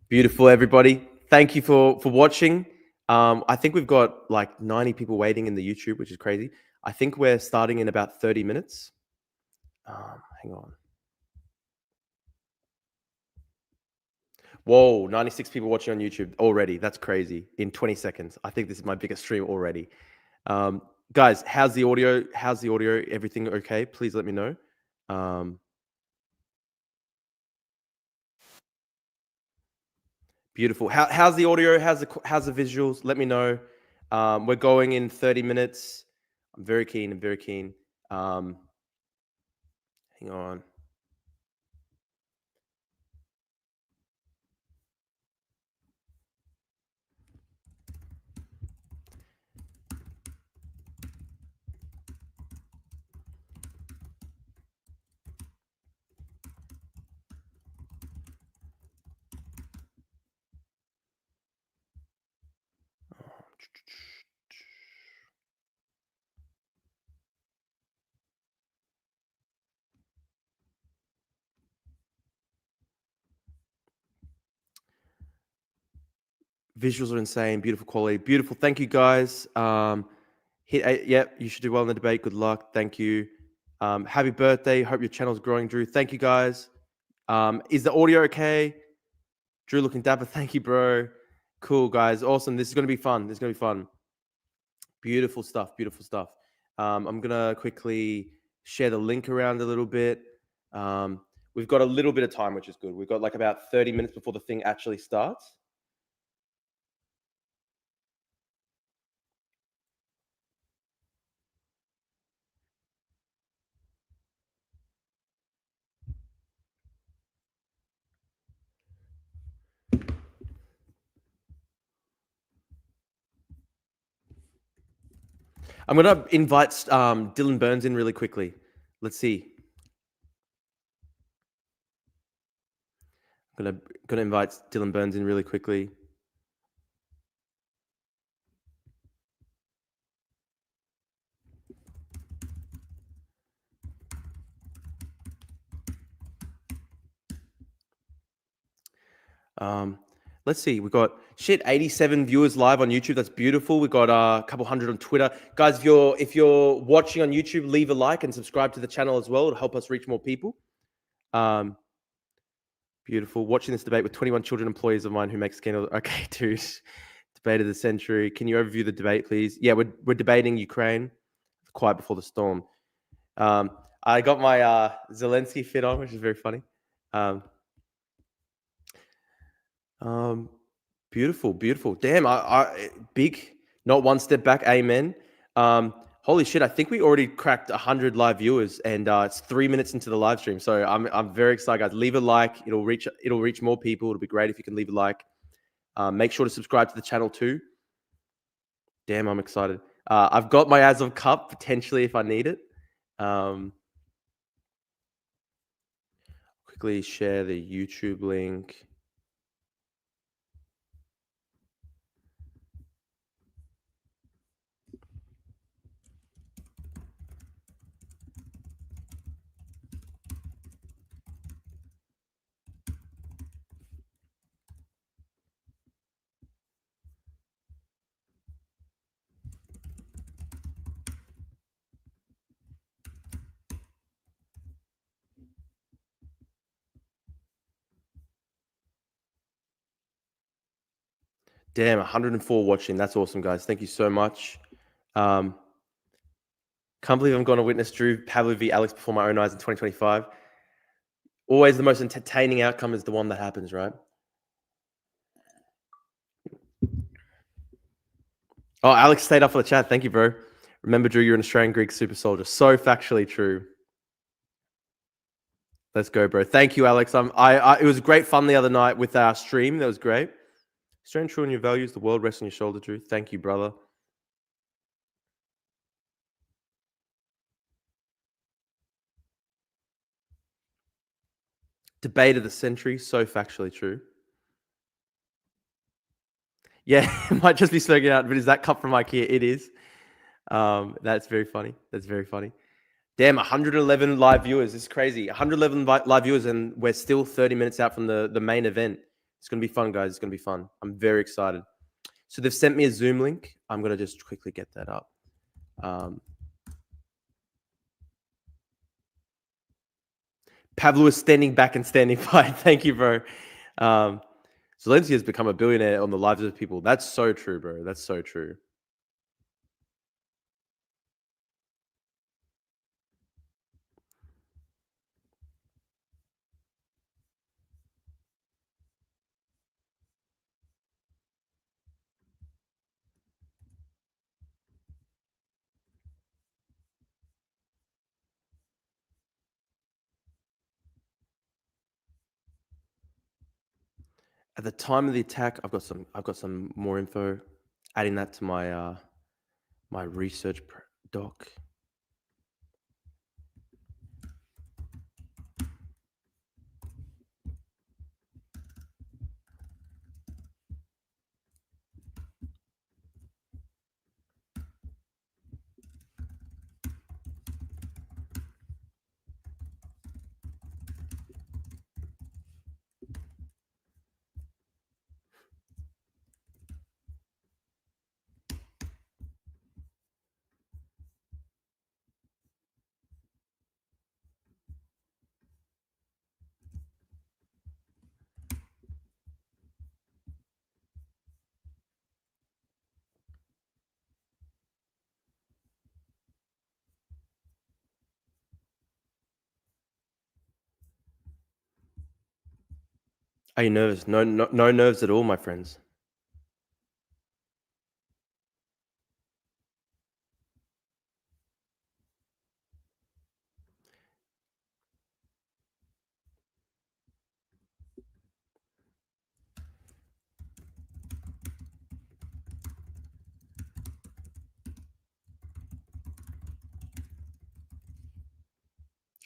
Beautiful, everybody. Thank you for watching. I think we've got like 90 people waiting in the YouTube, which is crazy. I think we're starting in about 30 minutes. Hang on. Whoa, 96 people watching on YouTube already. That's crazy. In 20 seconds. I think this is my biggest stream already. Guys, how's the audio? How's the audio? Everything okay? Please let me know. Beautiful. How's the audio? How's the visuals? Let me know. We're going in 30 minutes. I'm very keen. I'm very keen. Hang on. Visuals are insane. Beautiful quality. Beautiful. Thank you, guys. Yep, you should do well in the debate. Good luck. Thank you. Happy birthday. Hope your channel's growing, Drew. Thank you, guys. Is the audio okay? Drew looking dapper. Thank you, bro. Cool, guys. Awesome. This is going to be fun. This is going to be fun. Beautiful stuff. Beautiful stuff. I'm going to quickly share the link around a little bit. We've got a little bit of time, which is good. We've got like about 30 minutes before the thing actually starts. I'm going to invite Dylan Burns in really quickly. Let's see. I'm gonna invite Dylan Burns in really quickly. Let's see. We've got 87 viewers live on YouTube. That's beautiful. We've got a couple hundred on Twitter. Guys, if you're watching on YouTube, leave a like and subscribe to the channel as well. It'll help us reach more people. Beautiful. Watching this debate with 21 children employees of mine who make scandal. Okay, dude. Debate of the century. Can you overview the debate, please? Yeah, we're debating Ukraine. Quiet before the storm. I got my Zelensky fit on, which is very funny. Beautiful, beautiful. Damn, I big, not one step back. Amen. Holy shit! I think we already cracked 100 live viewers, and it's 3 minutes into the live stream. So I'm very excited, guys. Leave a like. It'll reach more people. It'll be great if you can leave a like. Make sure to subscribe to the channel too. Damn, I'm excited. I've got my Azov Cup potentially if I need it. Quickly share the YouTube link. Damn, 104 watching. That's awesome, guys. Thank you so much. Can't believe I'm going to witness Drew Pavlou v. Alex before my own eyes in 2025. Always the most entertaining outcome is the one that happens, right? Oh, Alex stayed up for the chat. Thank you, bro. Remember, Drew, you're an Australian Greek super soldier. So factually true. Let's go, bro. Thank you, Alex. It was great fun the other night with our stream. That was great. Staying true on your values. The world rests on your shoulder, Drew. Thank you, brother. Debate of the century. So factually true. Yeah, it might just be smoking out, but is that cup from IKEA? It is. That's very funny. That's very funny. Damn, 111 live viewers. This is crazy. 111 live viewers, and we're still 30 minutes out from the main event. It's going to be fun, guys. It's going to be fun. I'm very excited. So they've sent me a Zoom link. I'm going to just quickly get that up. Pavlou is standing back and standing by. Thank you, bro. Zelensky has become a billionaire on the lives of people. That's so true, bro. That's so true. At the time of the attack, I've got some more info. Adding that to my my research doc. Are you nervous? No nerves at all, my friends.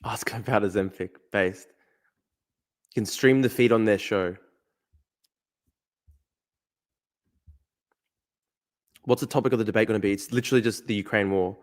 Ask about a Zempic based. You can stream the feed on their show. What's the topic of the debate going to be? It's literally just the Ukraine war.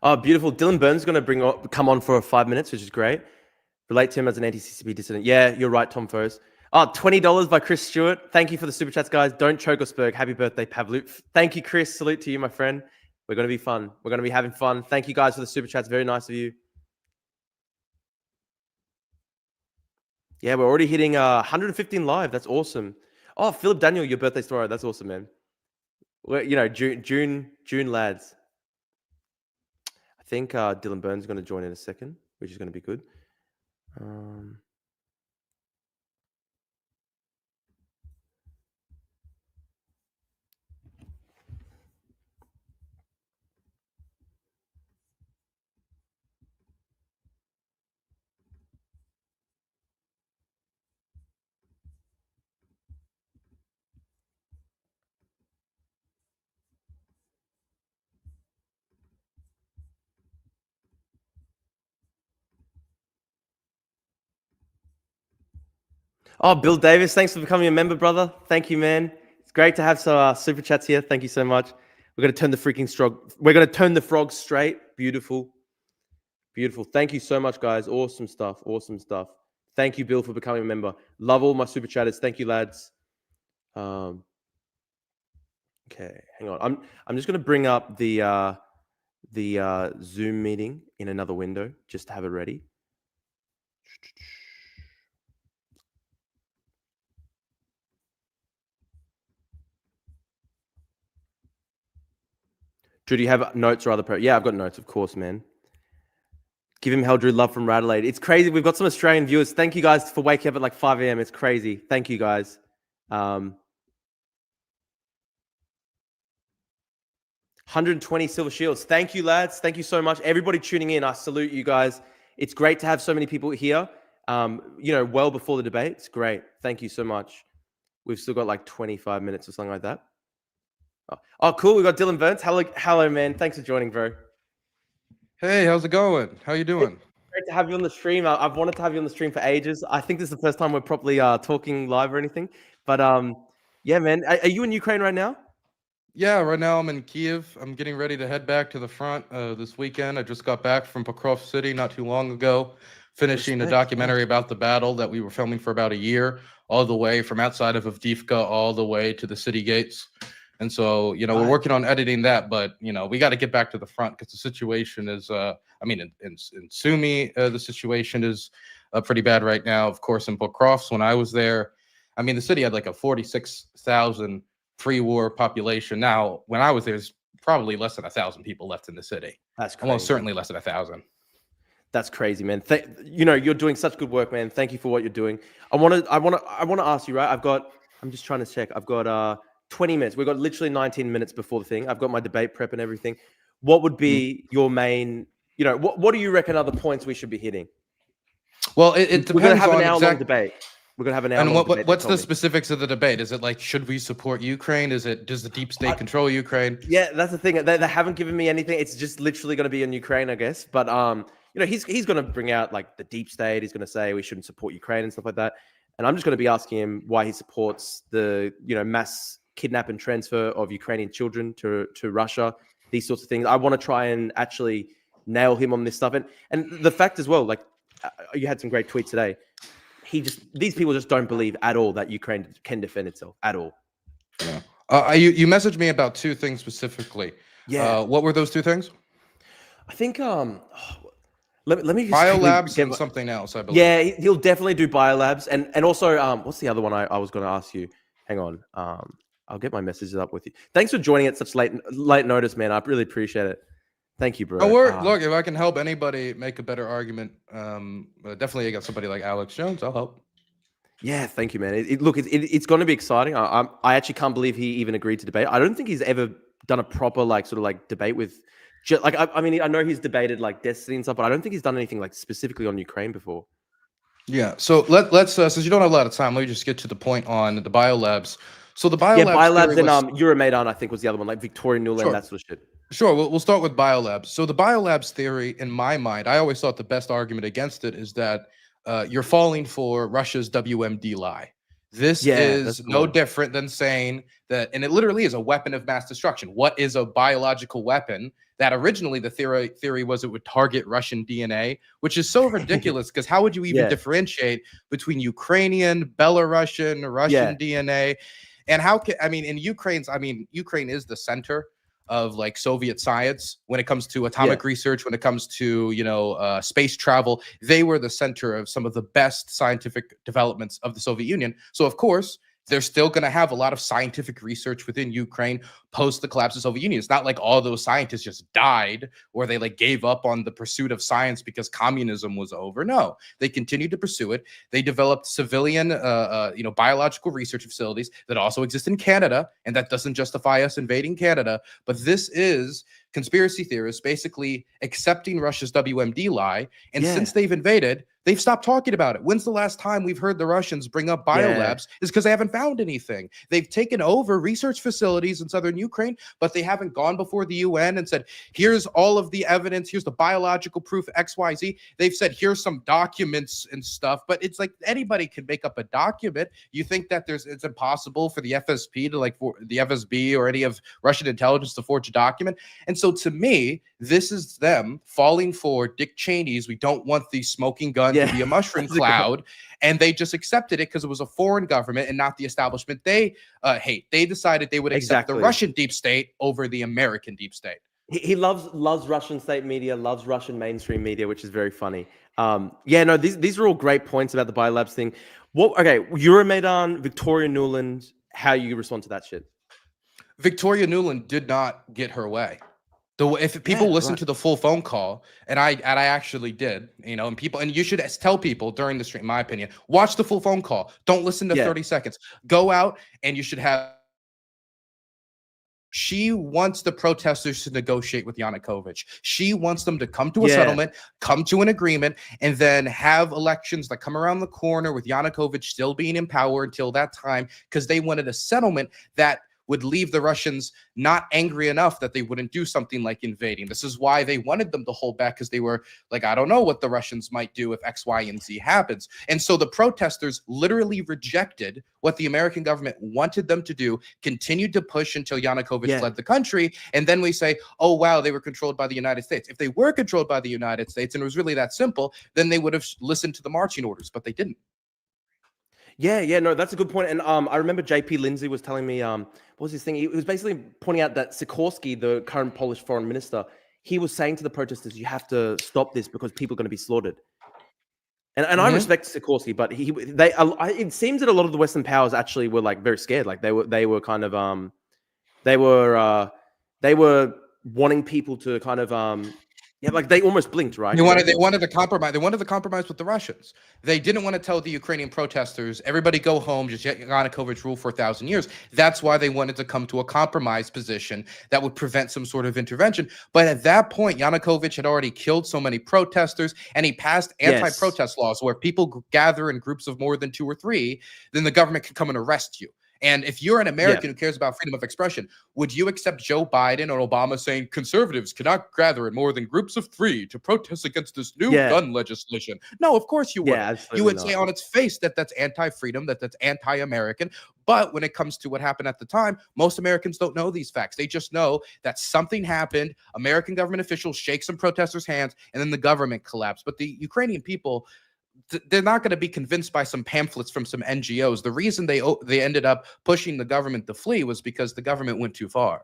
Oh, beautiful. Dylan Burns is going to come on for 5 minutes, which is great. Relate to him as an anti-CCP dissident. Yeah, you're right, Tom Foes. Oh, $20 by Chris Stewart. Thank you for the super chats, guys. Don't choke us, Berg. Happy birthday, Pavlou. Thank you, Chris. Salute to you, my friend. We're going to be fun. We're going to be having fun. Thank you, guys, for the super chats. Very nice of you. Yeah, we're already hitting 115 live. That's awesome. Oh, Philip Daniel, your birthday's tomorrow. That's awesome, man. Well, you know, June, lads. I think Dylan Burns is going to join in a second, which is going to be good. Oh, Bill Davis, thanks for becoming a member, brother. Thank you, man. It's great to have some super chats here. Thank you so much. We're going to turn the We're going to turn the frog straight. Beautiful. Beautiful. Thank you so much, guys. Awesome stuff. Awesome stuff. Thank you, Bill, for becoming a member. Love all my super chatters. Thank you, lads. Okay, hang on. I'm just going to bring up the Zoom meeting in another window just to have it ready. Drew, do you have notes or other? Yeah, I've got notes, of course, man. Give him hell, Drew. Love from Radelaide. It's crazy. We've got some Australian viewers. Thank you guys for waking up at like 5 a.m. It's crazy. Thank you guys. 120 silver shields. Thank you, lads. Thank you so much. Everybody tuning in, I salute you guys. It's great to have so many people here. Well before the debate. It's great. Thank you so much. We've still got like 25 minutes or something like that. Oh, cool. We got Dylan Burns. Hello, man. Thanks for joining, bro. Hey, how's it going? How you doing? Great to have you on the stream. I've wanted to have you on the stream for ages. I think this is the first time we're properly talking live or anything. But yeah, man. Are you in Ukraine right now? Yeah, right now I'm in Kiev. I'm getting ready to head back to the front this weekend. I just got back from Pokrovsk City not too long ago, finishing a documentary about the battle that we were filming for about a year, all the way from outside of Avdiivka all the way to the city gates. And so, we're working on editing that, but, we got to get back to the front because the situation is, in Sumy, the situation is pretty bad right now. Of course, in Pokrovsk, when I was there, the city had like a 46,000 pre-war population. Now, when I was there, there's probably less than 1,000 people left in the city. That's crazy. Almost certainly less than 1,000. That's crazy, man. You're doing such good work, man. Thank you for what you're doing. I want to ask you, right? I'm just trying to check. I've got 20 minutes. We've got literally 19 minutes before the thing. I've got my debate prep and everything. What would be your main, what do you reckon are the points we should be hitting? Well, it depends. We're going to have an hour-long debate. We're going to have an hour. And what's the specifics of the debate? Is it like, should we support Ukraine? Does the deep state control Ukraine? Yeah, that's the thing. They haven't given me anything. It's just literally going to be in Ukraine, I guess. But he's going to bring out like the deep state. He's going to say we shouldn't support Ukraine and stuff like that. And I'm just going to be asking him why he supports the mass kidnap and transfer of Ukrainian children to Russia. These sorts of things. I want to try and actually nail him on this stuff. And the fact as well, like you had some great tweets today. These people just don't believe at all that Ukraine can defend itself at all. Yeah. You messaged me about two things specifically. Yeah. What were those two things? I think let me just biolabs and something else, I believe. Yeah, he'll definitely do biolabs and also what's the other one I was going to ask you? Hang on. I'll get my messages up with you. Thanks for joining at such late notice, man. I really appreciate it. Thank you, bro. Look, if I can help anybody make a better argument, definitely against somebody like Alex Jones, I'll help. Yeah, thank you, man. It's going to be exciting. I actually can't believe he even agreed to debate. I don't think he's ever done a proper debate with. I know he's debated like Destiny and stuff, but I don't think he's done anything like specifically on Ukraine before. Yeah. So let's since you don't have a lot of time, let me just get to the point on the biolabs. So the biolabs and Euromaidan, I think was the other one, like Victoria Nuland, sure. That sort of shit. Sure. We'll start with biolabs. So the biolabs theory, in my mind, I always thought the best argument against it is that you're falling for Russia's WMD lie. This is no different than saying that, and it literally is a weapon of mass destruction. What is a biological weapon? That originally the theory was it would target Russian DNA, which is so ridiculous because how would you even differentiate between Ukrainian, Belarusian, Russian DNA? And how can, in Ukraine is the center of like Soviet science when it comes to atomic research, when it comes to, space travel. They were the center of some of the best scientific developments of the Soviet Union. So of course, they're still going to have a lot of scientific research within Ukraine post the collapse of the Soviet Union. It's not like all those scientists just died or they like gave up on the pursuit of science because communism was over. No, they continued to pursue it. They developed civilian, biological research facilities that also exist in Canada, and that doesn't justify us invading Canada. But this is conspiracy theorists basically accepting Russia's WMD lie, and since they've invaded, they've stopped talking about it. When's the last time we've heard the Russians bring up biolabs? Is because they haven't found anything. They've taken over research facilities in southern Ukraine, but they haven't gone before the UN and said, here's all of the evidence, here's the biological proof, XYZ. They've said, here's some documents and stuff, but it's like anybody can make up a document. You think that it's impossible for the FSP to for the FSB or any of Russian intelligence to forge a document? And so to me, this is them falling for Dick Cheney's, we don't want the smoking gun to be a mushroom cloud. And they just accepted it because it was a foreign government and not the establishment they hate. They decided they would accept the Russian deep state over the American deep state. He loves Russian state media, loves Russian mainstream media, which is very funny. These are all great points about the biolabs thing. Euromaidan, Victoria Nuland, how you respond to that shit? Victoria Nuland did not get her way. If people listen to the full phone call, and I actually did, and you should tell people during the stream, in my opinion, watch the full phone call. Don't listen to 30 seconds. Go out and you should have. She wants the protesters to negotiate with Yanukovych. She wants them to come to a settlement, come to an agreement, and then have elections that come around the corner with Yanukovych still being in power until that time, because they wanted a settlement that would leave the Russians not angry enough that they wouldn't do something like invading. This is why they wanted them to hold back, because they were like, I don't know what the Russians might do if X, Y, and Z happens. And so the protesters literally rejected what the American government wanted them to do, continued to push until Yanukovych fled the country. And then we say, oh, wow, they were controlled by the United States. If they were controlled by the United States and it was really that simple, then they would have listened to the marching orders, but they didn't. Yeah, no, that's a good point. And I remember JP Lindsay was telling me, what was his thing? He was basically pointing out that Sikorski, the current Polish foreign minister, he was saying to the protesters, you have to stop this because people are going to be slaughtered. And I respect Sikorski, but it seems that a lot of the Western powers actually were like very scared. Like they were kind of they were wanting people to kind of like they almost blinked, right? They wanted to compromise. They wanted to compromise with the Russians. They didn't want to tell the Ukrainian protesters, everybody go home, just Yanukovych rule for 1,000 years. That's why they wanted to come to a compromise position that would prevent some sort of intervention. But at that point, Yanukovych had already killed so many protesters, and he passed anti-protest laws where people gather in groups of more than 2 or 3, then the government can come and arrest you. And if you're an American who cares about freedom of expression, would you accept Joe Biden or Obama saying conservatives cannot gather in more than groups of 3 to protest against this new gun legislation? No, of course you wouldn't. You would say on its face that that's anti-freedom, that that's anti-American. But when it comes to what happened at the time, most Americans don't know these facts. They just know that something happened, American government officials shake some protesters' hands, and then the government collapsed. But the Ukrainian people, they're not going to be convinced by some pamphlets from some NGOs. The reason they ended up pushing the government to flee was because the government went too far.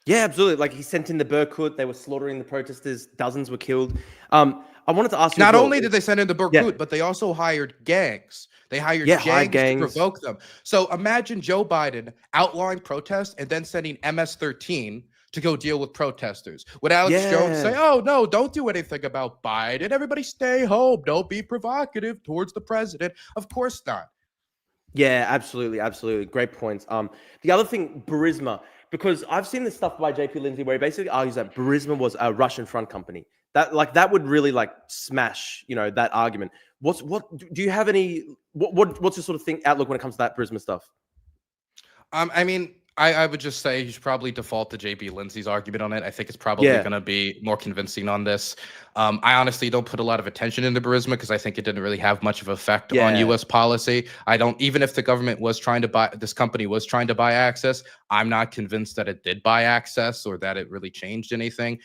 Yeah, absolutely. Like he sent in the Berkut, they were slaughtering the protesters, dozens were killed. I wanted to ask you. Not only did they send in the Berkut, but they also hired gangs. They hired gangs to provoke them. So imagine Joe Biden outlawing protests and then sending MS-13 to go deal with protesters. Would Alex Jones say, oh, no, don't do anything about Biden. Everybody stay home. Don't be provocative towards the president. Of course not. Yeah, absolutely. Great points. The other thing, Burisma, because I've seen this stuff by JP Lindsay where he basically argues that Burisma was a Russian front company. That would really like smash, that argument. Do you have any, what's your sort of outlook when it comes to that Burisma stuff? I mean, I would just say you should probably default to JP Lindsay's argument on it. I think it's probably going to be more convincing on this. I honestly don't put a lot of attention into Burisma because I think it didn't really have much of an effect on U.S. policy. Even if the government was trying to buy, this company was trying to buy Access, I'm not convinced that it did buy Access or that it really changed anything.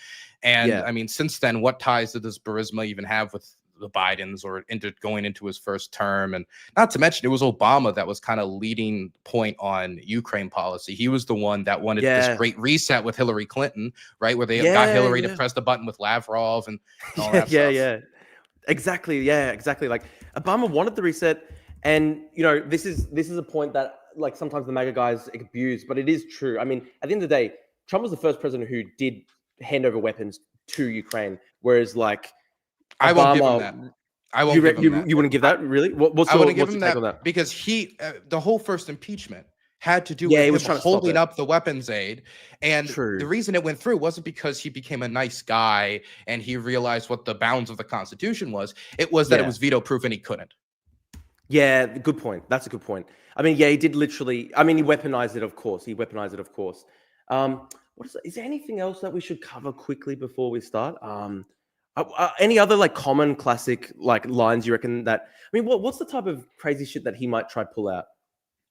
And I mean, since then, what ties does Burisma even have with the Bidens or going into his first term? And not to mention, it was Obama that was kind of leading point on Ukraine policy. He was the one that wanted this great reset with Hillary Clinton, right? Where they got Hillary to press the button with Lavrov and all that stuff. Exactly. Like Obama wanted the reset. And, this is a point that like sometimes the MAGA guys abuse, but it is true. I mean, at the end of the day, Trump was the first president who did hand over weapons to Ukraine. Whereas like, I won't give him that. I won't give him that. You wouldn't give that? Really? What's your take on that? Because the whole first impeachment had to do with him holding up the weapons aid. And the reason it went through wasn't because he became a nice guy and he realized what the bounds of the Constitution was. It was that it was veto proof and he couldn't. Yeah, good point. That's a good point. I mean, he did literally. I mean, he weaponized it, of course. Is there anything else that we should cover quickly before we start? Any other like common classic like lines you reckon that? I mean, what's the type of crazy shit that he might try pull out?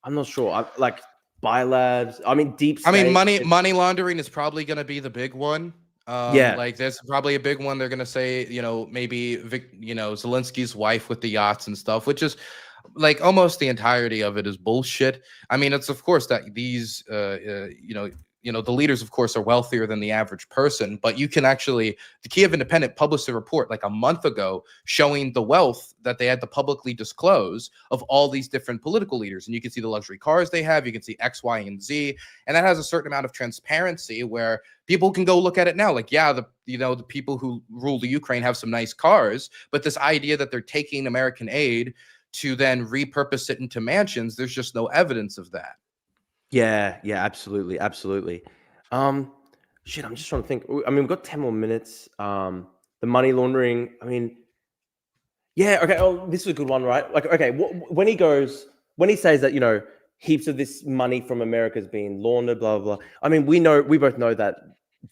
I'm not sure. Like biolabs. I mean, deep state. I mean, money laundering is probably going to be the big one. Like there's probably a big one. They're going to say, maybe Zelensky's wife with the yachts and stuff, which is like almost the entirety of it is bullshit. I mean, it's of course that these the leaders, of course, are wealthier than the average person, but you can actually, the Kiev Independent published a report like a month ago showing the wealth that they had to publicly disclose of all these different political leaders. And you can see the luxury cars they have, you can see X, Y, and Z. And that has a certain amount of transparency where people can go look at it now. Like, yeah, the people who rule the Ukraine have some nice cars, but this idea that they're taking American aid to then repurpose it into mansions, there's just no evidence of that. Yeah, absolutely, absolutely. Shit, I'm just trying to think. I mean, we've got 10 more minutes. The money laundering. I mean, yeah, okay. Oh, this is a good one, right? Like, okay, when he says that, heaps of this money from America is being laundered, blah, blah, blah. I mean, we both know that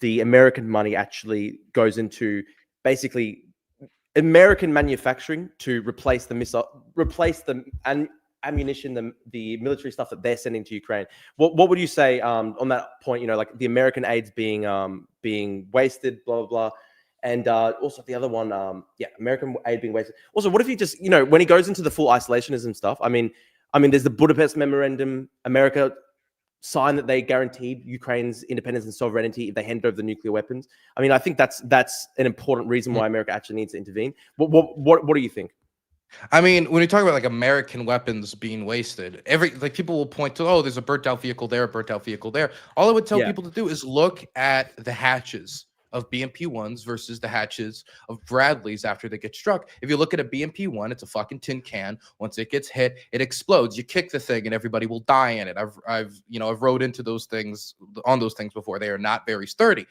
the American money actually goes into basically American manufacturing to replace the ammunition, the military stuff that they're sending to Ukraine. What would you say on that point? Like the American aid's being wasted, blah blah blah, and also the other one, American aid being wasted. Also, what if he just, when he goes into the full isolationism stuff? I mean, there's the Budapest Memorandum. America signed that they guaranteed Ukraine's independence and sovereignty if they handed over the nuclear weapons. I mean, I think that's an important reason why America actually needs to intervene. What do you think? I mean, when you talk about like American weapons being wasted, people will point to, oh, there's a burnt out vehicle there, a burnt out vehicle there. All I would tell people to do is look at the hatches of BMP-1s versus the hatches of Bradleys after they get struck. If you look at a BMP-1, it's a fucking tin can. Once it gets hit, it explodes. You kick the thing and everybody will die in it. I've rode into those things before. They are not very sturdy.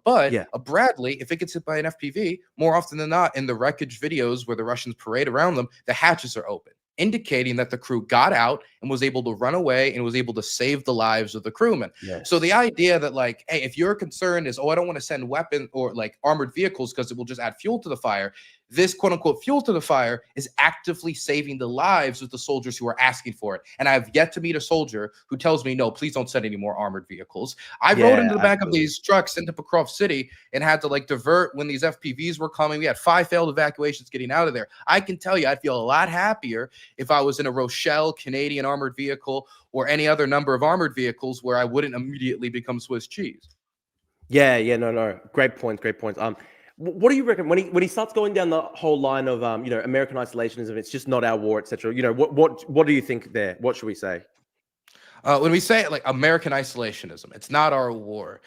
But a Bradley, if it gets hit by an FPV, more often than not, in the wreckage videos where the Russians parade around them, the hatches are open, indicating that the crew got out and was able to run away and was able to save the lives of the crewmen. Yes. So the idea that, like, hey, if your concern is, I don't want to send weapon or like armored vehicles because it will just add fuel to the fire, this quote unquote fuel to the fire is actively saving the lives of the soldiers who are asking for it. And I've yet to meet a soldier who tells me, no, please don't send any more armored vehicles. I rode into the back of these trucks into Pokrov City and had to like divert when these FPVs were coming. We had 5 failed evacuations getting out of there. I can tell you, I'd feel a lot happier if I was in a Rochelle Canadian armored vehicle or any other number of armored vehicles where I wouldn't immediately become Swiss cheese. No. Great points. What do you reckon when he starts going down the whole line of American isolationism? It's just not our war, etc. What do you think there? What should we say? When we say like American isolationism, it's not our war.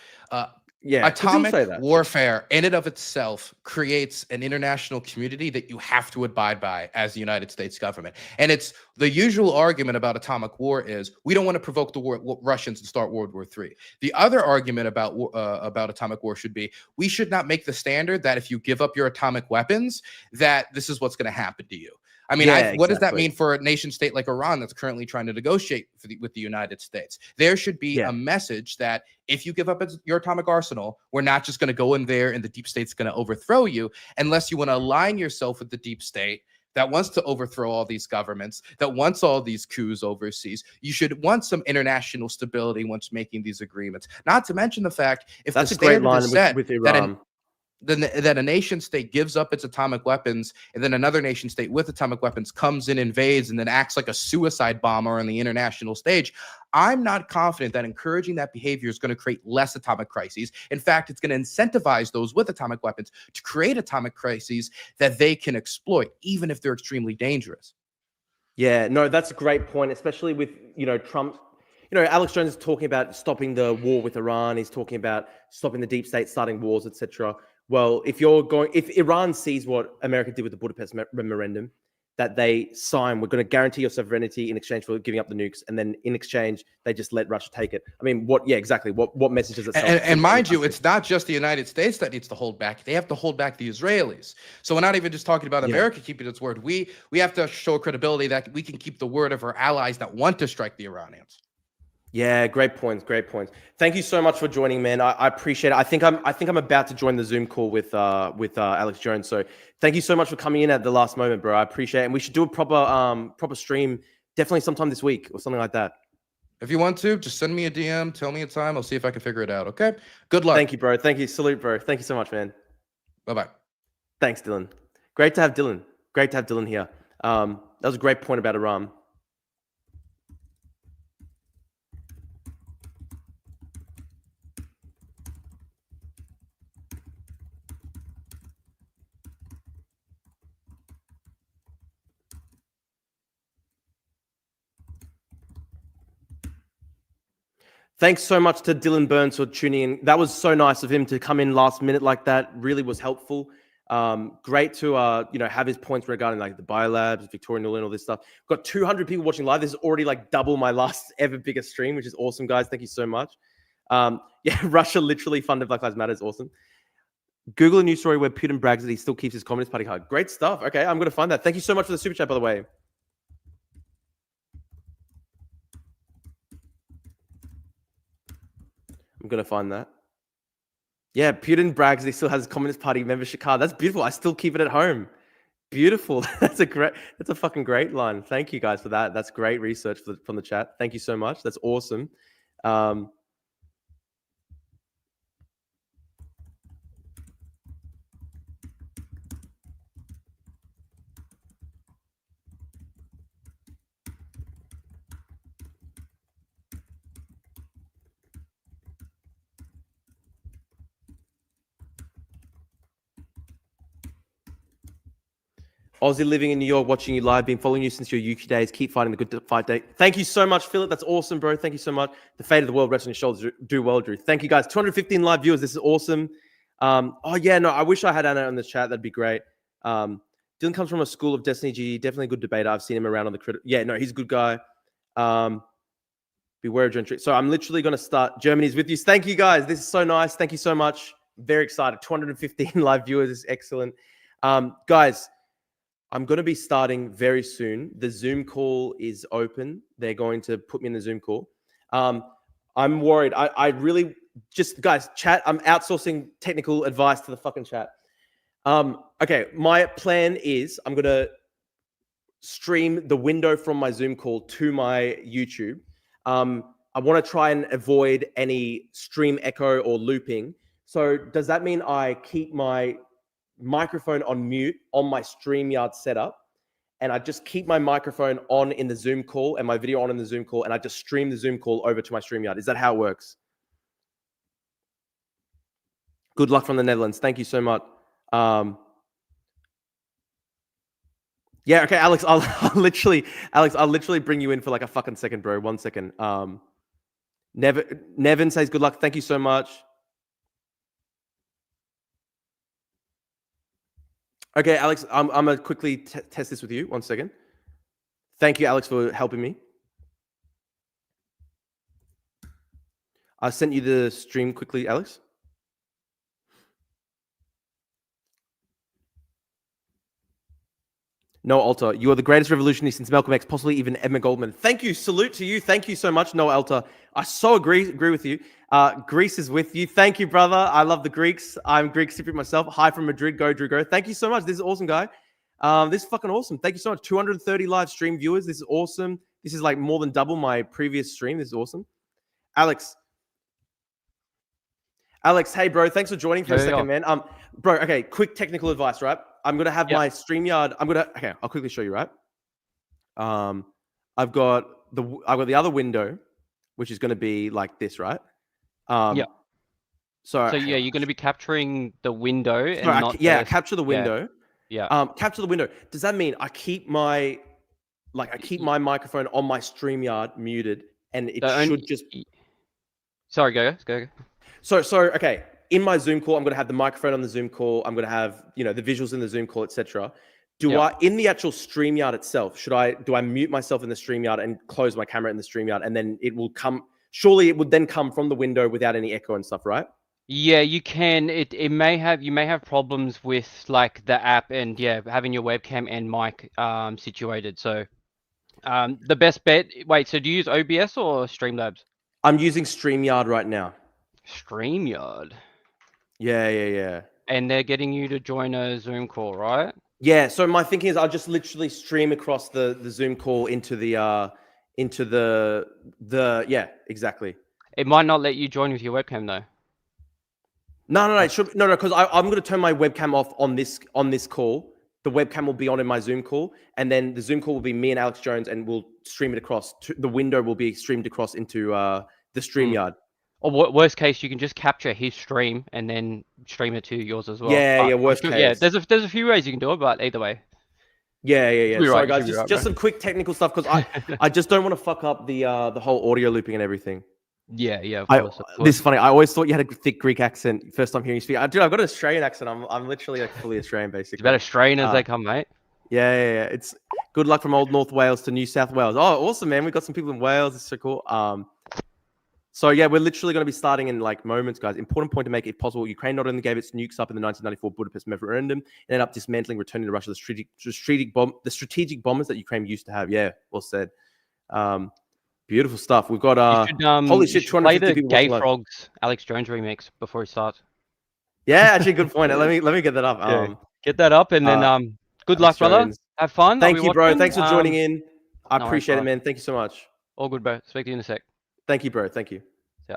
Atomic warfare in and of itself creates an international community that you have to abide by as the United States government. And it's the usual argument about atomic war is we don't want to provoke the Russians to start World War III. The other argument about atomic war should be we should not make the standard that if you give up your atomic weapons, that this is what's going to happen to you. I mean, what does that mean for a nation state like Iran that's currently trying to negotiate with the United States? There should be a message that if you give up your atomic arsenal, we're not just going to go in there and the deep state's going to overthrow you unless you want to align yourself with the deep state that wants to overthrow all these governments, that wants all these coups overseas. You should want some international stability once making these agreements. Not to mention the fact, if that's the standard is set with Iran, that a nation state gives up its atomic weapons and then another nation state with atomic weapons comes in, invades, and then acts like a suicide bomber on the international stage, I'm not confident that encouraging that behavior is going to create less atomic crises. In fact, it's going to incentivize those with atomic weapons to create atomic crises that they can exploit, even if they're extremely dangerous. Yeah, no, that's a great point, especially with, Trump. Alex Jones is talking about stopping the war with Iran. He's talking about stopping the deep state, starting wars, etc. Well, if Iran sees what America did with the Budapest Memorandum, that they sign, we're going to guarantee your sovereignty in exchange for giving up the nukes, and then in exchange they just let Russia take it. I mean, what message does it send? And mind you, it's not just the United States that needs to hold back. They have to hold back the Israelis. So we're not even just talking about America keeping its word. We have to show credibility that we can keep the word of our allies that want to strike the Iranians. Yeah, great points. Thank you so much for joining, man. I appreciate it. I think I'm about to join the Zoom call with Alex Jones. So thank you so much for coming in at the last moment, bro. I appreciate it. And we should do a proper stream definitely sometime this week or something like that. If you want to, just send me a DM, tell me a time. I'll see if I can figure it out. Okay. Good luck. Thank you, bro. Thank you. Salute, bro. Thank you so much, man. Bye-bye. Thanks, Dylan. Great to have Dylan here. That was a great point about Iran. Thanks so much to Dylan Burns for tuning in. That was so nice of him to come in last minute like that. Really was helpful. Great to have his points regarding like the biolabs, Victoria Null, and all this stuff. We've got 200 people watching live. This is already like double my last ever biggest stream, which is awesome, guys. Thank you so much. Russia literally funded Black Lives Matter is awesome. Google a news story where Putin brags that he still keeps his Communist Party card. Great stuff. Okay, I'm going to find that. Thank you so much for the super chat, by the way. I'm going to find that. Yeah, Putin brags that he still has his Communist Party membership card. That's beautiful. I still keep it at home. Beautiful. That's a fucking great line. Thank you guys for that. That's great research from the chat. Thank you so much. That's awesome. Aussie living in New York, watching you live, been following you since your UK days. Keep fighting the good fight day. Thank you so much, Philip. That's awesome, bro. Thank you so much. The fate of the world rests on your shoulders. Do well, Drew. Thank you, guys. 215 live viewers. This is awesome. I wish I had Anna in the chat. That'd be great. Dylan comes from a school of Destiny G. Definitely a good debater. I've seen him around on the credit. Yeah, no, he's a good guy. Beware of gentry. So I'm literally going to start. Germany's with you. Thank you, guys. This is so nice. Thank you so much. Very excited. 215 live viewers is excellent. Guys, I'm going to be starting very soon. The Zoom call is open. They're going to put me in the Zoom call. I'm worried. I really guys, chat. I'm outsourcing technical advice to the fucking chat. Okay, my plan is I'm going to stream the window from my Zoom call to my YouTube. I want to try and avoid any stream echo or looping. So does that mean I keep my microphone on mute on my StreamYard setup, and I just keep my microphone on in the Zoom call and my video on in the Zoom call, and I just stream the Zoom call over to my StreamYard? Is that how it works? Good luck from the Netherlands. Thank you so much. Yeah, okay, Alex, I'll literally bring you in for like a fucking second, bro. 1 second. Nevin says good luck. Thank you so much. Okay, Alex, I'm going to quickly test this with you. 1 second. Thank you, Alex, for helping me. I sent you the stream quickly, Alex. Noah Alter, you are the greatest revolutionary since Malcolm X, possibly even Emma Goldman. Thank you. Salute to you. Thank you so much, Noah Alter. I so agree with you. Greece is with you. Thank you, brother. I love the Greeks. I'm Greek Cypriot myself. Hi from Madrid. Go, Drew, go. Thank you so much. This is awesome, guy. This is fucking awesome. Thank you so much. 230 live stream viewers. This is awesome. This is like more than double my previous stream. This is awesome. Alex, hey, bro. Thanks for joining for a second, man. Bro, okay, quick technical advice, right? I'm going to have my StreamYard. Okay, I'll quickly show you, right? I've got the other window, which is going to be like this, right? So yeah, you're going to be capturing the window and not capture the window. Yeah. Capture the window. Does that mean I keep my my microphone on my StreamYard muted, and it should just? Sorry, go. So okay. In my Zoom call, I'm going to have the microphone on the Zoom call. I'm going to have, the visuals in the Zoom call, etc. I, in the actual StreamYard itself, do I mute myself in the StreamYard and close my camera in the StreamYard, and then it will come? Surely it would then come from the window without any echo and stuff, right? Yeah, you can. You may have problems with like the app and having your webcam and mic situated. So the best bet. Wait, so do you use OBS or Streamlabs? I'm using StreamYard right now. StreamYard. Yeah. And they're getting you to join a Zoom call, right? Yeah. So my thinking is I'll just literally stream across the Zoom call into the exactly. It might not let you join with your webcam though. No, because I'm going to turn my webcam off on this call. The webcam will be on in my Zoom call, and then the Zoom call will be me and Alex Jones, and we'll stream it across. The window will be streamed across into the StreamYard. Or worst case, you can just capture his stream and then stream it to yours as well. Yeah, worst case. Yeah, there's a few ways you can do it, but either way. Yeah. Sorry, guys, just some quick technical stuff because I just don't want to fuck up the whole audio looping and everything. Yeah, of course. This is funny. I always thought you had a thick Greek accent first time hearing you speak. Dude, I've got an Australian accent. I'm literally like fully Australian, basically. It's about Australian as they come, mate. Yeah. It's good luck from old North Wales to New South Wales. Oh, awesome, man. We've got some people in Wales. It's so cool. So yeah, we're literally going to be starting in like moments, guys. Important point to make, if possible. Ukraine not only gave its nukes up in the 1994 Budapest memorandum, and ended up dismantling, returning to Russia the strategic bombers that Ukraine used to have. Yeah, well said. Beautiful stuff. We've got holy shit, 250 people Gay watching live. Frogs Alex Jones remix before he starts. Yeah, actually, good point. Let me get that up. Get that up, and then good luck, brother. Have fun. Thank you, bro. Thanks for joining in. I no appreciate worries, it, man. Thank you so much. All good, bro. Speak to you in a sec. Thank you, bro. Thank you. Yeah.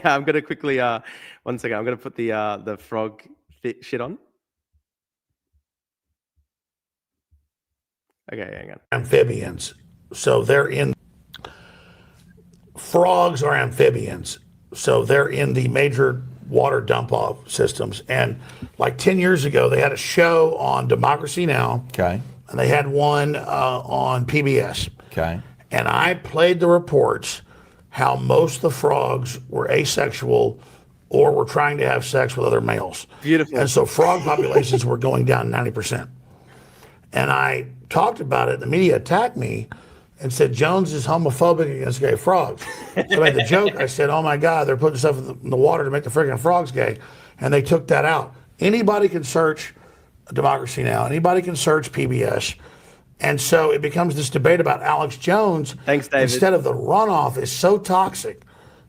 I'm gonna quickly 1 second. I'm gonna put the frog shit on. Okay, hang on. Amphibians. So they're in. Frogs are amphibians. So they're in the major water dump off systems. And like 10 years ago, they had a show on Democracy Now! Okay. And they had one on PBS. Okay. And I played the reports how most of the frogs were asexual or were trying to have sex with other males. Beautiful. And so frog populations were going down 90%. And I talked about it. The media attacked me and said Jones is homophobic against gay frogs. So I made the joke. I said, oh my God, they're putting stuff in the water to make the freaking frogs gay. And they took that out. Anybody can search Democracy Now! Anybody can search PBS. And so it becomes this debate about Alex Jones. Thanks, David. Instead of the runoff is so toxic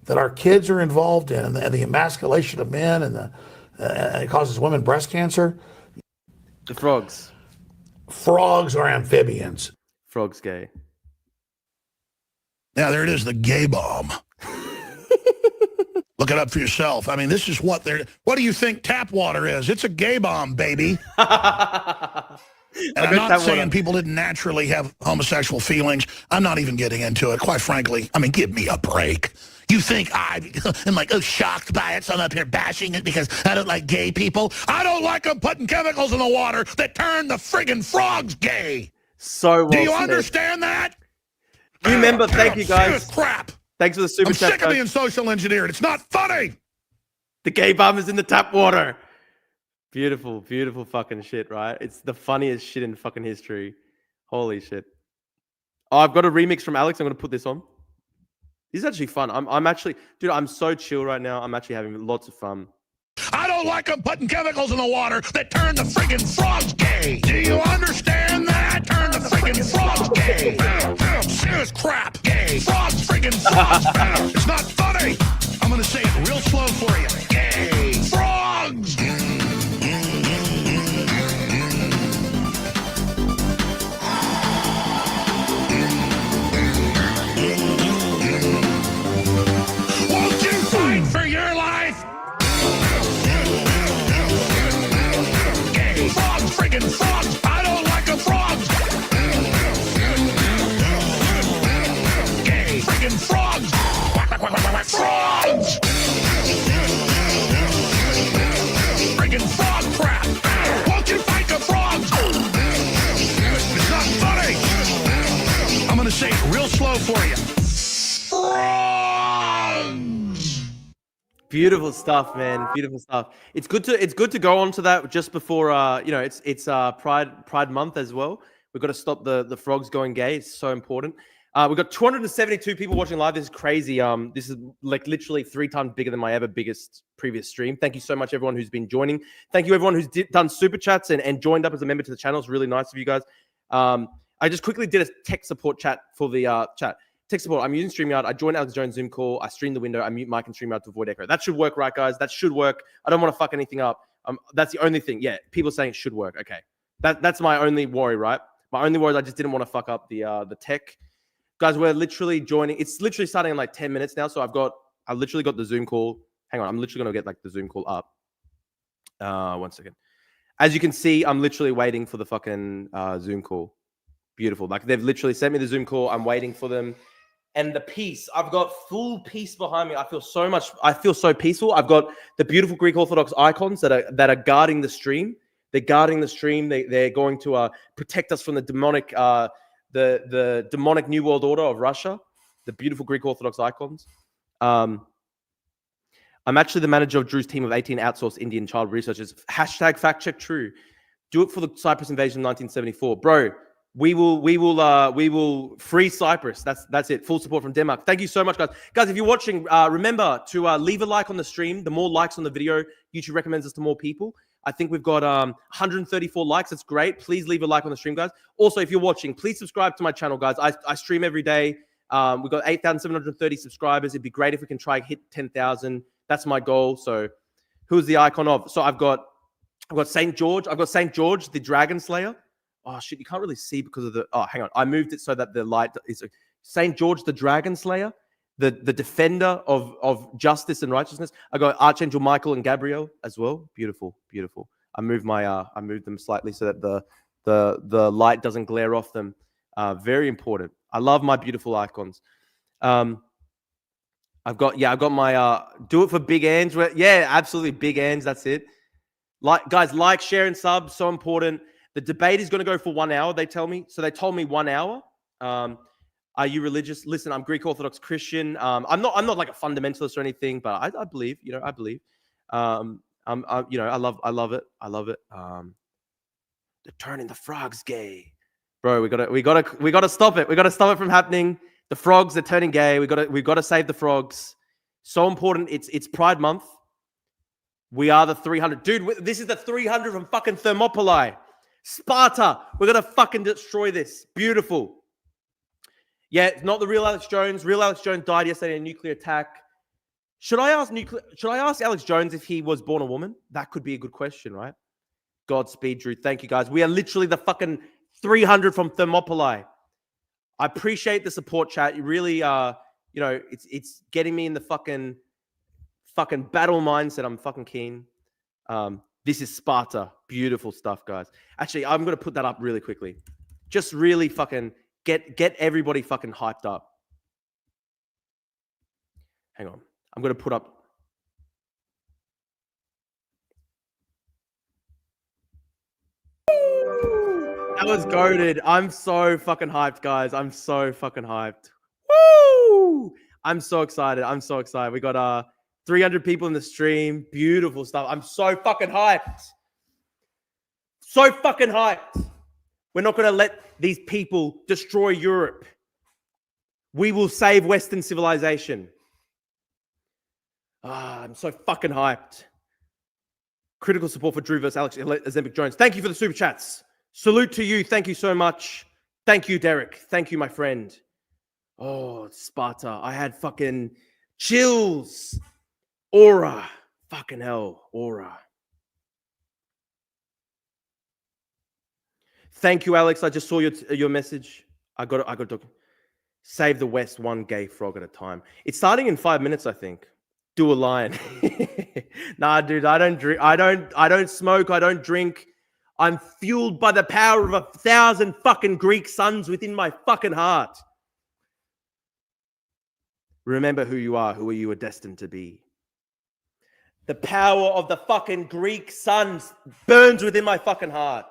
that our kids are involved in, and the emasculation of men, and it causes women breast cancer. The frogs. Frogs are amphibians. Frogs gay. Yeah, there it is, the gay bomb. Look it up for yourself. I mean, this is what do you think tap water is? It's a gay bomb, baby. And I'm not saying people didn't naturally have homosexual feelings. I'm not even getting into it. Quite frankly, I mean, give me a break. You think I'm like, shocked by it, so I'm up here bashing it because I don't like gay people? I don't like them putting chemicals in the water that turn the friggin' frogs gay. So well do you said. Understand that? You remember, thank you guys. Crap. Thanks for the super chat. I'm sick of being social engineered. It's not funny. The gay bomb is in the tap water. Beautiful, beautiful fucking shit, right? It's the funniest shit in fucking history. Holy shit. Oh, I've got a remix from Alex. I'm going to put this on. This is actually fun. I'm actually, dude, I'm so chill right now. I'm actually having lots of fun. I don't like them putting chemicals in the water that turn the friggin' frogs gay. Do you understand that? Turn the friggin' frogs gay. Serious crap. Gay. Frogs friggin' frogs. It's not funny. I'm going to say it real slow for you. Gay. Frogs. Won't you fight for your life? Gay frogs, friggin' frogs. I don't like the frogs. Gay friggin' frogs. Frogs. Friggin' frog crap. Won't you fight the frogs? It's not funny. I'm gonna say it real slow for you. Frogs. Beautiful stuff, man. Beautiful stuff. It's good to go on to that just before it's Pride Month as well. We've got to stop the frogs going gay. It's so important. We've got 272 people watching live. This is crazy. This is like literally 3 times bigger than my biggest previous stream. Thank you so much, everyone who's been joining. Thank you, everyone who's done super chats and joined up as a member to the channel. It's really nice of you guys. I just quickly did a tech support chat for the chat. Tech support. I'm using StreamYard. I joined Alex Jones Zoom call. I stream the window. I mute mic and StreamYard to avoid echo. That should work, right, guys? That should work. I don't want to fuck anything up. That's the only thing. Yeah, people saying it should work. Okay, that's my only worry, right? My only worry is I just didn't want to fuck up the tech. Guys, we're literally joining. It's literally starting in like 10 minutes now. So I literally got the Zoom call. Hang on, I'm literally gonna get like the Zoom call up. 1 second. As you can see, I'm literally waiting for the fucking Zoom call. Beautiful. Like they've literally sent me the Zoom call. I'm waiting for them. And the peace, I've got full peace behind me. I feel so peaceful. I've got the beautiful Greek Orthodox icons that are guarding the stream. They're guarding the stream. They're going to protect us from the demonic the demonic New World Order of Russia, the beautiful Greek Orthodox icons. I'm actually the manager of Drew's team of 18 outsourced Indian child researchers. Hashtag fact check true. Do it for the Cyprus invasion in 1974, bro. We will free Cyprus. That's it. Full support from Denmark. Thank you so much, guys. Guys, if you're watching, remember to leave a like on the stream. The more likes on the video, YouTube recommends us to more people. I think we've got 134 likes. That's great. Please leave a like on the stream, guys. Also, if you're watching, please subscribe to my channel, guys. I stream every day. We've got 8,730 subscribers. It'd be great if we can try and hit 10,000. That's my goal. So who's the icon of? So I've got St. George. I've got St. George, the Dragon Slayer. Oh, shit. You can't really see because of the... Oh, hang on. I moved it so that the light is... St. George, the Dragon Slayer, the defender of justice and righteousness. I got Archangel Michael and Gabriel as well. Beautiful, beautiful. I moved them slightly so that the light doesn't glare off them. Very important. I love my beautiful icons. I've got my do it for Big Ange. Yeah, absolutely, Big Ange. That's it. Guys, like, share, and sub. So important. The debate is going to go for 1 hour. They tell me. So they told me 1 hour. Are you religious? Listen, I'm Greek Orthodox Christian. I'm not like a fundamentalist or anything, but I believe. I believe. I love it. I love it. They're turning the frogs gay, bro. We gotta stop it. We gotta stop it from happening. The frogs are turning gay. We gotta save the frogs. So important. It's Pride Month. We are the 300. Dude, this is the 300 from fucking Thermopylae. Sparta. We're gonna fucking destroy this. Beautiful. Yeah, it's not the real Alex Jones. Real Alex Jones died yesterday in a nuclear attack. Should I ask Alex Jones if he was born a woman? That could be a good question, right? Godspeed, Drew. Thank you, guys. We are literally the fucking 300 from Thermopylae. I appreciate the support, chat. You really, it's getting me in the fucking battle mindset. I'm fucking keen. This is Sparta. Beautiful stuff, guys. Actually, I'm gonna put that up really quickly. Just really fucking get everybody fucking hyped up. Hang on. I'm gonna put up. That was goated. I'm so fucking hyped, guys. I'm so fucking hyped. Woo! I'm so excited. I'm so excited. We got 300 people in the stream. Beautiful stuff. I'm so fucking hyped. So fucking hyped. We're not going to let these people destroy Europe. We will save Western civilization. I'm so fucking hyped. Critical support for Drew versus Alex Zempic Jones. Thank you for the super chats. Salute to you. Thank you so much. Thank you, Derek. Thank you, my friend. Oh, Sparta. I had fucking chills. Aura. Fucking hell. Aura. Thank you, Alex. I just saw your message. I got to save the West one gay frog at a time. It's starting in 5 minutes, I think. Do a line. Nah, dude, I don't drink. I don't smoke. I don't drink. I'm fueled by the power of 1,000 fucking Greek suns within my fucking heart. Remember who you are destined to be. The power of the fucking Greek suns burns within my fucking heart.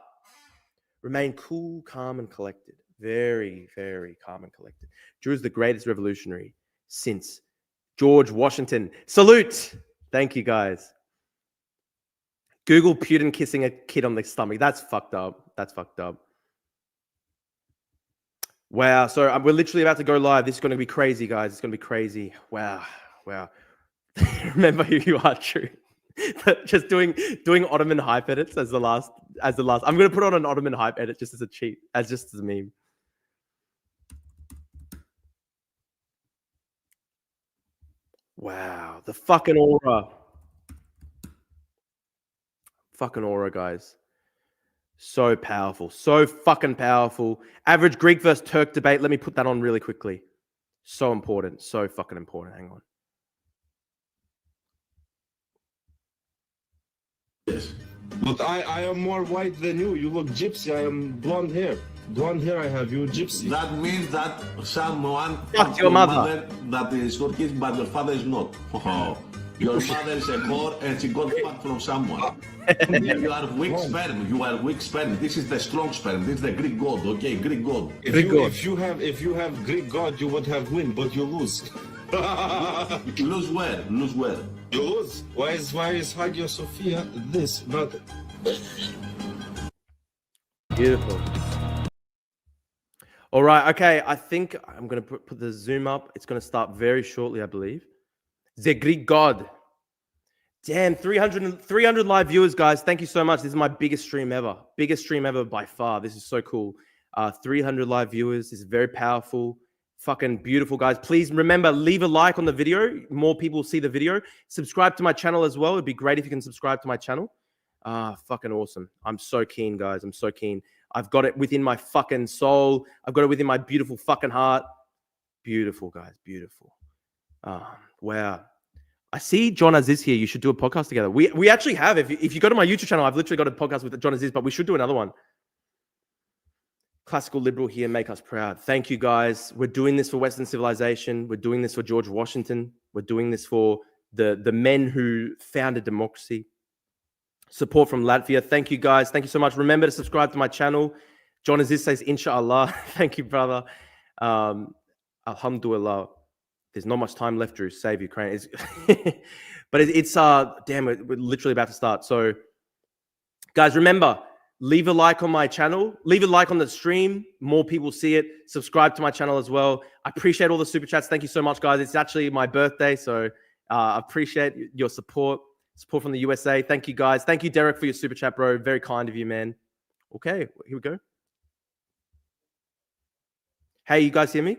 Remain cool, calm, and collected. Very, very calm and collected. Drew is the greatest revolutionary since George Washington. Salute. Thank you, guys. Google Putin kissing a kid on the stomach. That's fucked up. That's fucked up. Wow. So we're literally about to go live. This is going to be crazy, guys. It's going to be crazy. Wow. Wow. Remember who you are, Drew. Just doing Ottoman hype edits as the last. I'm going to put on an Ottoman hype edit just as a cheat, just as a meme. Wow. The fucking aura. Fucking aura, guys. So powerful. So fucking powerful. Average Greek versus Turk debate. Let me put that on really quickly. So important. So fucking important. Hang on. Yes. But I am more white than you. You look gypsy. I am blonde hair. Blonde hair I have. You gypsy. That means that someone Fuck your mother. that is Turkish, but your father is not. Your mother is a whore and she got fucked from someone. You are weak sperm. You are weak sperm. This is the strong sperm. This is the Greek god. Okay, Greek god. If you have Greek god, you would have win, but you lose. Lose where? Lose where? You lose. Why is Hagia Sophia this? Not Beautiful. All right. Okay. I think I'm going to put the Zoom up. It's going to start very shortly, I believe. The Greek god. Damn, 300 live viewers, guys. Thank you so much. This is my biggest stream ever. Biggest stream ever by far. This is so cool. 300 live viewers. This is very powerful. Fucking beautiful, guys. Please remember, leave a like on the video. More people see the video. Subscribe to my channel as well. It'd be great if you can subscribe to my channel. Fucking awesome. I'm so keen, guys. I'm so keen. I've got it within my fucking soul. I've got it within my beautiful fucking heart. Beautiful, guys. Beautiful. Wow. I see John Aziz here. You should do a podcast together. We actually have. If you go to my YouTube channel, I've literally got a podcast with John Aziz, but we should do another one. Classical liberal here, make us proud. Thank you, guys. We're doing this for Western civilization. We're doing this for George Washington. We're doing this for the men who founded democracy. Support from Latvia. Thank you, guys. Thank you so much. Remember to subscribe to my channel. John Aziz says, Inshallah. Thank you, brother. Alhamdulillah. There's not much time left, Drew. Save Ukraine. But it's damn, we're literally about to start. So, guys, remember, leave a like on my channel. Leave a like on the stream. More people see it. Subscribe to my channel as well. I appreciate all the super chats. Thank you so much, guys. It's actually my birthday, so I appreciate your support. Support from the USA. Thank you, guys. Thank you, Derek, for your super chat, bro. Very kind of you, man. Okay, here we go. Hey, you guys hear me?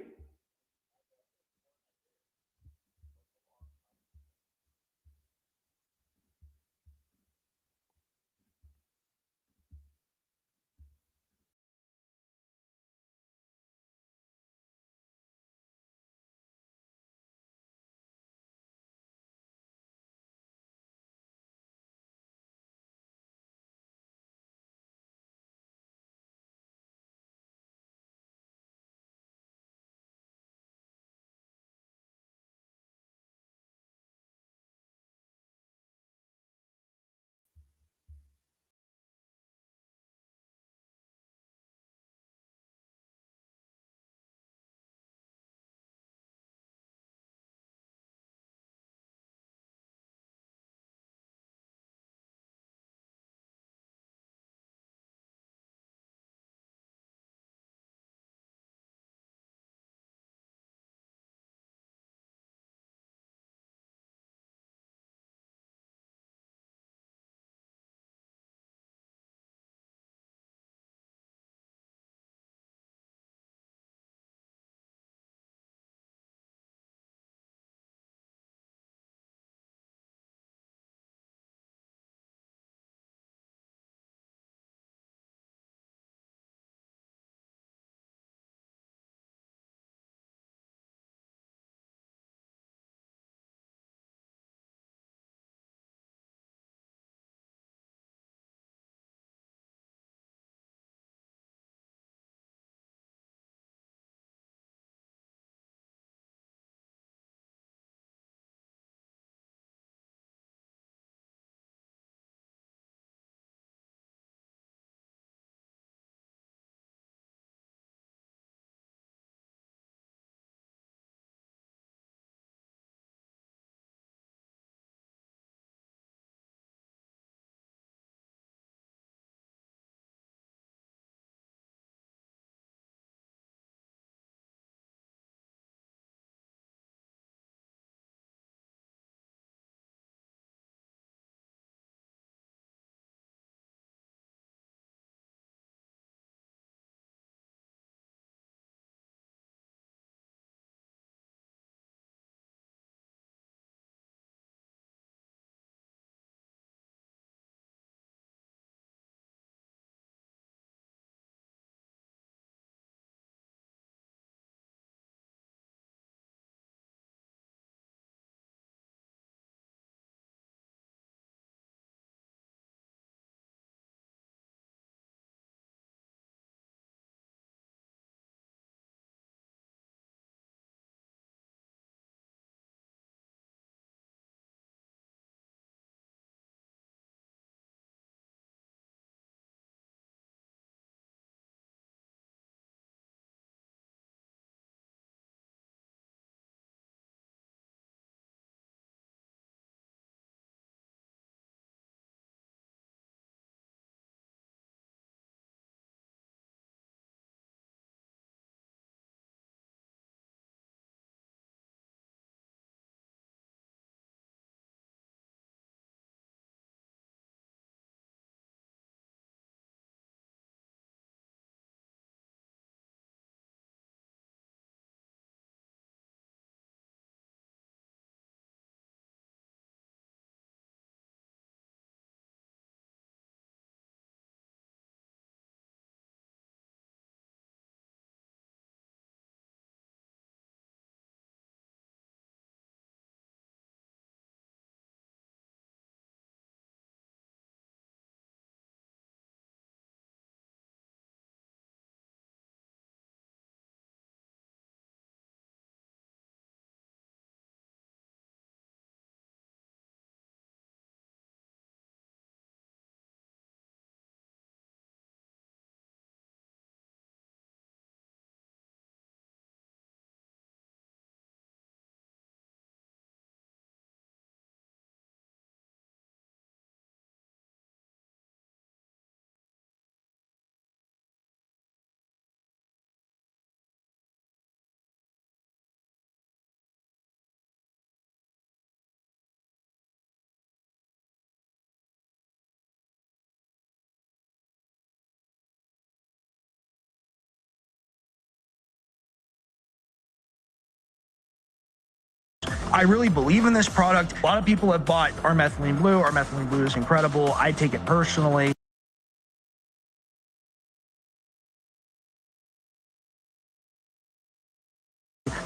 I really believe in this product. A lot of people have bought our methylene blue. Our methylene blue is incredible. I take it personally.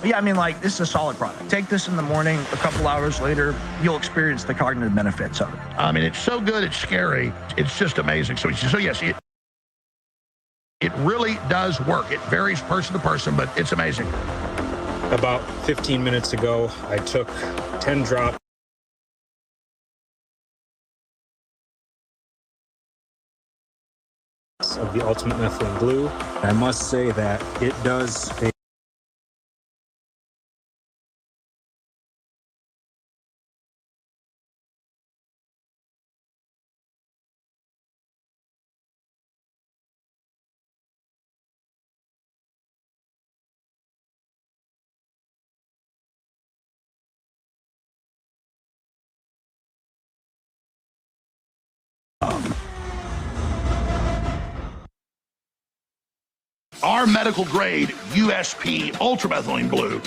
Yeah, I mean, like, this is a solid product. Take this in the morning, a couple hours later, you'll experience the cognitive benefits of it. I mean, it's so good, it's scary. It's just amazing. So yes, it really does work. It varies person to person, but it's amazing. About 15 minutes ago, I took 10 drops of the Ultimate Methylene Blue. I must say that it does a our medical grade USP ultramethylene blue.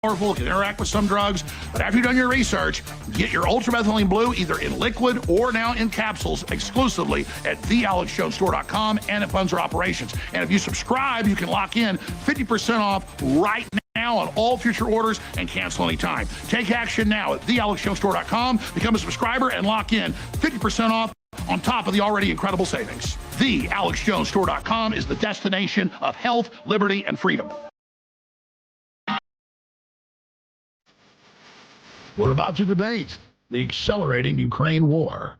Powerful, can interact with some drugs, but after you've done your research, get your ultramethylene blue either in liquid or now in capsules exclusively at thealexjonestore.com, and it funds our operations. And if you subscribe, you can lock in 50% off right now on all future orders and cancel anytime. Take action now at thealexjonestore.com, become a subscriber, and lock in 50% off on top of the already incredible savings. Thealexjonestore.com is the destination of health, liberty, and freedom. We're about to debate the accelerating Ukraine war.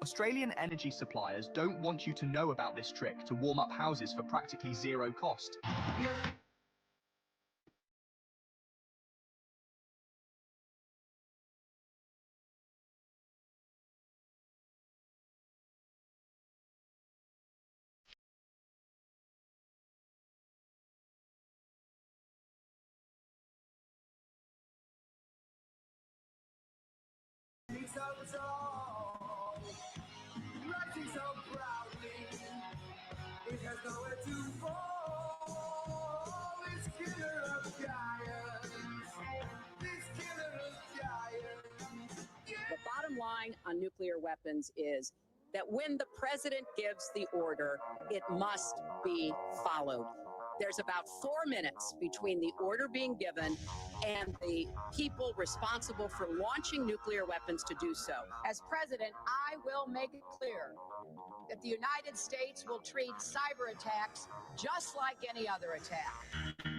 Australian energy suppliers don't want you to know about this trick to warm up houses for practically zero cost. The bottom line on nuclear weapons is that when the president gives the order, it must be followed. There's about 4 minutes between the order being given and the people responsible for launching nuclear weapons to do so. As president, I will make it clear that the United States will treat cyber attacks just like any other attack.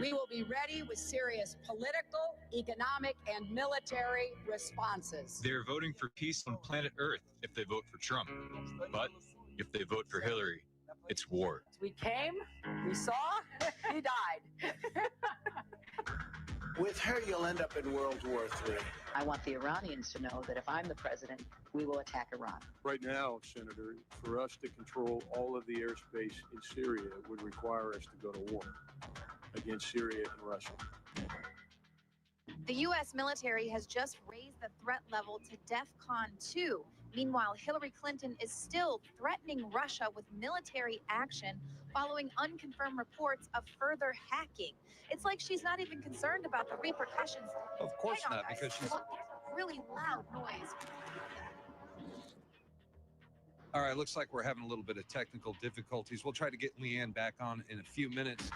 We will be ready with serious political, economic, and military responses. They're voting for peace on planet Earth if they vote for Trump. But if they vote for Hillary, it's war. We came, we saw, he died. With her, you'll end up in World War III. I want the Iranians to know that if I'm the president, we will attack Iran. Right now, Senator, for us to control all of the airspace in Syria would require us to go to war against Syria and Russia. The U.S. military has just raised the threat level to DEFCON 2. Meanwhile, Hillary Clinton is still threatening Russia with military action following unconfirmed reports of further hacking. It's like she's not even concerned about the repercussions. Of course not, because she's... Really loud noise. All right, looks like we're having a little bit of technical difficulties. We'll try to get Leanne back on in a few minutes.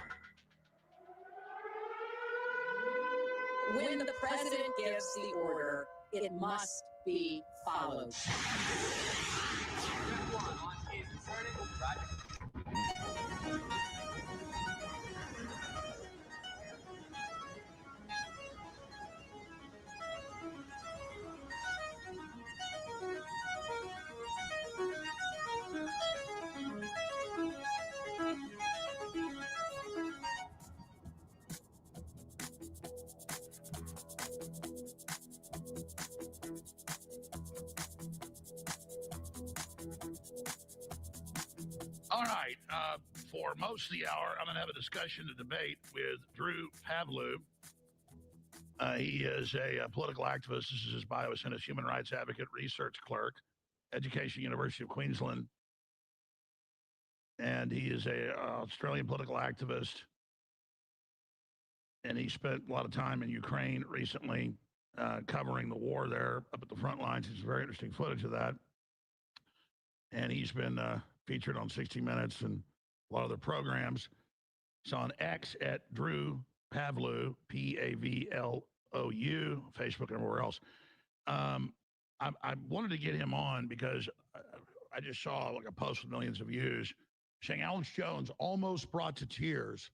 When the president gives the order, it must be followed. All right. For most of the hour, I'm going to have a discussion, a debate with Drew Pavlou. He is a political activist. This is his bio. As human rights advocate, research clerk, Education University of Queensland. And he is a Australian political activist. And he spent a lot of time in Ukraine recently, covering the war there up at the front lines. It's very interesting footage of that. And he's been featured on 60 Minutes and a lot of other programs. It's on X at Drew Pavlou, Pavlou, Facebook and everywhere else. I wanted to get him on because I just saw like a post with millions of views saying Alex Jones almost brought to tears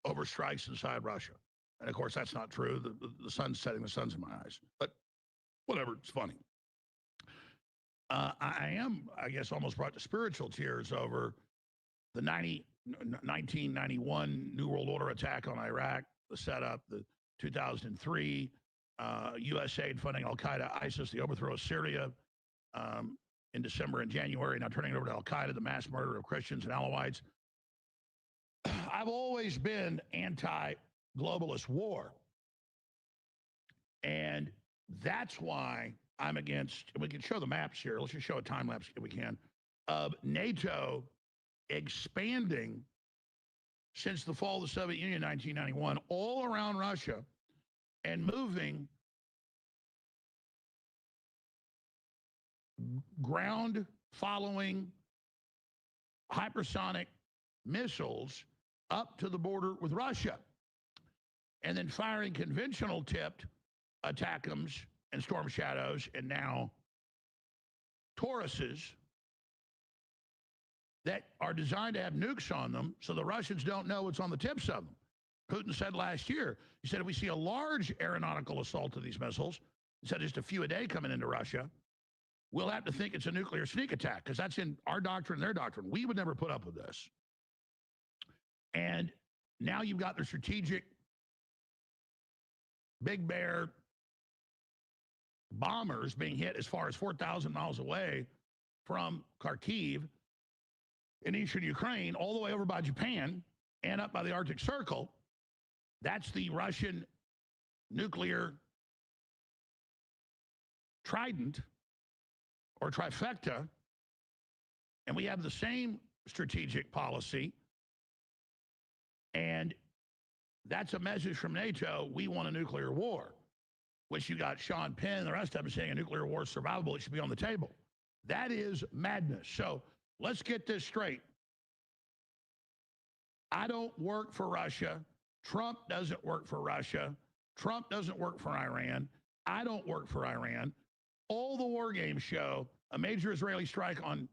over strikes inside Russia. And of course, that's not true. The sun's setting, the sun's in my eyes. But whatever, it's funny. I am, I guess, almost brought to spiritual tears over the 1991 New World Order attack on Iraq, the setup, the 2003 U.S. aid funding Al-Qaeda, ISIS, the overthrow of Syria in December and January, now turning it over to Al-Qaeda, the mass murder of Christians and Alawites. I've always been anti-globalist war. And that's why I'm against, we can show the maps here. Let's just show a time lapse if we can, of NATO expanding since the fall of the Soviet Union in 1991 all around Russia and moving ground following hypersonic missiles up to the border with Russia and then firing conventional tipped ATACMS and Storm Shadows and now Tauruses that are designed to have nukes on them so the Russians don't know what's on the tips of them. Putin said last year, he said if we see a large aeronautical assault of these missiles, he said just a few a day coming into Russia, we'll have to think it's a nuclear sneak attack because that's in our doctrine and their doctrine. We would never put up with this. And now you've got the strategic Big Bear bombers being hit as far as 4,000 miles away from Kharkiv in eastern Ukraine, all the way over by Japan and up by the Arctic Circle. That's the Russian nuclear trident or trifecta. And we have the same strategic policy. And that's a message from NATO. We want a nuclear war, which you got Sean Penn and the rest of them saying a nuclear war is survivable. It should be on the table. That is madness. So let's get this straight. I don't work for Russia. Trump doesn't work for Russia. Trump doesn't work for Iran. I don't work for Iran. All the war games show a major Israeli strike on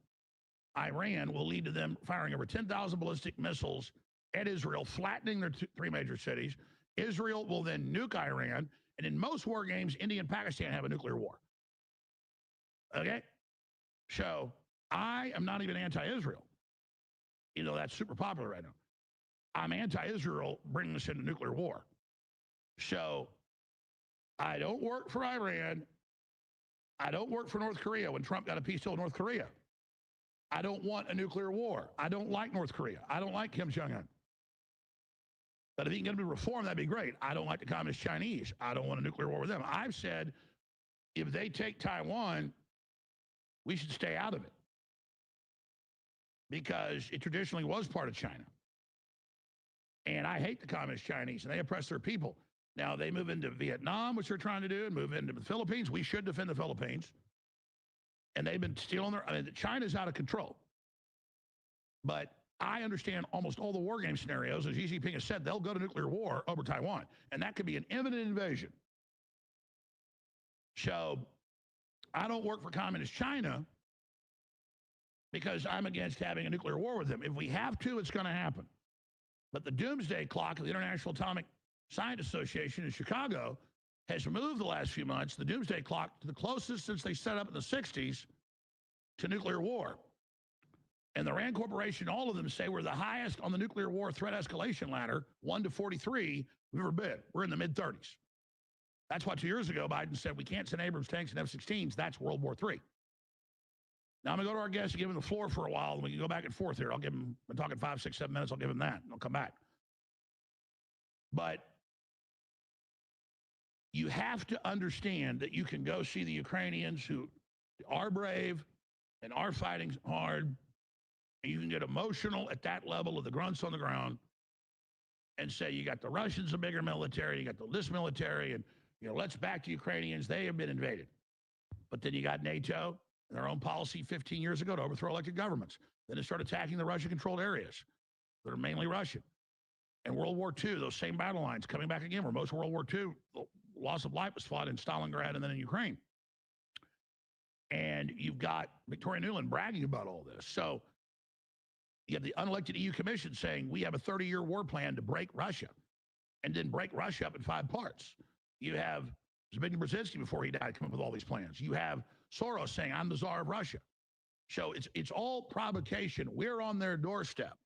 Iran will lead to them firing over 10,000 ballistic missiles at Israel, flattening their three major cities. Israel will then nuke Iran. And in most war games, India and Pakistan have a nuclear war. Okay? So I am not even anti-Israel, even though that's super popular right now. I'm anti-Israel bringing us into nuclear war. So I don't work for Iran. I don't work for North Korea when Trump got a peace deal with North Korea. I don't want a nuclear war. I don't like North Korea. I don't like Kim Jong-un. But if he can get them to reform, that'd be great. I don't like the Communist Chinese. I don't want a nuclear war with them. I've said if they take Taiwan, we should stay out of it because it traditionally was part of China. And I hate the Communist Chinese, and they oppress their people. Now, they move into Vietnam, which they're trying to do, and move into the Philippines. We should defend the Philippines. And they've been stealing their... I mean, China's out of control. But I understand almost all the war game scenarios. As Xi Jinping has said, they'll go to nuclear war over Taiwan. And that could be an imminent invasion. So I don't work for Communist China because I'm against having a nuclear war with them. If we have to, it's going to happen. But the doomsday clock of the International Atomic Science Association in Chicago has moved the last few months, the doomsday clock, to the closest since they set up in the 60s to nuclear war. And the RAND Corporation, all of them say we're the highest on the nuclear war threat escalation ladder, 1 to 43, we've ever been. We're in the mid-30s. That's why 2 years ago Biden said we can't send Abrams tanks and F-16s. That's World War III. Now I'm going to go to our guest and give him the floor for a while, and we can go back and forth here. I'll give him, I'm talking 5, 6, 7 minutes, I'll give him that, and I'll come back. But you have to understand that you can go see the Ukrainians who are brave and are fighting hard, and you can get emotional at that level of the grunts on the ground and say you got the Russians a bigger military, you got this military, and let's back the Ukrainians. They have been invaded. But then you got NATO and their own policy 15 years ago to overthrow elected governments. Then they start attacking the Russian-controlled areas that are mainly Russian. And World War II, those same battle lines coming back again, where most of World War II, the loss of life was fought in Stalingrad and then in Ukraine. And you've got Victoria Nuland bragging about all this. So you have the unelected EU Commission saying we have a 30-year war plan to break Russia and then break Russia up in 5 parts. You have Zbigniew Brzezinski, before he died, come up with all these plans. You have Soros saying, I'm the czar of Russia. So it's all provocation. We're on their doorstep.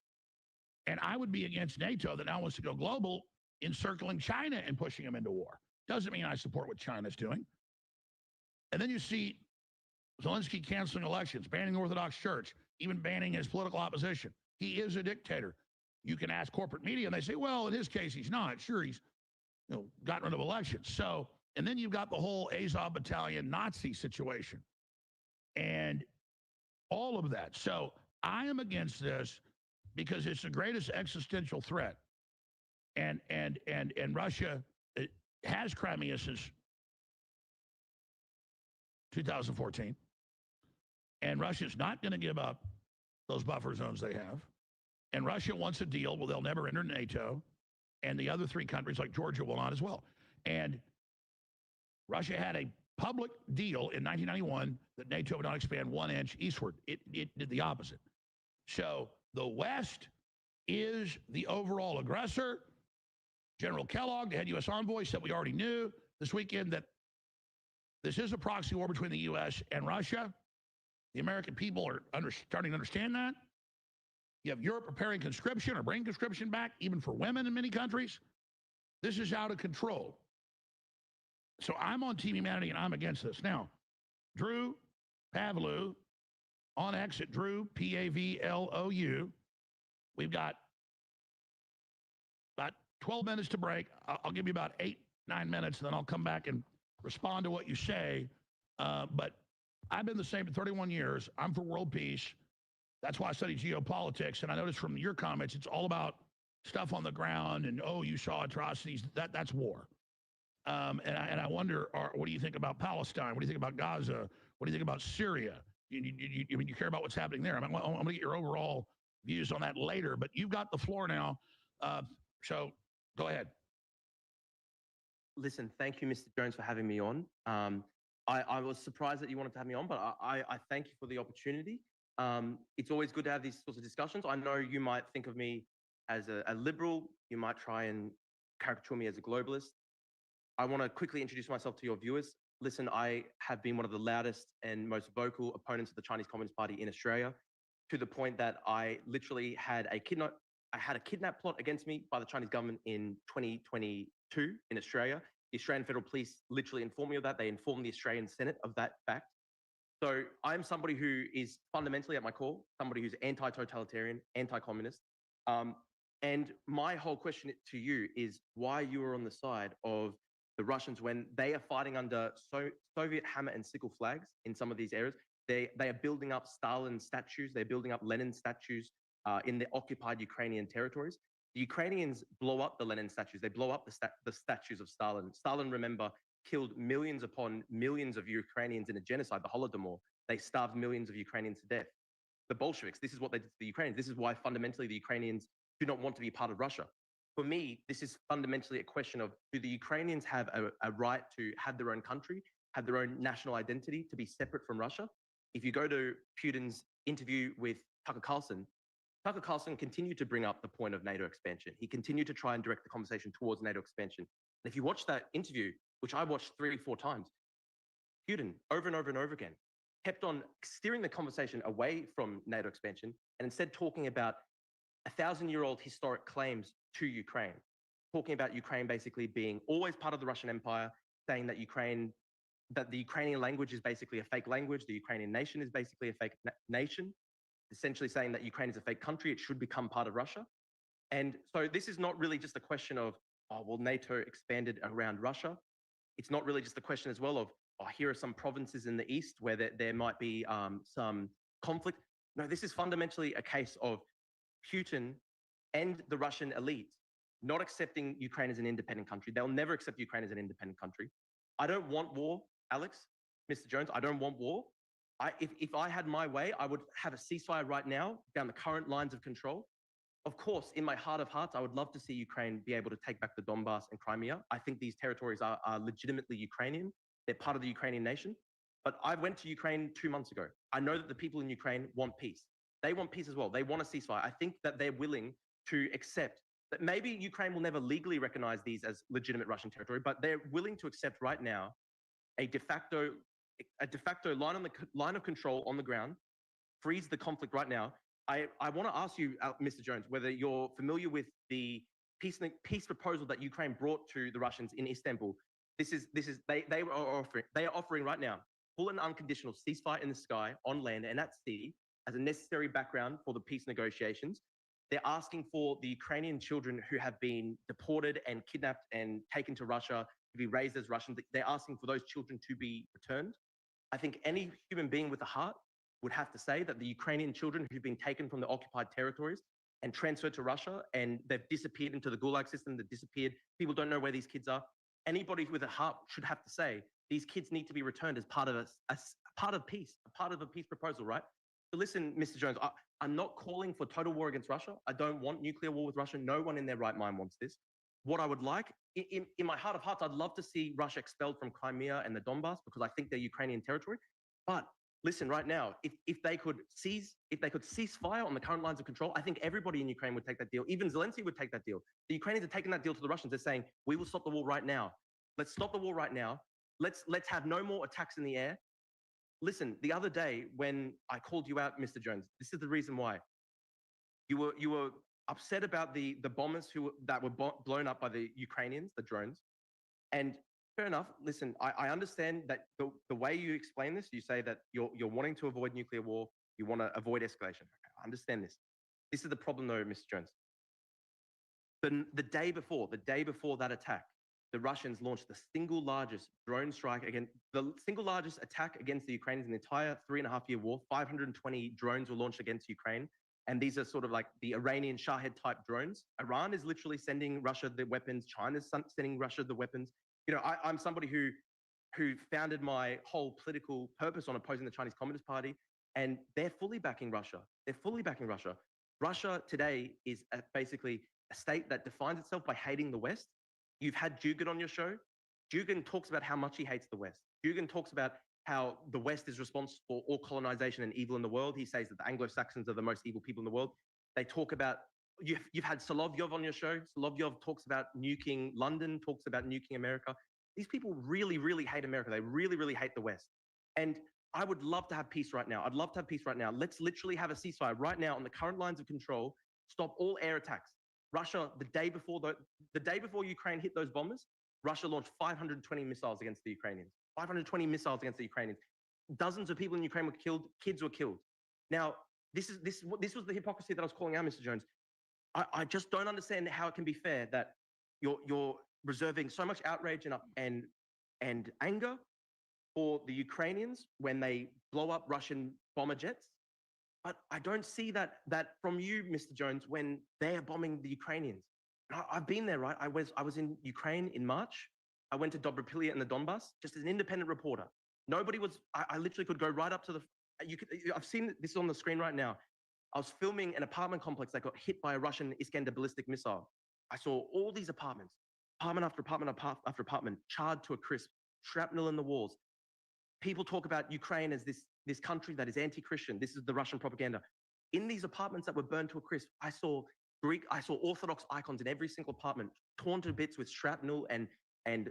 And I would be against NATO that now wants to go global, encircling China and pushing them into war. Doesn't mean I support what China's doing. And then you see Zelensky canceling elections, banning the Orthodox Church, even banning his political opposition. He is a dictator. You can ask corporate media, and they say, well, in his case, he's not. Sure, he's gotten rid of elections. So, and then you've got the whole Azov Battalion Nazi situation and all of that. So I am against this because it's the greatest existential threat. And Russia has Crimea since 2014. And Russia's not going to give up those buffer zones they have. And Russia wants a deal. Well, they'll never enter NATO. And the other 3 countries like Georgia will not as well. And Russia had a public deal in 1991 that NATO would not expand 1 inch eastward. It did the opposite. So the West is the overall aggressor. General Kellogg, the head U.S. envoy, said we already knew this weekend that this is a proxy war between the U.S. and Russia. The American people are starting to understand that. You have Europe preparing conscription or bringing conscription back, even for women in many countries. This is out of control. So I'm on Team Humanity, and I'm against this. Now, Drew Pavlou, on X at Drew, Pavlou. We've got about 12 minutes to break. I'll give you about 8, 9 minutes, and then I'll come back and respond to what you say. But I've been the same for 31 years. I'm for world peace. That's why I study geopolitics. And I noticed from your comments, it's all about stuff on the ground and, oh, you saw atrocities. That's war. And I wonder, what do you think about Palestine? What do you think about Gaza? What do you think about Syria? You care about what's happening there. I'm going to get your overall views on that later. But you've got the floor now. So go ahead. Listen, thank you, Mr. Jones, for having me on. I was surprised that you wanted to have me on, but I thank you for the opportunity. It's always good to have these sorts of discussions. I know you might think of me as a liberal. You might try and caricature me as a globalist. I want to quickly introduce myself to your viewers. Listen, I have been one of the loudest and most vocal opponents of the Chinese Communist Party in Australia, to the point that I literally had a kidnap plot against me by the Chinese government in 2020, 2 in Australia. The Australian Federal Police literally informed me of that. They informed the Australian Senate of that fact. So I'm somebody who is fundamentally at my core, somebody who's anti-totalitarian, anti-communist. And my whole question to you is why you are on the side of the Russians when they are fighting under Soviet hammer and sickle flags in some of these areas. They are building up Stalin statues. They're building up Lenin statues in the occupied Ukrainian territories. The Ukrainians blow up the Lenin statues. They blow up the statues of Stalin. Stalin, remember, killed millions upon millions of Ukrainians in a genocide, the Holodomor. They starved millions of Ukrainians to death. The Bolsheviks, this is what they did to the Ukrainians. This is why fundamentally the Ukrainians do not want to be part of Russia. For me, this is fundamentally a question of, do the Ukrainians have a right to have their own country, have their own national identity, to be separate from Russia? If you go to Putin's interview with Tucker Carlson continued to bring up the point of NATO expansion. He continued to try and direct the conversation towards NATO expansion. And if you watch that interview, which I watched 3 or 4 times, Putin, over and over and over again, kept on steering the conversation away from NATO expansion and instead talking about 1,000-year-old historic claims to Ukraine, talking about Ukraine basically being always part of the Russian Empire, saying that the Ukrainian language is basically a fake language, the Ukrainian nation is basically a fake nation, essentially saying that Ukraine is a fake country, it should become part of Russia. And so this is not really just a question of, oh, well, NATO expanded around Russia. It's not really just a question as well of, oh, here are some provinces in the east where there might be some conflict. No, this is fundamentally a case of Putin and the Russian elite not accepting Ukraine as an independent country. They'll never accept Ukraine as an independent country. I don't want war, Alex, Mr. Jones. I don't want war. If I had my way, I would have a ceasefire right now down the current lines of control. Of course, in my heart of hearts, I would love to see Ukraine be able to take back the Donbass and Crimea. I think these territories are legitimately Ukrainian. They're part of the Ukrainian nation. But I went to Ukraine 2 months ago. I know that the people in Ukraine want peace. They want peace as well. They want a ceasefire. I think that they're willing to accept that maybe Ukraine will never legally recognize these as legitimate Russian territory, but they're willing to accept right now a de facto line of control on the ground, freeze the conflict right now. I want to ask you, Mr. Jones, whether you're familiar with the peace proposal that Ukraine brought to the Russians in Istanbul. They are offering right now full and unconditional ceasefire in the sky, on land, and at sea as a necessary background for the peace negotiations. They're asking for the Ukrainian children who have been deported and kidnapped and taken to Russia to be raised as Russians. They're asking for those children to be returned. I think any human being with a heart would have to say that the Ukrainian children who've been taken from the occupied territories and transferred to Russia and they've disappeared into the Gulag system, they've disappeared. People don't know where these kids are. Anybody with a heart should have to say these kids need to be returned as part of peace, a part of a peace proposal, right? So listen, Mr. Jones, I'm not calling for total war against Russia. I don't want nuclear war with Russia. No one in their right mind wants this. What I would like, in my heart of hearts, I'd love to see Russia expelled from Crimea and the Donbass because I think they're Ukrainian territory. But listen, right now, if they could cease fire on the current lines of control, I think everybody in Ukraine would take that deal. Even Zelensky would take that deal. The Ukrainians are taking that deal to the Russians. They're saying, we will stop the war right now. Let's stop the war right now. Let's have no more attacks in the air. Listen, the other day when I called you out, Mr. Jones, this is the reason why. You were upset about the bombers that were blown up by the Ukrainians, the drones. And fair enough. Listen, I understand that the way you explain this, you say that you're wanting to avoid nuclear war. You want to avoid escalation. Okay, I understand this. This is the problem though, Mr. Jones. The day before that attack, the Russians launched the single largest drone strike the single largest attack against the Ukrainians in the entire 3.5-year war. 520 drones were launched against Ukraine. And these are sort of like the Iranian Shahed type drones. Iran is literally sending Russia the weapons. China's sending Russia the weapons. You know, I'm somebody who founded my whole political purpose on opposing the Chinese Communist Party. And they're fully backing Russia. They're fully backing Russia. Russia today is basically a state that defines itself by hating the West. You've had Dugin on your show. Dugin talks about how much he hates the West. Dugin talks about how the West is responsible for all colonization and evil in the world. He says that the Anglo-Saxons are the most evil people in the world. They talk about, you've had Solovyov on your show. Solovyov talks about nuking London, talks about nuking America. These people really, really hate America. They really, really hate the West. And I would love to have peace right now. I'd love to have peace right now. Let's literally have a ceasefire right now on the current lines of control. Stop all air attacks. Russia, the day before Ukraine hit those bombers, Russia launched 520 missiles against the Ukrainians. 520 missiles against the Ukrainians. Dozens of people in Ukraine were killed. Kids were killed. Now, this was the hypocrisy that I was calling out, Mr. Jones. I just don't understand how it can be fair that you're reserving so much outrage and anger for the Ukrainians when they blow up Russian bomber jets. But I don't see that from you, Mr. Jones, when they're bombing the Ukrainians. I've been there, right? I was in Ukraine in March. I went to Dobropilia in the Donbass, just as an independent reporter. Nobody was. I literally could go right up to the. I've seen this on the screen right now. I was filming an apartment complex that got hit by a Russian Iskander ballistic missile. I saw all these apartments, apartment after apartment after apartment, charred to a crisp, shrapnel in the walls. People talk about Ukraine as this country that is anti-Christian. This is the Russian propaganda. In these apartments that were burned to a crisp, I saw Orthodox icons in every single apartment, torn to bits with shrapnel and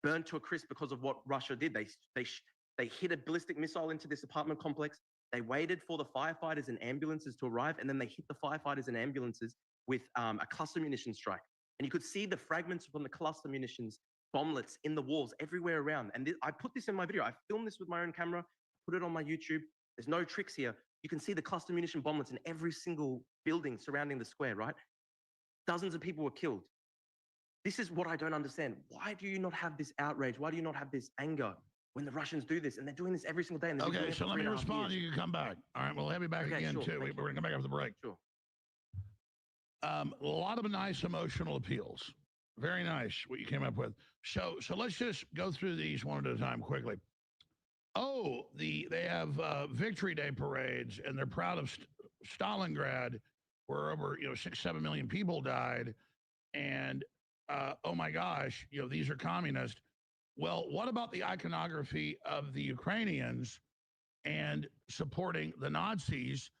burned to a crisp because of what Russia did. They hit a ballistic missile into this apartment complex. They waited for the firefighters and ambulances to arrive, and then they hit the firefighters and ambulances with a cluster munition strike. And you could see the fragments from the cluster munitions bomblets in the walls everywhere around. And I put this in my video. I filmed this with my own camera, put it on my YouTube. There's no tricks here. You can see the cluster munition bomblets in every single building surrounding the square, right? Dozens of people were killed. This is what I don't understand. Why do you not have this outrage? Why do you not have this anger when the Russians do this? And they're doing this every single day. And okay, so let me respond. You can come back. All right, we'll have you back again, sure, too. We're going to come back after the break. Sure. A lot of nice emotional appeals. Very nice what you came up with. So let's just go through these one at a time quickly. Oh, they have Victory Day parades, and they're proud of Stalingrad, where over 6-7 million people died, and oh my gosh, these are communists. Well, what about the iconography of the Ukrainians and supporting the Nazis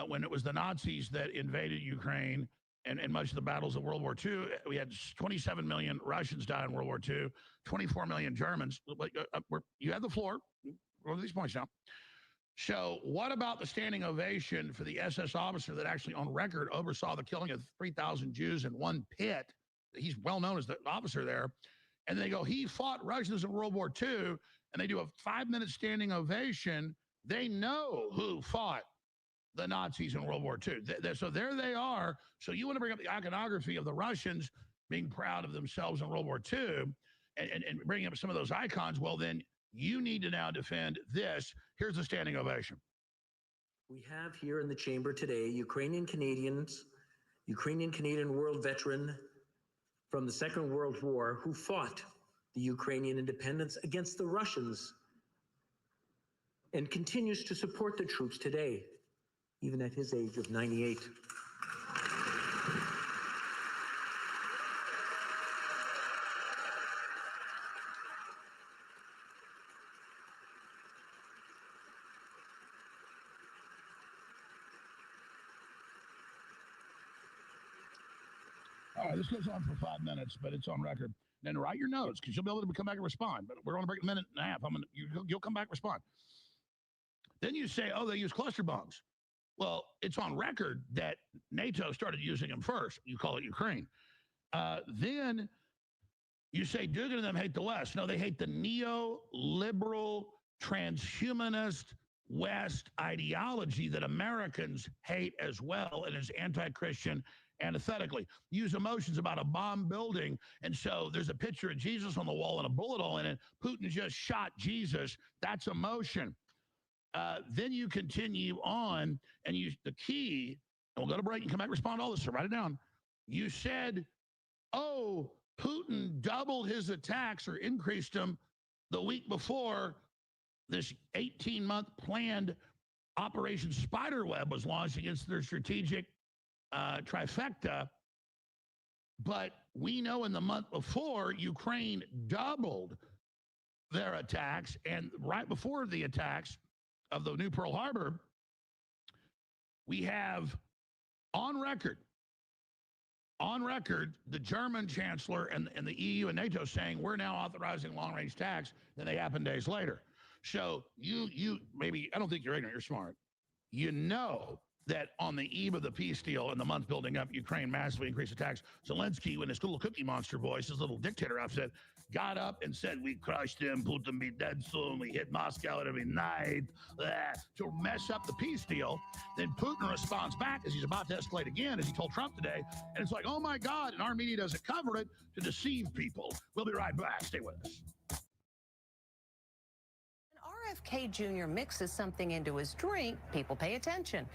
when it was the Nazis that invaded Ukraine? And much of the battles of World War II, we had 27 million Russians die in World War II, 24 million Germans. You have the floor. Go over these points now. So what about the standing ovation for the SS officer that actually on record oversaw the killing of 3,000 Jews in one pit? He's well known as the officer there. And they go, he fought Russians in World War II, and they do a 5-minute standing ovation. They know who fought the Nazis in World War II. So there they are. So you want to bring up the iconography of the Russians being proud of themselves in World War II and bringing up some of those icons. Well, then you need to now defend this. Here's the standing ovation. We have here in the chamber today Ukrainian Canadian world veteran from the Second World War who fought the Ukrainian independence against the Russians and continues to support the troops today, even at his age of 98. All right, this goes on for 5 minutes, but it's on record. Then write your notes because you'll be able to come back and respond. But we're going to break a minute and a half. You'll come back and respond. Then you say, oh, they use cluster bombs. Well, it's on record that NATO started using them first. You call it Ukraine. Then you say Dugan and them hate the West. No, they hate the neoliberal, transhumanist West ideology that Americans hate as well and is anti-Christian antithetically. Use emotions about a bomb building. And so there's a picture of Jesus on the wall and a bullet hole in it. Putin just shot Jesus. That's emotion. Then you continue on and the key, and we'll go to break and come back and respond to all this. So write it down. You said, oh, Putin doubled his attacks or increased them the week before this 18-month planned Operation Spiderweb was launched against their strategic trifecta. But we know in the month before, Ukraine doubled their attacks. And right before the attacks of the new Pearl Harbor, we have on record, the German chancellor and the EU and NATO saying we're now authorizing long-range attacks. Then they happen days later. So you maybe, I don't think you're ignorant, you're smart. You know that on the eve of the peace deal and the month building up, Ukraine massively increased attacks. Zelensky, in his little cookie monster voice, his little dictator outfit, got up and said, we crushed him, Putin be dead soon, we hit Moscow every night, to mess up the peace deal. Then Putin responds back as he's about to escalate again, as he told Trump today. And it's like, oh my God, and our media doesn't cover it to deceive people. We'll be right back. Stay with us. RFK Jr. mixes something into his drink, people pay attention.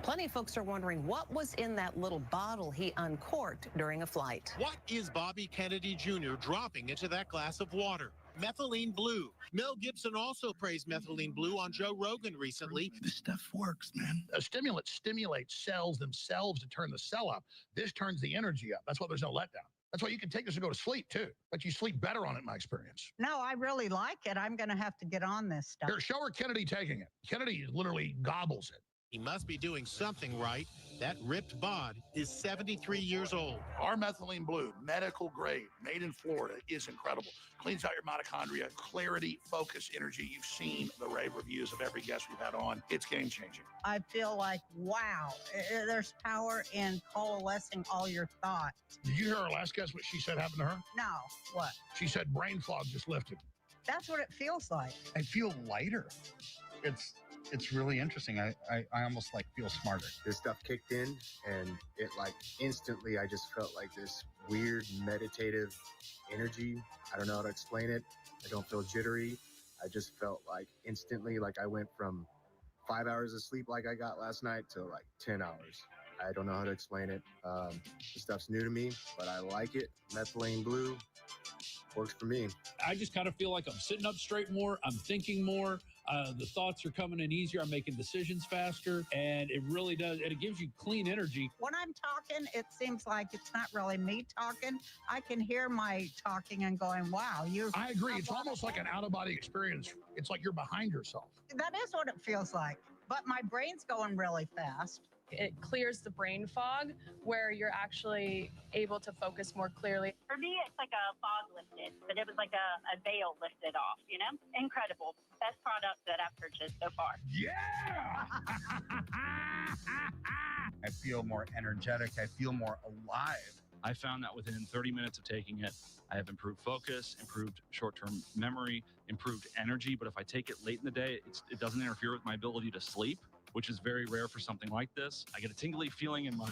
Plenty of folks are wondering what was in that little bottle he uncorked during a flight. What is Bobby Kennedy Jr. dropping into that glass of water? Methylene blue. Mel Gibson also praised methylene blue on Joe Rogan recently. This stuff works, man. A stimulant stimulates cells themselves to turn the cell up. This turns the energy up. That's why there's no letdown. That's why you can take this and go to sleep, too. But you sleep better on it, in my experience. No, I really like it. I'm going to have to get on this stuff. Here, show her Kennedy taking it. Kennedy literally gobbles it. He must be doing something right. That ripped bod is 73 years old. Our methylene blue, medical grade, made in Florida, is incredible. Cleans out your mitochondria, clarity, focus, energy. You've seen the rave reviews of every guest we've had on. It's game-changing. I feel like, wow, there's power in coalescing all your thoughts. Did you hear our last guest, what she said happened to her? No, what? She said brain fog just lifted. That's what it feels like. I feel lighter. It's really interesting. I almost like feel smarter. This stuff kicked in and it like instantly I just felt like this weird meditative energy. I don't know how to explain it. I don't feel jittery. I just felt like instantly like I went from 5 hours of sleep like I got last night to like 10 hours. I don't know how to explain it. This stuff's new to me, but I like it. Methylene blue works for me. I just kind of feel like I'm sitting up straight more. I'm thinking more. The thoughts are coming in easier. I'm making decisions faster, and it really does. And it gives you clean energy. When I'm talking, it seems like it's not really me talking. I can hear my talking and going, wow, you. I agree. It's almost like an out-of-body experience. It's like you're behind yourself. That is what it feels like. But my brain's going really fast. It clears the brain fog where you're actually able to focus more clearly. For me, it's like a fog lifted, but it was like a veil lifted off, you know? Incredible. Best product that I've purchased so far. Yeah! I feel more energetic. I feel more alive. I found that within 30 minutes of taking it, I have improved focus, improved short-term memory, improved energy. But if I take it late in the day, it doesn't interfere with my ability to sleep, which is very rare for something like this. I get a tingly feeling in my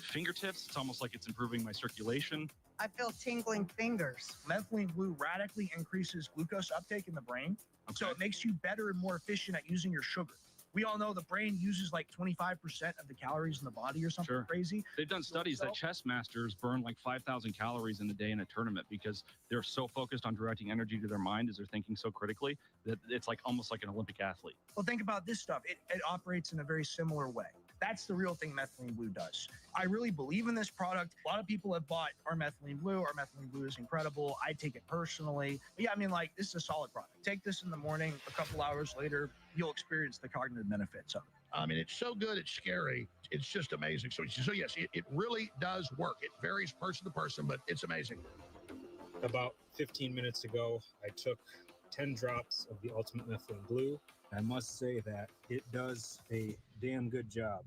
fingertips. It's almost like it's improving my circulation. I feel tingling fingers. Methylene blue radically increases glucose uptake in the brain. Okay. So it makes you better and more efficient at using your sugar. We all know the brain uses like 25% of the calories in the body or something crazy. They've done studies that chess masters burn like 5,000 calories in a day in a tournament because they're so focused on directing energy to their mind as they're thinking so critically that it's like almost like an Olympic athlete. Well, think about this stuff. It operates in a very similar way. That's the real thing methylene blue does. I really believe in this product. A lot of people have bought our methylene blue. Our methylene blue is incredible. I take it personally. But yeah, I mean, like, this is a solid product. Take this in the morning, a couple hours later, you'll experience the cognitive benefits of it. I mean, it's so good, it's scary. It's just amazing. So yes, it really does work. It varies person to person, but it's amazing. About 15 minutes ago, I took 10 drops of the Ultimate Methylene Blue. I must say that it does a damn good job.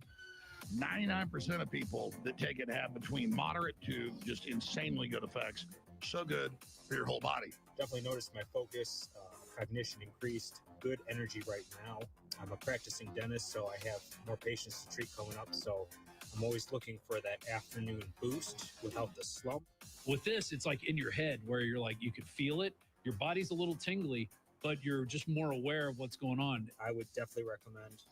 99% of people that take it have between moderate to just insanely good effects. So good for your whole body. Definitely noticed my focus, cognition increased, good energy right now. I'm a practicing dentist, so I have more patients to treat coming up. So I'm always looking for that afternoon boost without the slump. With this, it's like in your head where you're like, you can feel it. Your body's a little tingly, but you're just more aware of what's going on. I would definitely recommend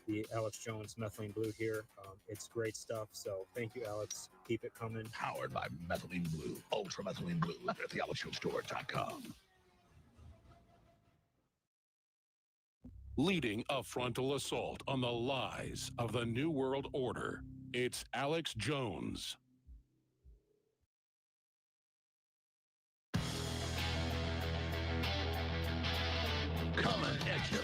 the Alex Jones Methylene Blue here. It's great stuff. So thank you, Alex. Keep it coming. Powered by Methylene Blue, Ultra Methylene Blue at thealexjonesstore.com. Leading a frontal assault on the lies of the New World Order, it's Alex Jones. Coming at you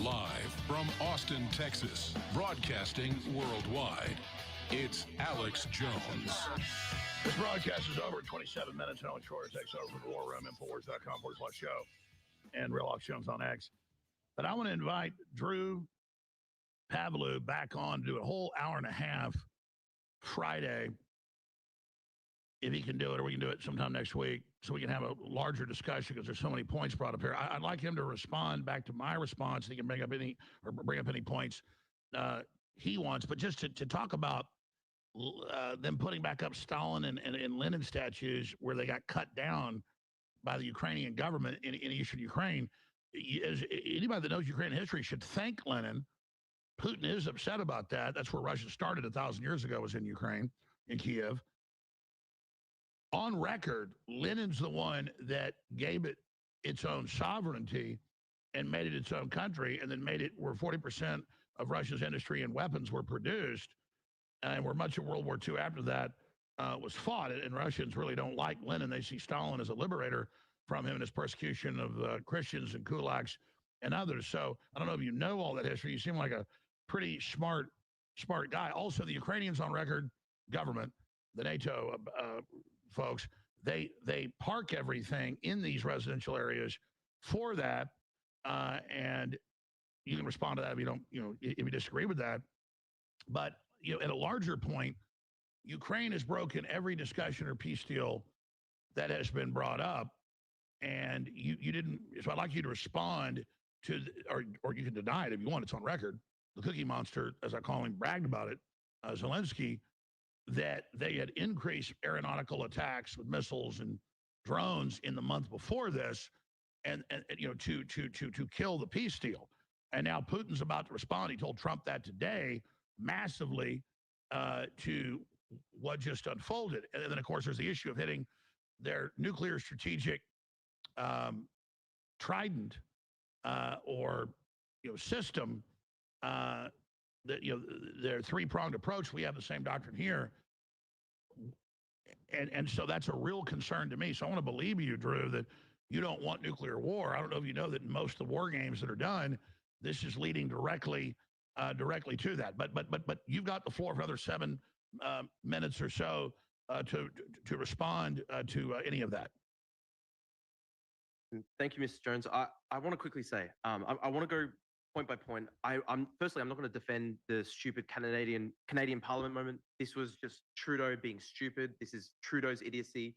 Live from Austin, Texas, broadcasting worldwide, it's Alex Jones. This broadcast is over in 27 minutes. Alex Shore takes over from the War Room, Infowars.com/show, and Real Alex Jones on X. But I want to invite Drew Pavlou back on to do a whole hour and a half Friday, if he can do it, or we can do it sometime next week, so we can have a larger discussion because there's so many points brought up here. I'd like him to respond back to my response. He can bring up any points he wants, but just to talk about them putting back up Stalin and Lenin statues where they got cut down by the Ukrainian government in eastern Ukraine. As anybody that knows Ukrainian history should thank Lenin. Putin is upset about that. That's where Russia started 1,000 years ago, was in Ukraine, in Kiev. On record, Lenin's the one that gave it its own sovereignty and made it its own country, and then made it where 40% of Russia's industry and weapons were produced, and where much of World War II after that was fought. And Russians really don't like Lenin. They see Stalin as a liberator from him and his persecution of Christians and kulaks and others. So I don't know if you know all that history. You seem like a pretty smart guy. Also, the Ukrainians on record, government, the NATO folks, they park everything in these residential areas for that, and you can respond to that if you don't, if you disagree with that. But at a larger point, Ukraine has broken every discussion or peace deal that has been brought up, and you didn't. So I'd like you to respond to, or you can deny it if you want. It's on record. The Cookie Monster, as I call him, bragged about it. Zelensky, that they had increased aeronautical attacks with missiles and drones in the month before this, and to kill the peace deal. And now Putin's about to respond. He told Trump that today, massively, to what just unfolded. And then, of course, there's the issue of hitting their nuclear strategic trident or system. Their three-pronged approach. We have the same doctrine here. And so that's a real concern to me. So I want to believe you, Drew, that you don't want nuclear war. I don't know if you know that in most of the war games that are done, this is leading directly to that. But you've got the floor for another 7 minutes or so to respond to any of that. Thank you, Mr. Jones. I want to quickly say, I want to go point by point. Firstly, I'm not going to defend the stupid Canadian Parliament moment. This was just Trudeau being stupid. This is Trudeau's idiocy.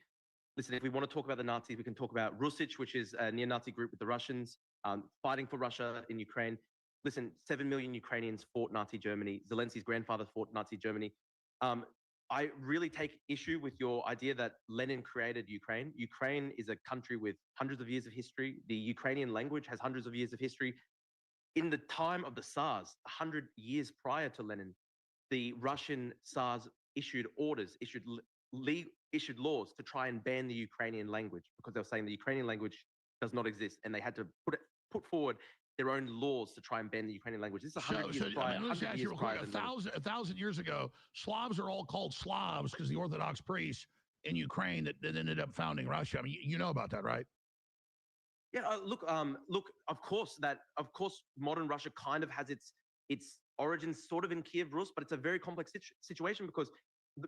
Listen, if we want to talk about the Nazis, we can talk about Rusich, which is a neo-Nazi group with the Russians, fighting for Russia in Ukraine. Listen, 7 million Ukrainians fought Nazi Germany. Zelensky's grandfather fought Nazi Germany. I really take issue with your idea that Lenin created Ukraine. Ukraine is a country with hundreds of years of history. The Ukrainian language has hundreds of years of history. In the time of the Tsars, 100 years prior to Lenin, the Russian Tsars issued orders, issued laws to try and ban the Ukrainian language because they were saying the Ukrainian language does not exist, and they had to put forward their own laws to try and ban the Ukrainian language. This is 100 years prior. Let's ask you real quick. 1,000 years ago, Slavs are all called Slavs because the Orthodox priests in Ukraine that ended up founding Russia. I mean, you know about that, right? Yeah, look. Of course, modern Russia kind of has its origins sort of in Kiev Rus, but it's a very complex situation because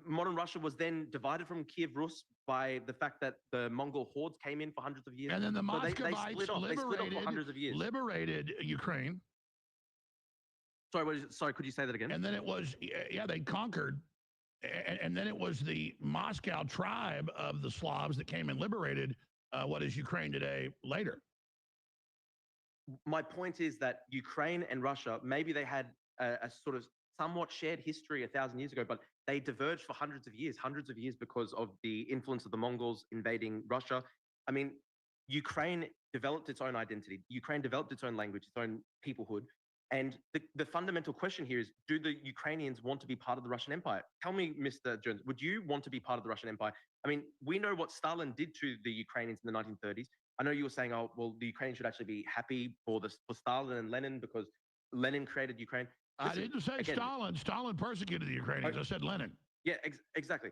modern Russia was then divided from Kiev Rus by the fact that the Mongol hordes came in for hundreds of years, and then the Muscovites they split off for hundreds of years. Liberated Ukraine. Sorry, could you say that again? And then it was, they conquered, and then it was the Moscow tribe of the Slavs that came and liberated what is Ukraine today later. My point is that Ukraine and Russia, maybe they had a sort of somewhat shared history 1,000 years ago, but they diverged for hundreds of years because of the influence of the Mongols invading Russia. I mean, Ukraine developed its own identity. Ukraine developed its own language, its own peoplehood. And the fundamental question here is, do the Ukrainians want to be part of the Russian Empire? Tell me, Mr. Jones, would you want to be part of the Russian Empire? I mean, we know what Stalin did to the Ukrainians in the 1930s. I know you were saying, oh, well, the Ukrainians should actually be happy for Stalin and Lenin because Lenin created Ukraine. Listen, I didn't say again, Stalin. Stalin persecuted the Ukrainians. I said Lenin. Yeah, exactly.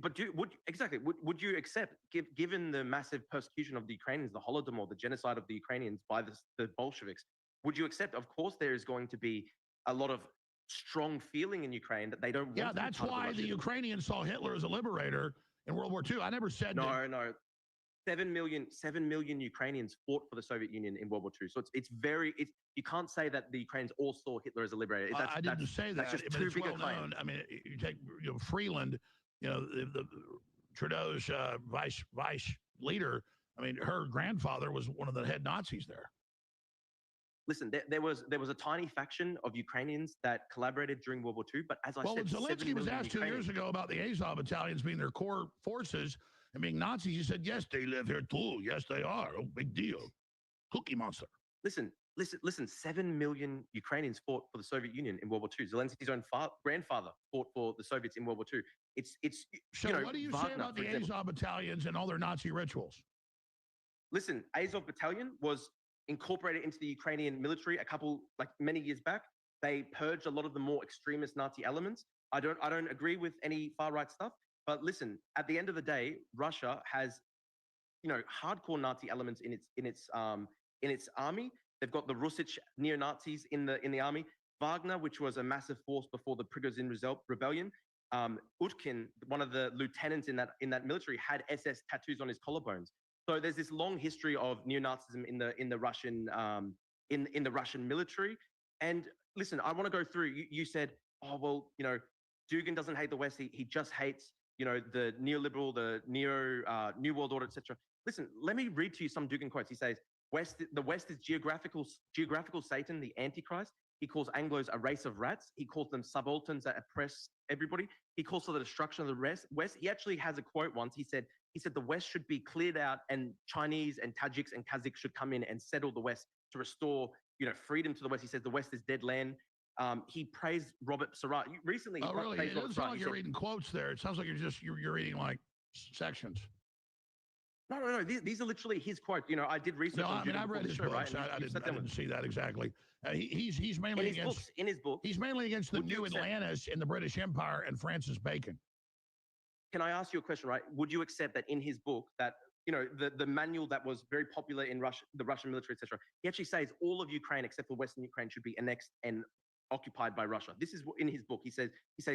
Would you accept, given the massive persecution of the Ukrainians, the Holodomor, the genocide of the Ukrainians by the Bolsheviks, would you accept? Of course, there is going to be a lot of strong feeling in Ukraine that they don't want. Yeah, that's why the Ukrainians saw Hitler as a liberator in World War II. I never said no. 7 million Ukrainians fought for the Soviet Union in World War II. So you can't say that the Ukrainians all saw Hitler as a liberator. I didn't say that. That's just but too it's big well a claim. known. I mean, you take Freeland, the Trudeau's vice leader. I mean, her grandfather was one of the head Nazis there. Listen, there was a tiny faction of Ukrainians that collaborated during World War II, but as I Well, said, when Zelensky was 7 million asked 2 years Ukrainians. ago about the Azov battalions being their core forces and being Nazis, he said, yes, they live here too. Yes, they are. Oh, big deal. Cookie Monster. Listen. 7 million Ukrainians fought for the Soviet Union in World War II. Zelensky's own grandfather fought for the Soviets in World War II. So what do you say about the Azov battalions and all their Nazi rituals? Listen, Azov battalion was incorporated into the Ukrainian military many years back. They purged a lot of the more extremist Nazi elements. I don't agree with any far right stuff, but listen, at the end of the day, Russia has, hardcore Nazi elements in its army. They've got the Russich neo-Nazis in the army. Wagner, which was a massive force before the Prigozhin rebellion. Utkin, one of the lieutenants in that military, had SS tattoos on his collarbones. So there's this long history of neo-Nazism in the Russian military. And listen, I want to go through. You said, oh well, Dugin doesn't hate the West. He just hates the neoliberal, the New World Order, etc. Listen, let me read to you some Dugin quotes. He says, the West is geographical Satan, the Antichrist. He calls Anglos a race of rats. He calls them subalterns that oppress everybody. He calls for the destruction of the West. He actually has a quote once. He said the West should be cleared out and Chinese and Tajiks and Kazakhs should come in and settle the West to restore, freedom to the West. He says the West is dead land. He praised Robert Surratt. Recently, Oh, really? It doesn't sound like you're reading quotes there. It sounds like you're reading like sections. No. These are literally his quotes. I did research. No, on I mean, I've read his books. Right? I didn't see that exactly. He's mainly against in his book. He's mainly against the new Atlantis in the British Empire and Francis Bacon. Can I ask you a question? Right? Would you accept that in his book that the manual that was very popular in Russia, the Russian military, etc. He actually says all of Ukraine except for Western Ukraine should be annexed and occupied by Russia. This is in his book. He says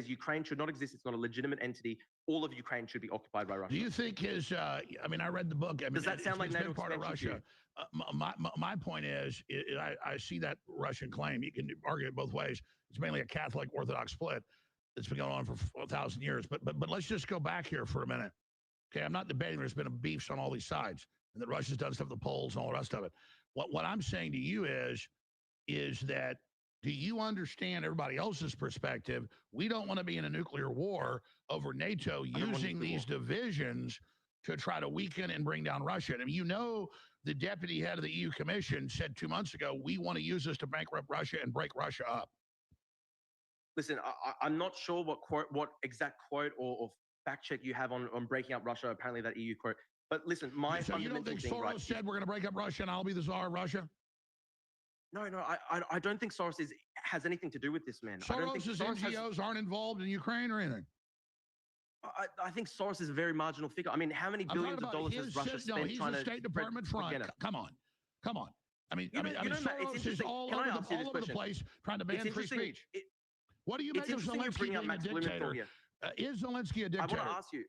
Ukraine should not exist. It's not a legitimate entity. All of Ukraine should be occupied by Russia. Do you think his? I mean, I read the book. I mean, does that sound like NATO part of Russia? My point is, I see that Russian claim. You can argue it both ways. It's mainly a Catholic Orthodox split that's been going on for 1,000 years. But let's just go back here for a minute. Okay, I'm not debating there's been beefs on all these sides, and that Russia's done stuff with the Poles and all the rest of it. What I'm saying to you is that, do you understand everybody else's perspective? We don't want to be in a nuclear war over NATO using these divisions to try to weaken and bring down Russia. I mean, the deputy head of the EU Commission said 2 months ago, we want to use this to bankrupt Russia and break Russia up. Listen, I'm not sure what exact quote or fact check you have on breaking up Russia. Apparently that EU quote. But listen, so you don't think Soros said we're going to break up Russia and I'll be the czar of Russia? No, I don't think Soros has anything to do with this, man. Soros's NGOs aren't involved in Ukraine or anything. I think Soros is a very marginal figure. I mean, how many billions of dollars has Russia spent he's trying a to State Department front. Come on. I mean, Soros is all over the place trying to ban free speech. What do you make of Zelensky being a dictator? Is Zelensky a dictator? I want to ask you.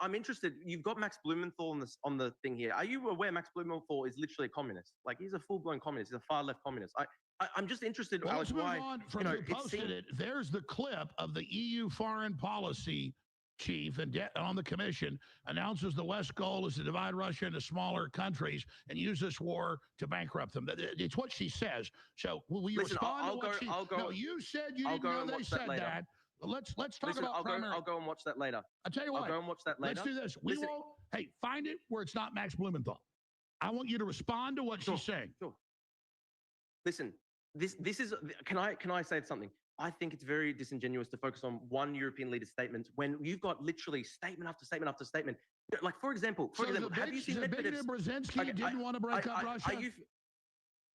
I'm interested. You've got Max Blumenthal on the thing here. Are you aware Max Blumenthal is literally a communist? Like, he's a full-blown communist. He's a far-left communist. I'm just interested. Well, Alex, let's move on from who posted it. There's the clip of the EU foreign policy chief on the commission announces the West's goal is to divide Russia into smaller countries and use this war to bankrupt them. It's what she says. So will you respond to what she... No, you said you didn't know they said that. Let's talk about primary. I'll go and watch that later. I'll tell you what. I'll go and watch that later. Let's do this. We won't. Hey, find it where it's not Max Blumenthal. I want you to respond to what she's saying. Sure. Listen, this is. Can I say something? I think it's very disingenuous to focus on one European leader's statement when you've got literally statement after statement after statement. Like, for example, have you seen Medvedev's? Brzezinski didn't want to break up Russia.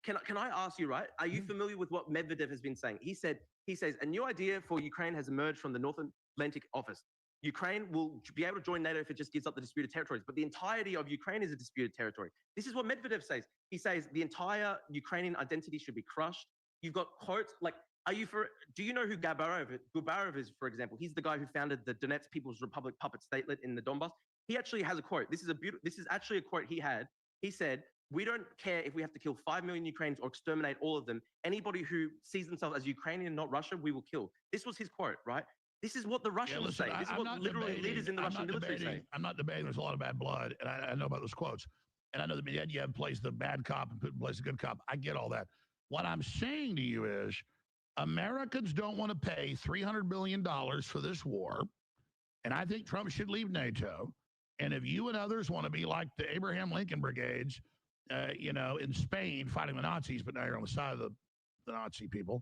Can I ask you, right? Are you familiar with what Medvedev has been saying? He says a new idea for Ukraine has emerged from the North Atlantic Office. Ukraine will be able to join NATO if it just gives up the disputed territories, but the entirety of Ukraine is a disputed territory. This is what Medvedev says. He says the entire Ukrainian identity should be crushed. You've got quotes like, do you know who Gubarov is, for example? He's the guy who founded the Donetsk People's Republic puppet statelet in the Donbass. He actually has a quote. This is actually a quote he had. He said, "We don't care if we have to kill 5 million Ukrainians or exterminate all of them. Anybody who sees themselves as Ukrainian, not Russia, we will kill." This was his quote, right? This is what the Russians say. This is what literally leaders in the Russian military say. I'm not debating. There's a lot of bad blood, and I know about those quotes. And I know that Medvedev plays the bad cop and Putin plays the good cop. I get all that. What I'm saying to you is Americans don't want to pay $300 billion for this war. And I think Trump should leave NATO. And if you and others want to be like the Abraham Lincoln brigades, in Spain fighting the Nazis, but now you're on the side of the Nazi people,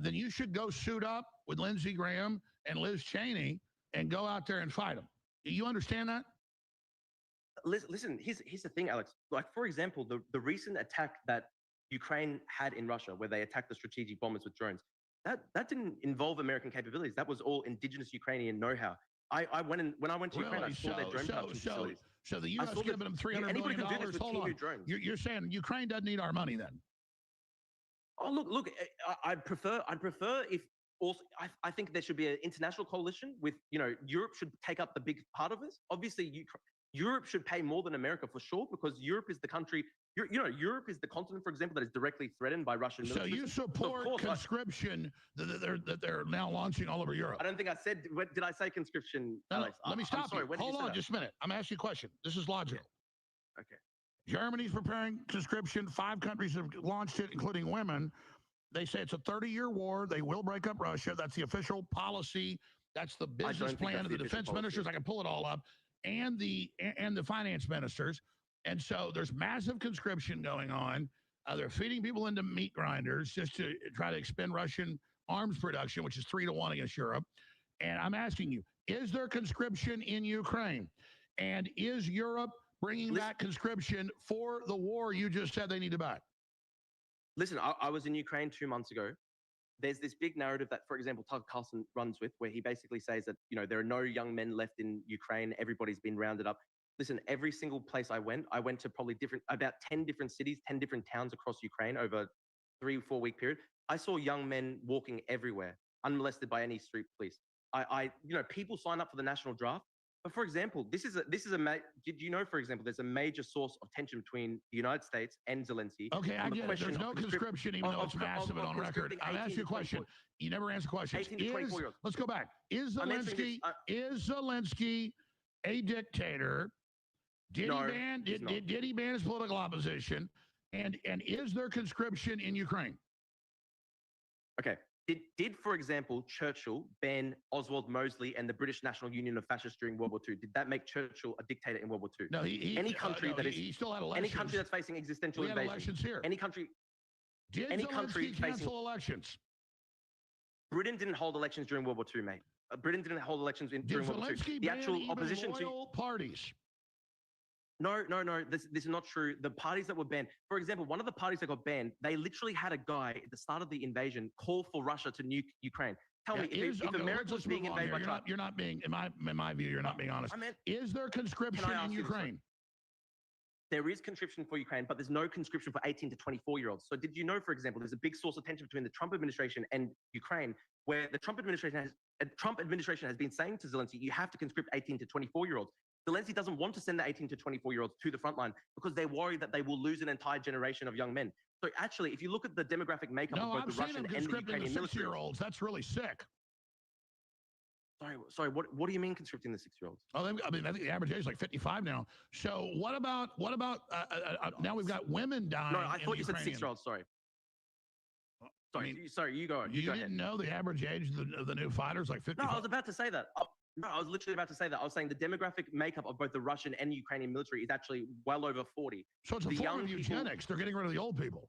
then you should go suit up with Lindsey Graham and Liz Cheney and go out there and fight them. Do you understand that? Listen, here's the thing, Alex. Like, for example, the recent attack that Ukraine had in Russia, where they attacked the strategic bombers with drones, that didn't involve American capabilities. That was all indigenous Ukrainian know-how. When I went to Ukraine, I saw their drone production facilities. So the U.S. giving them $300 billion. Hold on. You're saying Ukraine doesn't need our money then? Oh, look. I'd prefer if also I think there should be an international coalition with Europe should take up the big part of this. Obviously, Europe should pay more than America for sure, because Europe is the country. Europe is the continent, for example, that is directly threatened by Russian military. So you support conscription that they're now launching all over Europe? I don't think I said. Did I say conscription, Alex? Let me stop you. Hold on just a minute. I'm asking you a question. This is logical. Okay. Germany's preparing conscription. 5 countries have launched it, including women. They say it's a 30-year war. They will break up Russia. That's the official policy. That's the business plan of the defense ministers. I can pull it all up, and the finance ministers. And so there's massive conscription going on. They're feeding people into meat grinders just to try to expend Russian arms production, which is 3-1 against Europe. And I'm asking you, is there conscription in Ukraine? And is Europe bringing back conscription for the war you just said they need to back? Listen, I was in Ukraine 2 months ago. There's this big narrative that, for example, Tucker Carlson runs with, where he basically says that, there are no young men left in Ukraine. Everybody's been rounded up. Listen, every single place I went to probably about 10 different cities, 10 different towns across Ukraine over a 3-4 week period. I saw young men walking everywhere, unmolested by any street police. People sign up for the national draft. But for example, did you know, for example, there's a major source of tension between the United States and Zelensky? Okay, I get it. There's no conscription, even though it's massive and on record. I'll ask you a question. You never answer questions. 18 to 24-year-olds. Let's go back. Is Zelensky a dictator? Did he ban his political opposition? And is there conscription in Ukraine? Okay. Did, for example, Churchill ban Oswald Mosley and the British National Union of Fascists during World War II? Did that make Churchill a dictator in World War II? No, he still had elections. Any country that's facing existential we had invasion. Elections here. Any country. Did any Zelensky country cancel elections? Britain didn't hold elections during World War II, mate. Britain didn't hold elections during World War II. The actual opposition to parties. No. This is not true. The parties that were banned, for example, one of the parties that got banned, they literally had a guy at the start of the invasion call for Russia to nuke Ukraine. Tell me, if America was being invaded by China, you're not being, in my view, you're not being honest. Is there conscription in Ukraine? There is conscription for Ukraine, but there's no conscription for 18 to 24-year-olds. So did you know, for example, there's a big source of tension between the Trump administration and Ukraine, where the Trump administration has been saying to Zelensky, you have to conscript 18 to 24-year-olds. Zelensky doesn't want to send the 18 to 24-year-olds to the front line because they worry that they will lose an entire generation of young men. So actually, if you look at the demographic makeup of both the Russian and the Ukrainian military, 6-year-olds, that's really sick. Sorry. What do you mean conscripting the 6-year-olds? Oh, I mean, I think the average age is like 55 now. So what about now we've got women dying? No, I thought you said 6-year-olds. Sorry. Sorry, you go. You didn't know the average age of the new fighters like 55? No, I was about to say that. No, I was literally about to say that. I was saying the demographic makeup of both the Russian and Ukrainian military is actually well over 40. So it's a form of eugenics. They're getting rid of the old people.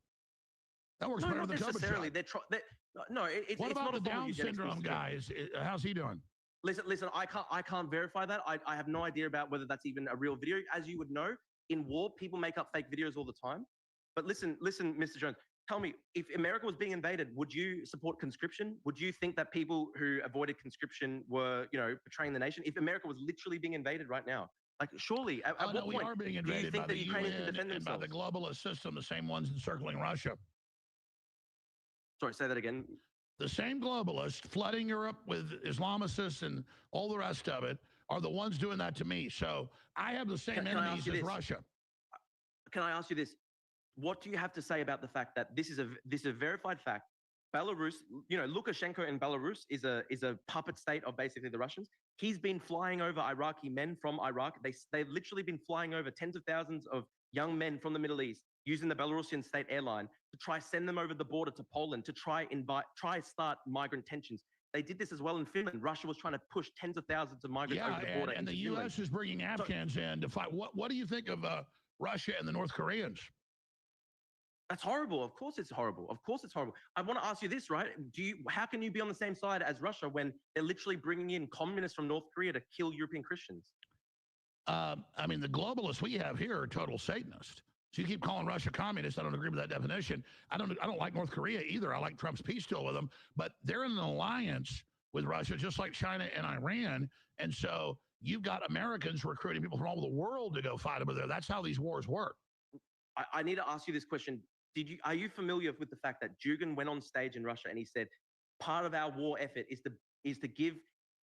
That works better than the COVID shot. What about the Down syndrome guys? How's he doing? Listen. I can't verify that. I have no idea about whether that's even a real video. As you would know, in war, people make up fake videos all the time. But listen, Mr. Jones. Tell me, if America was being invaded, would you support conscription? Would you think that people who avoided conscription were, betraying the nation? If America was literally being invaded right now, like surely, at what point we are being invaded do you think by that the Ukrainians can UN defend and by themselves? the globalist system, the same ones encircling Russia? Sorry, say that again. The same globalists flooding Europe with Islamicists and all the rest of it are the ones doing that to me. So I have the same Can I enemies ask you as this? Russia. Can I ask you this? What do you have to say about the fact that this is a verified fact? Belarus, Lukashenko in Belarus is a puppet state of basically the Russians. He's been flying over Iraqi men from Iraq. They've literally been flying over tens of thousands of young men from the Middle East using the Belarusian state airline to try send them over the border to Poland to try start migrant tensions. They did this as well in Finland. Russia was trying to push tens of thousands of migrants over the border. And the into U.S. Finland. is bringing Afghans in to fight. What do you think of Russia and the North Koreans? That's horrible. Of course it's horrible. Of course it's horrible. I want to ask you this, right? How can you be on the same side as Russia when they're literally bringing in communists from North Korea to kill European Christians? I mean, the globalists we have here are total Satanists. So you keep calling Russia communist. I don't agree with that definition. I don't like North Korea either. I like Trump's peace deal with them, but they're in an alliance with Russia, just like China and Iran. And so you've got Americans recruiting people from all over the world to go fight over there. That's how these wars work. I need to ask you this question. Are you familiar with the fact that Dugin went on stage in Russia and he said, part of our war effort is to give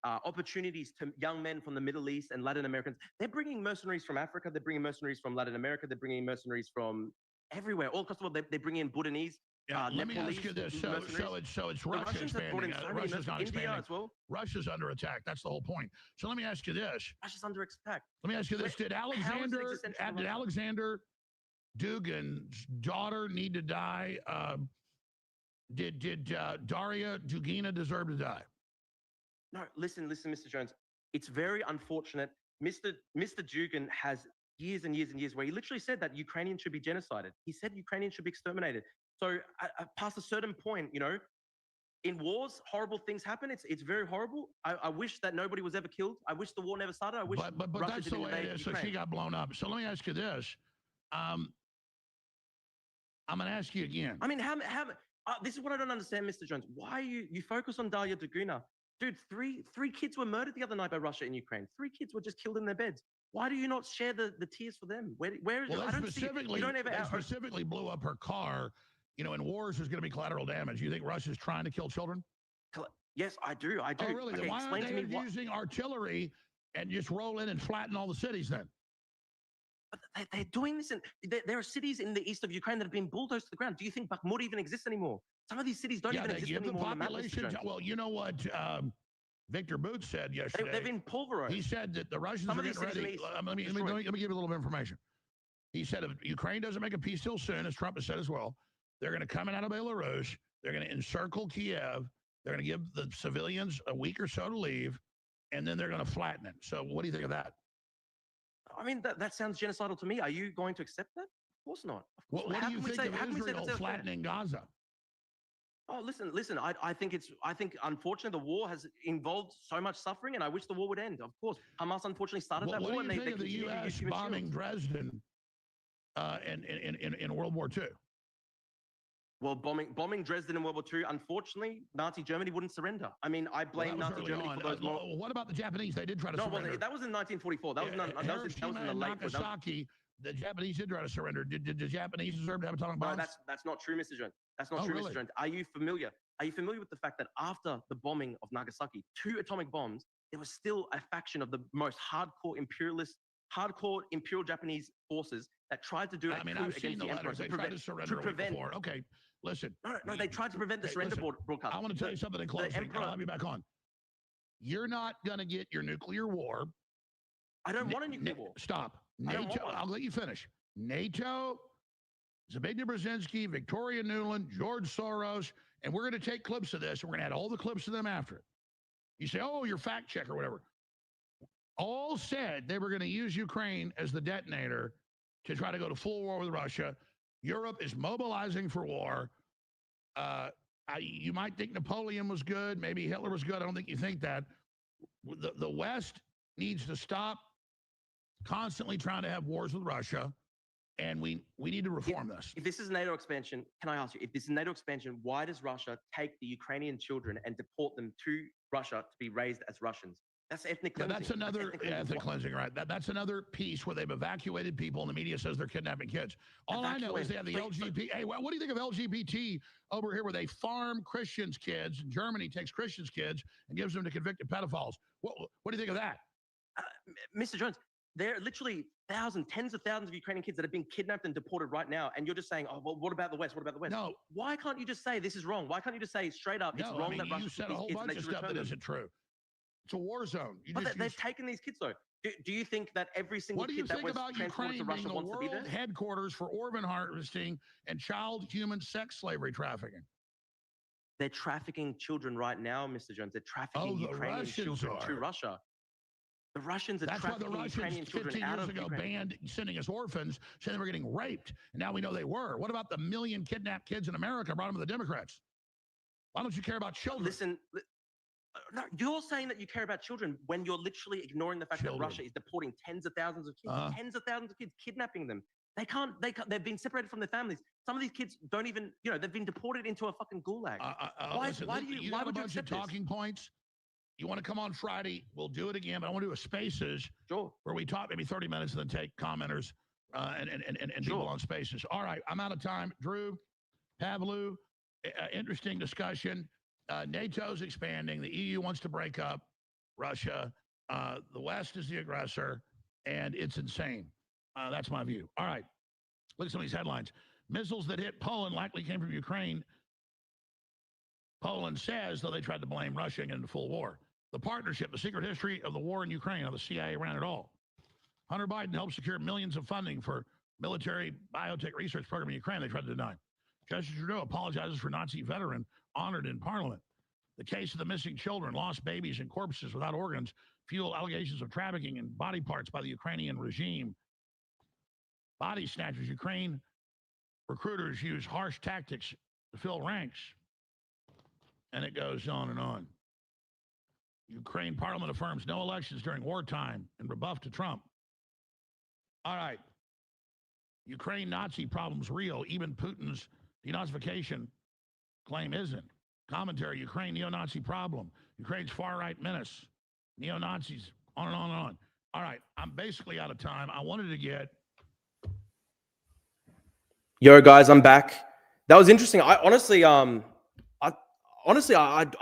opportunities to young men from the Middle East and Latin Americans. They're bringing mercenaries from Africa. They're bringing mercenaries from Latin America. They're bringing mercenaries from everywhere, all across the world. They bring in Bhutanese. Let me ask you this. So it's Russia expanding. Russia's not expanding. As well. Russia's under attack. That's the whole point. So let me ask you this. Russia's under attack. Let me ask you this. Did Alexander Dugin's daughter need to die? Did Daria Dugina deserve to die? No, listen, Mr. Jones. It's very unfortunate. Mr. Dugin has years and years and years where he literally said that Ukrainians should be genocided. He said Ukrainians should be exterminated. So past a certain point, in wars, horrible things happen. It's very horrible. I wish that nobody was ever killed. I wish the war never started. I wish but Russia that's didn't the way it is. So she got blown up. So let me ask you this. I'm going to ask you again. I mean, this is what I don't understand, Mr. Jones. Why you focus on Daria Dugina? Dude, three kids were murdered the other night by Russia in Ukraine. 3 kids were just killed in their beds. Why do you not share the tears for them? Where is well, it? I don't see it. You don't ever specifically blew up her car. In wars, there's going to be collateral damage. You think Russia's trying to kill children? Yes, I do. I do. Oh, really? Okay, Then why aren't they using artillery and just roll in and flatten all the cities then? But they're doing this. There are cities in the east of Ukraine that have been bulldozed to the ground. Do you think Bakhmut even exists anymore? Some of these cities don't even exist anymore. The population. Well, you know what Victor Booth said yesterday? They've been pulverized. He said that the Russians are getting ready. Let me give you a little bit of information. He said if Ukraine doesn't make a peace deal soon, as Trump has said as well, they're going to come in out of Belarus. They're going to encircle Kiev. They're going to give the civilians a week or so to leave, and then they're going to flatten it. So what do you think of that? I mean, that sounds genocidal to me. Are you going to accept that? Of course not. What do you think of Israel flattening Gaza? Oh, listen. I think unfortunately the war has involved so much suffering, and I wish the war would end. Of course, Hamas unfortunately started that war. What do you think of the U.S. bombing Dresden in World War II? Well, bombing Dresden in World War II, unfortunately, Nazi Germany wouldn't surrender. I mean, I blame Nazi Germany for those. What about the Japanese? They did try to surrender. No, that was in 1944. That was in the late. Nagasaki. The Japanese did try to surrender. Did the Japanese deserve to have atomic bombs? No, that's not true, Mr. Jones. That's not true, really? Mr. Jones. Are you familiar with the fact that after the bombing of Nagasaki, 2 atomic bombs, there was still a faction of the most hardcore imperial Japanese forces that tried to do a coup against the emperor to prevent. Before. Okay, listen. No, they tried to prevent the surrender broadcast. I want to tell you something in closing. I'll have you back on. You're not going to get your nuclear war. I don't want a nuclear war. Stop. NATO. I'll let you finish. NATO, Zbigniew Brzezinski, Victoria Nuland, George Soros, and we're going to take clips of this, and we're going to add all the clips of them after it. You say, oh, you're fact check or whatever. All said they were going to use Ukraine as the detonator to try to go to full war with Russia. Europe is mobilizing for war. You might think Napoleon was good. Maybe Hitler was good. I don't think you think that. The West needs to stop constantly trying to have wars with Russia, and we need to reform this. If this is NATO expansion, can I ask you, if this is NATO expansion, why does Russia take the Ukrainian children and deport them to Russia to be raised as Russians? That's ethnic cleansing. That's another ethnic cleansing, right? That's another piece where they've evacuated people and the media says they're kidnapping kids. All I know is they have the LGBT. Hey, what do you think of LGBT over here where they farm Christians' kids? Germany takes Christians' kids and gives them to convicted pedophiles. What do you think of that? Mr. Jones, there are literally tens of thousands of Ukrainian kids that are being kidnapped and deported right now, and you're just saying, "Oh, well, what about the West? What about the West?" No. Why can't you just say this is wrong? Why can't you just say straight up, it's No, wrong I mean, that Russia you took said a these whole kids and bunch they of should stuff return that them? isn't true. It's a war zone. They've taken these kids though. Do you think that every single What do you kid that think was about transported Ukraine to being Russia the wants to be world there? headquarters for organ harvesting and child human sex slavery trafficking? They're trafficking children right now, Mr. Jones. They're trafficking the Ukrainian Russians children to are. Russia. The Russians are That's why the trafficking Russians Ukrainian children 15 out years of ago Ukraine. banned sending us orphans, saying they were getting raped. And now we know they were. What about the million kidnapped kids in America brought them to the Democrats? Why don't you care about children? Listen, no, you're saying that you care about children when you're literally ignoring the fact that Russia is deporting tens of thousands of kids, kidnapping them. They've been separated from their families. Some of these kids don't even, they've been deported into a fucking gulag. Why would you got a bunch of accept this? talking points? You want to come on Friday? We'll do it again, but I want to do a Spaces where we talk maybe 30 minutes and then take commenters and people on Spaces. All right, I'm out of time. Drew, Pavlou, interesting discussion. NATO's expanding. The EU wants to break up Russia. The West is the aggressor, and it's insane. That's my view. All right, look at some of these headlines. Missiles that hit Poland likely came from Ukraine. Poland says, though they tried to blame Russia and get into full war. The partnership, the secret history of the war in Ukraine, how the CIA ran it all. Hunter Biden helped secure millions of funding for military biotech research program in Ukraine. They tried to deny. Justice Trudeau apologizes for Nazi veteran honored in Parliament. The case of the missing children, lost babies, and corpses without organs fuel allegations of trafficking in body parts by the Ukrainian regime. Body snatchers, Ukraine recruiters use harsh tactics to fill ranks. And it goes on and on. Ukraine parliament affirms no elections during wartime in rebuff to Trump. All right. Ukraine Nazi problem's real. Even Putin's denazification claim isn't. Commentary, Ukraine neo-Nazi problem. Ukraine's far-right menace. Neo-Nazis, on and on and on. All right. I'm basically out of time. I wanted to get... Yo, guys, I'm back. That was interesting. I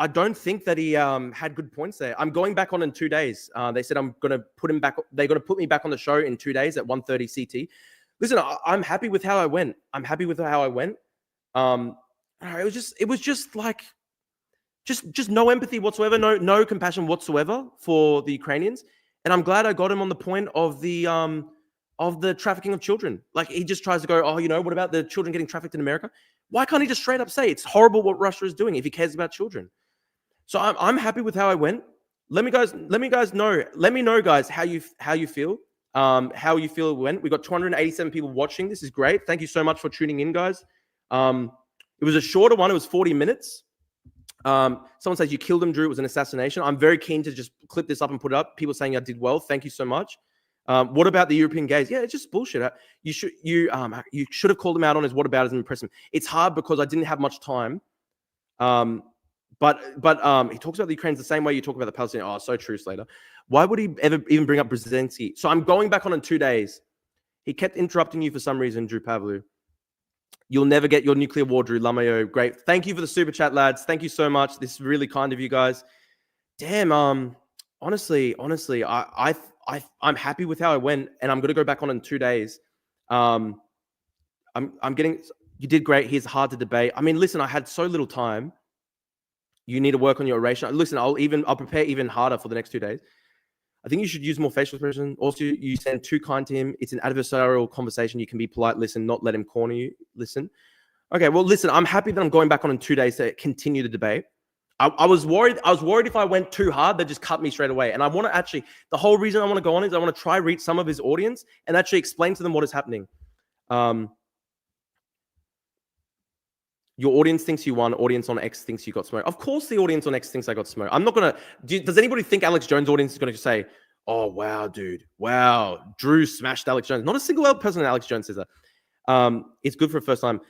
don't think that he had good points there. I'm going back on in 2 days. They said I'm going to put him back. They're going to put me back on the show in 2 days at 1:30 CT. Listen, I'm happy with how I went. It was just like, just no empathy whatsoever, no compassion whatsoever for the Ukrainians. And I'm glad I got him on the point of the trafficking of children. Like, he just tries to go, oh, what about the children getting trafficked in America? Why can't he just straight up say it's horrible what Russia is doing if he cares about children? So I'm happy with how I went. Let me know, guys, how you feel. How you feel it went. We got 287 people watching. This is great. Thank you so much for tuning in, guys. It was a shorter one. It was 40 minutes. Someone says you killed him, Drew. It was an assassination. I'm very keen to just clip this up and put it up. People saying I did well. Thank you so much. What about the European gays? Yeah, it's just bullshit. You should have called him out on his whataboutism and pressed him. It's hard because I didn't have much time. But he talks about the Ukrainians the same way you talk about the Palestinians. Oh, so true, Slater. Why would he ever even bring up Brzezinski? So I'm going back on in 2 days. He kept interrupting you for some reason, Drew Pavlou. You'll never get your nuclear war, Drew Lamayo. Great. Thank you for the super chat, lads. Thank you so much. This is really kind of you guys. Damn. Honestly, I'm happy with how I went, and I'm going to go back on in 2 days. I'm getting. You did great. He's hard to debate. I mean, listen, I had so little time. You need to work on your oration. Listen, I'll prepare even harder for the next 2 days. I think you should use more facial expression. Also, you sound too kind to him. It's an adversarial conversation. You can be polite, listen, not let him corner you. Listen. Okay, well, listen, I'm happy that I'm going back on in 2 days to continue the debate. I was worried if I went too hard, they'd just cut me straight away. And I want to actually, the whole reason I want to go on is I want to try reach some of his audience and actually explain to them what is happening. Your audience thinks you won. Audience on X thinks you got smoked. Of course, the audience on X thinks I got smoked. I'm not going to... Does anybody think Alex Jones' audience is going to say, oh, wow, dude. Wow, Drew smashed Alex Jones. Not a single person in Alex Jones says that. It's good for a first time.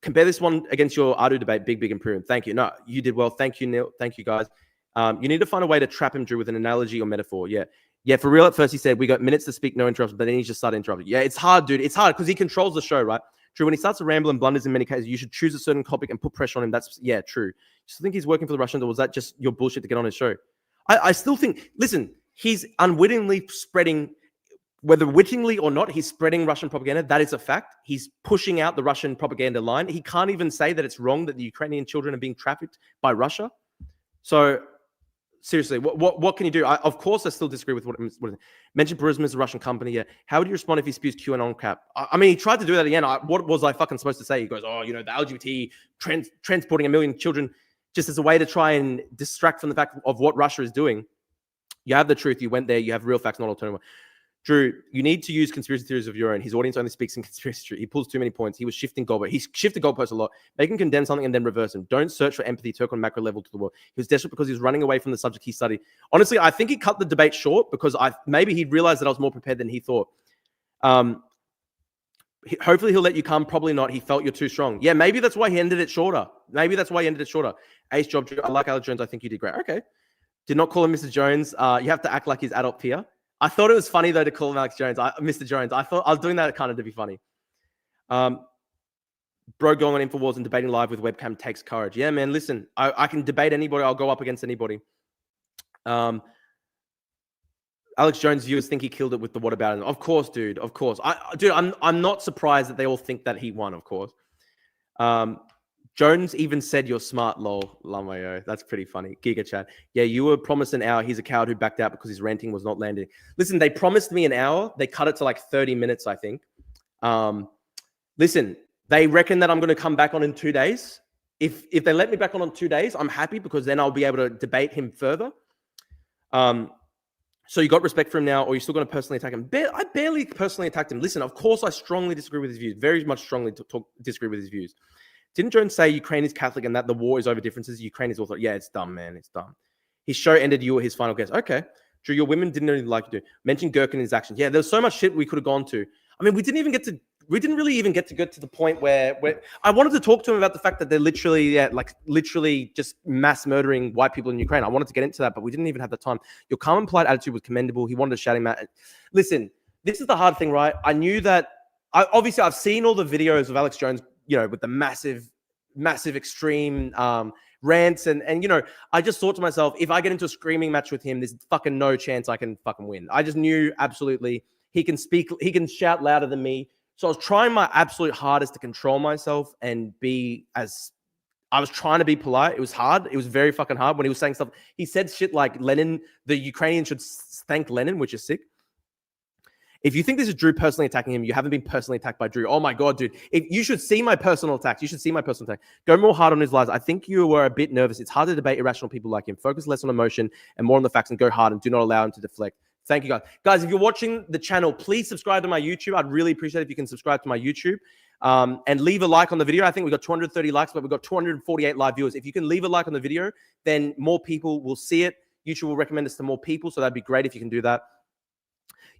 Compare this one against your Adu debate. Big improvement. Thank you. No, you did well. Thank you, Neil. Thank you, guys. You need to find a way to trap him, Drew, with an analogy or metaphor. Yeah, for real, at first he said, we got minutes to speak, no interruptions, but then he just started interrupting. Yeah, it's hard, dude. It's hard because he controls the show, right? Drew, when he starts to ramble and blunders in many cases, you should choose a certain topic and put pressure on him. That's, yeah, true. Do you think he's working for the Russians, or was that just your bullshit to get on his show? I still think, listen, he's unwittingly spreading, whether wittingly or not, he's spreading Russian propaganda. That is a fact. He's pushing out the Russian propaganda line. He can't even say that it's wrong that the Ukrainian children are being trafficked by Russia. So seriously, what can you do? Of course, I still disagree with what mentioned. Burisma is a Russian company. Yeah. How would you respond if he spews QAnon crap? I mean, he tried to do that again. What was I fucking supposed to say? He goes, oh, the LGBT transporting 1 million children just as a way to try and distract from the fact of what Russia is doing. You have the truth. You went there. You have real facts, not alternative. Drew, you need to use conspiracy theories of your own. His audience only speaks in conspiracy theory. He pulls too many points. He was shifting goalposts. He shifted goalposts a lot. Make him condemn something and then reverse him. Don't search for empathy, talk on macro level to the world. He was desperate because he was running away from the subject he studied. Honestly, I think he cut the debate short because maybe he realized that I was more prepared than he thought. Hopefully he'll let you come. Probably not. He felt you're too strong. Yeah, maybe that's why he ended it shorter. Ace job, Drew. I like Alex Jones. I think you did great. Okay. Did not call him Mr. Jones. You have to act like his adult peer. I thought it was funny, though, to call him Alex Jones. Mr. Jones. I thought I was doing that kind of to be funny. Bro going on InfoWars and debating live with webcam takes courage. Yeah, man, listen. I can debate anybody. I'll go up against anybody. Alex Jones viewers think he killed it with the what about him. Of course, dude. Of course. I'm not surprised that they all think that he won, of course. Jones even said you're smart, lol. Lamayo. That's pretty funny. Giga chat. Yeah, you were promised an hour. He's a coward who backed out because his ranting was not landing. Listen, they promised me an hour. They cut it to like 30 minutes, I think. Listen, they reckon that I'm going to come back on in 2 days. If they let me back on 2 days, I'm happy because then I'll be able to debate him further. So you got respect for him now, or you're still going to personally attack him? I barely personally attacked him. Listen, of course, I strongly disagree with his views. Very much strongly disagree with his views. Didn't Jones say Ukraine is Catholic and that the war is over differences? Ukraine is also... Yeah, it's dumb, man. It's dumb. His show ended. You were his final guest. Okay. Drew, your women didn't really like you do. Mention Gherkin in his actions. Yeah, there's so much shit we could have gone to. I mean, we didn't really even get to go to the point where I wanted to talk to him about the fact that they're literally just mass murdering white people in Ukraine. I wanted to get into that, but we didn't even have the time. Your calm and polite attitude was commendable. He wanted to shout him out. Listen, this is the hard thing, right? I knew that... Obviously, I've seen all the videos of Alex Jones, with the massive extreme rants. And I just thought to myself, if I get into a screaming match with him, there's fucking no chance I can fucking win. I just knew absolutely he can speak, he can shout louder than me. So I was trying my absolute hardest to control myself and I was trying to be polite. It was hard. It was very fucking hard when he was saying stuff. He said shit like Lenin, the Ukrainians should thank Lenin, which is sick. If you think this is Drew personally attacking him, you haven't been personally attacked by Drew. Oh my God, dude. You should see my personal attacks. Go more hard on his lies. I think you were a bit nervous. It's hard to debate irrational people like him. Focus less on emotion and more on the facts and go hard and do not allow him to deflect. Thank you, guys. Guys, if you're watching the channel, please subscribe to my YouTube. I'd really appreciate it if you can subscribe to my YouTube and leave a like on the video. I think we got 230 likes, but we've got 248 live viewers. If you can leave a like on the video, then more people will see it. YouTube will recommend us to more people, so that'd be great if you can do that.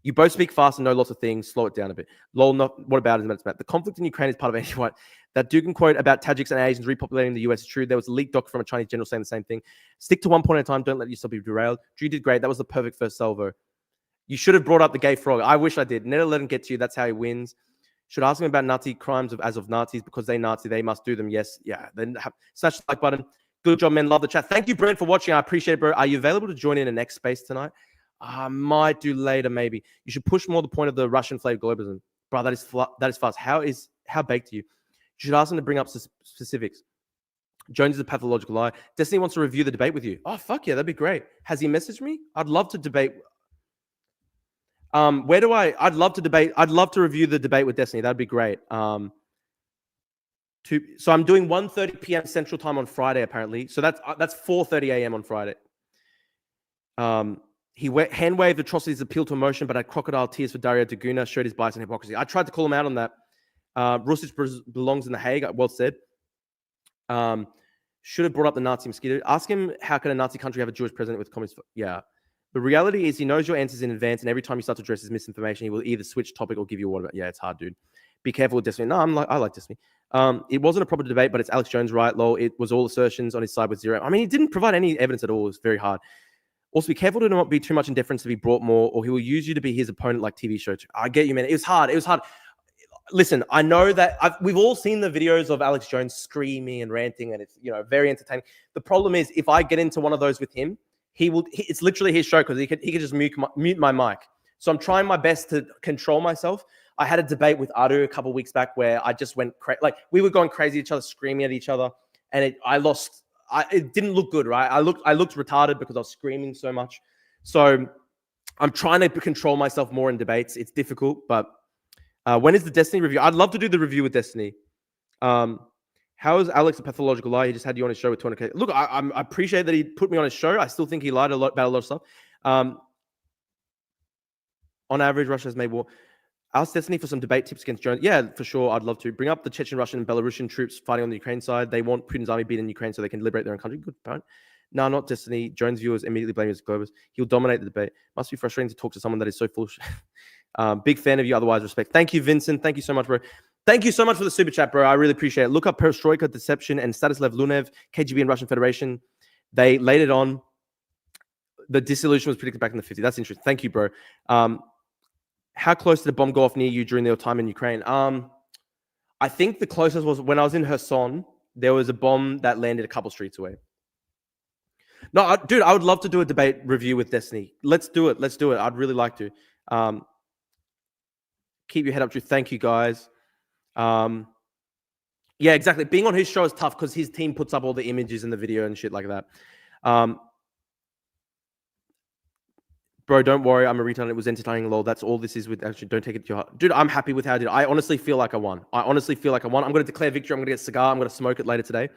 You both speak fast and know lots of things. Slow it down a bit. Lol, what about it? The conflict in Ukraine is part of anti-white. That Dugan quote about Tajiks and Asians repopulating the US is true. There was a leaked doc from a Chinese general saying the same thing. Stick to one point at a time. Don't let yourself be derailed. Drew did great. That was the perfect first salvo. You should have brought up the gay frog. I wish I did. Never let him get to you. That's how he wins. Should ask him about Nazi crimes as of Nazis because they Nazi. They must do them. Yes. Yeah. Then smash the like button. Good job, man. Love the chat. Thank you, Brent, for watching. I appreciate it, bro. Are you available to join in an X space tonight? I might do later, maybe. You should push more the point of the Russian flavor globalism. Bro, that is fast. How baked are you? You should ask them to bring up specifics. Jones is a pathological liar. Destiny wants to review the debate with you. Oh, fuck yeah, that'd be great. Has he messaged me? I'd love to debate. I'd love to debate. I'd love to review the debate with Destiny. That'd be great. So I'm doing 1:30 p.m. Central Time on Friday, apparently. So that's 4:30 a.m. on Friday. He hand-waved atrocities appeal to emotion, but had crocodile tears for Dario Duguna, showed his bias and hypocrisy. I tried to call him out on that. Rusic belongs in The Hague. Well said. Should have brought up the Nazi mosquito. Ask him, how can a Nazi country have a Jewish president with communist... Yeah. The reality is he knows your answers in advance, and every time you start to address his misinformation, he will either switch topic or give you a what about... Yeah, it's hard, dude. Be careful with Destiny. No, I like Destiny. It wasn't a proper debate, but it's Alex Jones, right? Lol, it was all assertions on his side with zero. I mean, he didn't provide any evidence at all. It was very hard. Also, be careful to not be too much indifference to be brought more, or he will use you to be his opponent like TV shows. I get you, man. It was hard. Listen, I know that we've all seen the videos of Alex Jones screaming and ranting, and it's very entertaining. The problem is, if I get into one of those with him, It's literally his show because he could just mute my mic. So I'm trying my best to control myself. I had a debate with Adu a couple of weeks back where I just went like we were going crazy at each other, screaming at each other, and it didn't look good, right? I looked retarded because I was screaming so much. So I'm trying to control myself more in debates. It's difficult, but when is the Destiny review? I'd love to do the review with Destiny. How is Alex a pathological liar? He just had you on his show with 200K. Look, I appreciate that he put me on his show. I still think he lied about a lot of stuff. On average, Russia has made war. Ask Destiny for some debate tips against Jones. Yeah, for sure. I'd love to. Bring up the Chechen, Russian, and Belarusian troops fighting on the Ukraine side. They want Putin's army beaten in Ukraine so they can liberate their own country. Good point. No, not Destiny. Jones viewers immediately blame his Globus. He'll dominate the debate. Must be frustrating to talk to someone that is so foolish. Big fan of you. Otherwise, respect. Thank you, Vincent. Thank you so much, bro. Thank you so much for the super chat, bro. I really appreciate it. Look up Perestroika, Deception, and Stanislav Lunev, KGB and Russian Federation. They laid it on. The dissolution was predicted back in the 50s. That's interesting. Thank you, bro. How close did a bomb go off near you during your time in Ukraine? I think the closest was when I was in Kherson. There was a bomb that landed a couple streets away. No, dude, I would love to do a debate review with Destiny. Let's do it. Let's do it. I'd really like to. Keep your head up, Drew. Thank you, guys. Yeah, exactly. Being on his show is tough because his team puts up all the images and the video and shit like that. Bro, don't worry. I'm a retard. It was entertaining, lol. That's all this is with. Actually, don't take it to your heart. Dude, I'm happy with how I did. I honestly feel like I won. I'm going to declare victory. I'm going to get a cigar. I'm going to smoke it later today.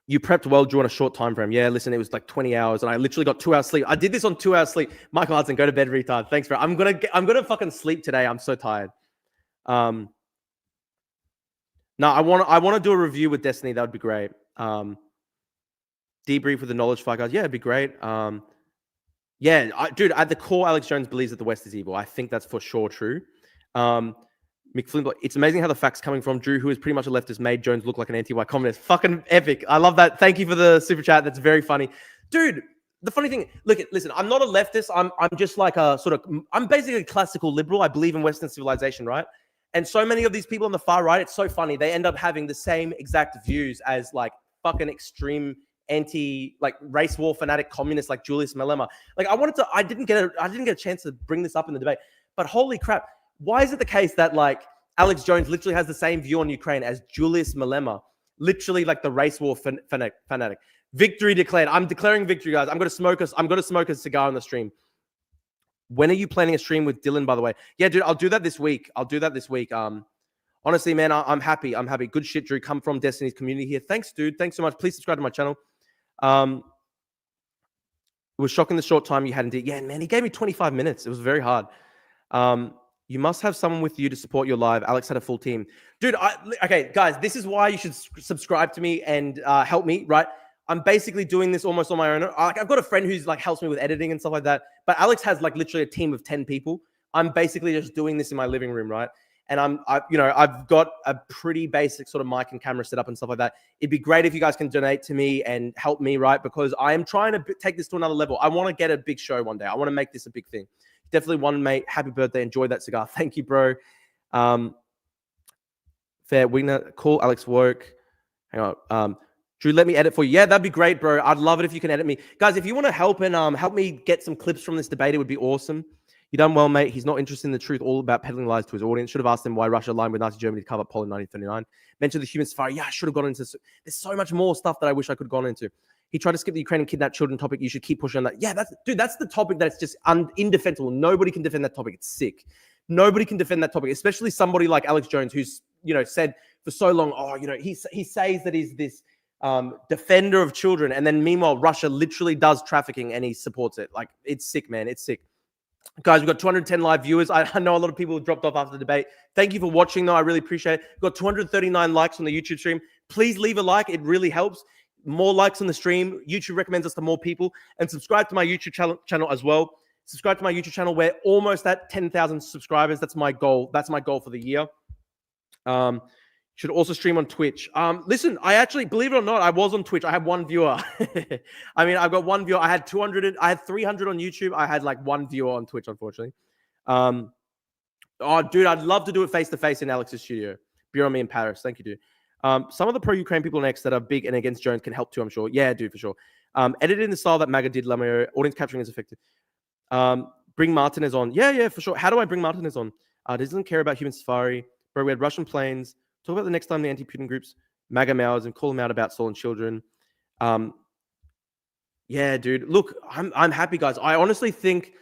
You prepped well, Drew, on a short time frame. Yeah, listen, it was like 20 hours, and I literally got 2 hours sleep. I did this on 2 hours sleep. Michael Hudson, go to bed, retard. Thanks, bro. I'm gonna fucking sleep today. I'm so tired. No, I want to do a review with Destiny. That would be great. Debrief with the knowledge fight, guys. Yeah, it'd be great. Yeah, dude, at the core, Alex Jones believes that the West is evil. I think that's for sure true. McFlynn, it's amazing how the facts coming from Drew, who is pretty much a leftist, made Jones look like an anti-white communist. Fucking epic. I love that. Thank you for the super chat. That's very funny. Dude, the funny thing, listen, I'm not a leftist. I'm just like I'm basically a classical liberal. I believe in Western civilization, right? And so many of these people on the far right, it's so funny. They end up having the same exact views as like fucking extreme race war fanatic communists like Julius Malema. Like I didn't get a chance to bring this up in the debate, but holy crap. Why is it the case that like Alex Jones literally has the same view on Ukraine as Julius Malema, literally like the race war fanatic? Victory declared. I'm declaring victory, guys. I'm gonna smoke a cigar on the stream. When are you planning a stream with Dylan, by the way? Yeah, dude, I'll do that this week. Honestly, man, I'm happy. Good shit, Drew. Come from Destiny's community here. Thanks, dude. Thanks so much. Please subscribe to my channel. It was shocking the short time you had indeed. Yeah, man, he gave me 25 minutes. It was very hard. You must have someone with you to support your live. Alex had a full team. Dude, okay, guys, this is why you should subscribe to me and help me, right? I'm basically doing this almost on my own. I've got a friend who's like helps me with editing and stuff like that. But Alex has like literally a team of 10 people. I'm basically just doing this in my living room, right? And I've got a pretty basic sort of mic and camera set up and stuff like that. It'd be great if you guys can donate to me and help me, right? Because I am trying to take this to another level. I want to get a big show one day. I want to make this a big thing. Definitely one, mate. Happy birthday. Enjoy that cigar. Thank you, bro. Fair. We're going to call Alex Woke. Hang on. Drew, let me edit for you. Yeah, that'd be great, bro. I'd love it if you can edit me. Guys, if you want to help and help me get some clips from this debate, it would be awesome. You done well, mate. He's not interested in the truth, all about peddling lies to his audience. Should have asked him why Russia aligned with Nazi Germany to cover Poland in 1939. Mentioned the human safari. Yeah, I should have gone into this. There's so much more stuff that I wish I could have gone into. He tried to skip the Ukraine and kidnapped children topic. You should keep pushing on that. Yeah, that's the topic that's just indefensible. Nobody can defend that topic. It's sick. Nobody can defend that topic, especially somebody like Alex Jones, who's said for so long, he says that he's this defender of children, and then meanwhile Russia literally does trafficking and he supports it. Like, it's sick, man. It's sick. Guys, we've got 210 live viewers. I know a lot of people dropped off after the debate. Thank you for watching, though. I really appreciate it. We've got 239 likes on the YouTube stream. Please leave a like. It really helps. More likes on the stream. YouTube recommends us to more people. And subscribe to my YouTube channel as well. Subscribe to my YouTube channel. We're almost at 10,000 subscribers. That's my goal. That's my goal for the year. Should also stream on Twitch. Listen, I actually, believe it or not, I was on Twitch. I had one viewer. I mean, I've got one viewer. I had 300 on YouTube. I had like one viewer on Twitch, unfortunately. Dude, I'd love to do it face-to-face in Alex's studio. Beer on me in Paris. Thank you, dude. Some of the pro-Ukraine people next that are big and against Jones can help too, I'm sure. Yeah, dude, for sure. Edit in the style that MAGA did, Lamio. Audience capturing is effective. Bring Martinez on. Yeah, for sure. How do I bring Martinez on? Doesn't care about human safari. Bro, we had Russian planes. Talk about the next time the anti-Putin groups, MAGA Maoism, call them out about stolen children. Yeah, dude. Look, I'm happy, guys. I honestly think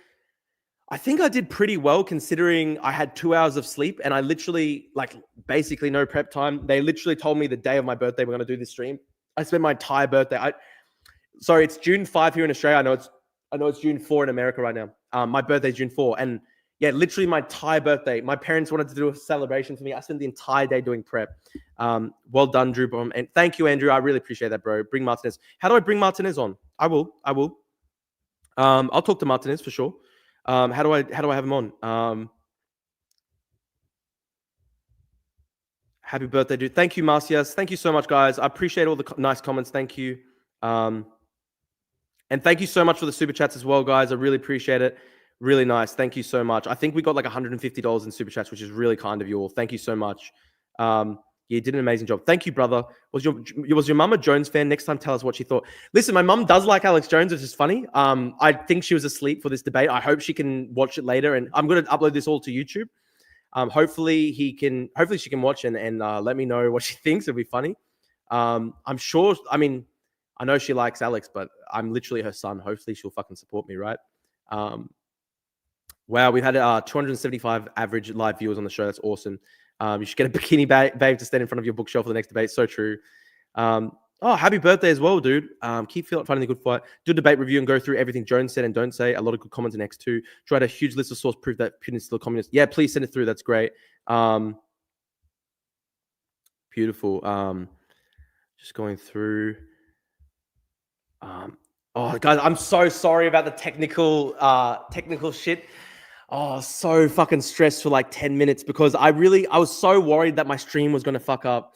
I did pretty well considering I had 2 hours of sleep and I literally, like, basically no prep time. They literally told me the day of my birthday we're going to do this stream. I spent my entire birthday. Sorry, it's June 5 here in Australia. I know it's June 4 in America right now. My birthday's June 4. And yeah, literally my entire birthday. My parents wanted to do a celebration for me. I spent the entire day doing prep. Well done, Drew. And thank you, Andrew. I really appreciate that, bro. Bring Martinez. How do I bring Martinez on? I will. I'll talk to Martinez for sure. How do I have him on? Happy birthday, dude. Thank you, Marcias. Thank you so much, guys. I appreciate all the nice comments. Thank you. And thank you so much for the super chats as well, guys. I really appreciate it. Really nice. Thank you so much. I think we got like $150 in super chats, which is really kind of you all. Thank you so much. You did an amazing job. Thank you, brother. Was your mum a Jones fan? Next time, tell us what she thought. Listen, my mum does like Alex Jones, which is funny. I think she was asleep for this debate. I hope she can watch it later, and I'm going to upload this all to YouTube. Hopefully she can watch and let me know what she thinks. It'll be funny. I'm sure. I mean, I know she likes Alex, but I'm literally her son. Hopefully she'll fucking support me, right? Wow, we've had 275 average live viewers on the show. That's awesome. You should get a bikini babe to stand in front of your bookshelf for the next debate. So true. Oh, happy birthday as well, dude. Keep finding a good fight. Do a debate review and go through everything Jones said and don't say. A lot of good comments in X2. Try a huge list of source proof that Putin is still a communist. Yeah, please send it through. That's great. Beautiful. Just going through. Oh, guys, I'm so sorry about the technical shit. Oh, so fucking stressed for like 10 minutes because I was so worried that my stream was going to fuck up.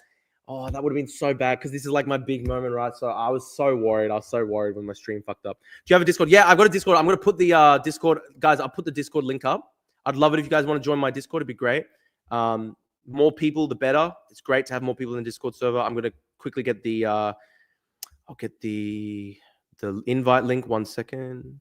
Oh, that would have been so bad because this is like my big moment, right? So I was so worried. I was so worried when my stream fucked up. Do you have a Discord? Yeah, I've got a Discord. I'm going to put the Discord, guys, I'll put the Discord link up. I'd love it if you guys want to join my Discord. It'd be great. More people, the better. It's great to have more people in the Discord server. I'm going to quickly get I'll get the invite link. 1 second.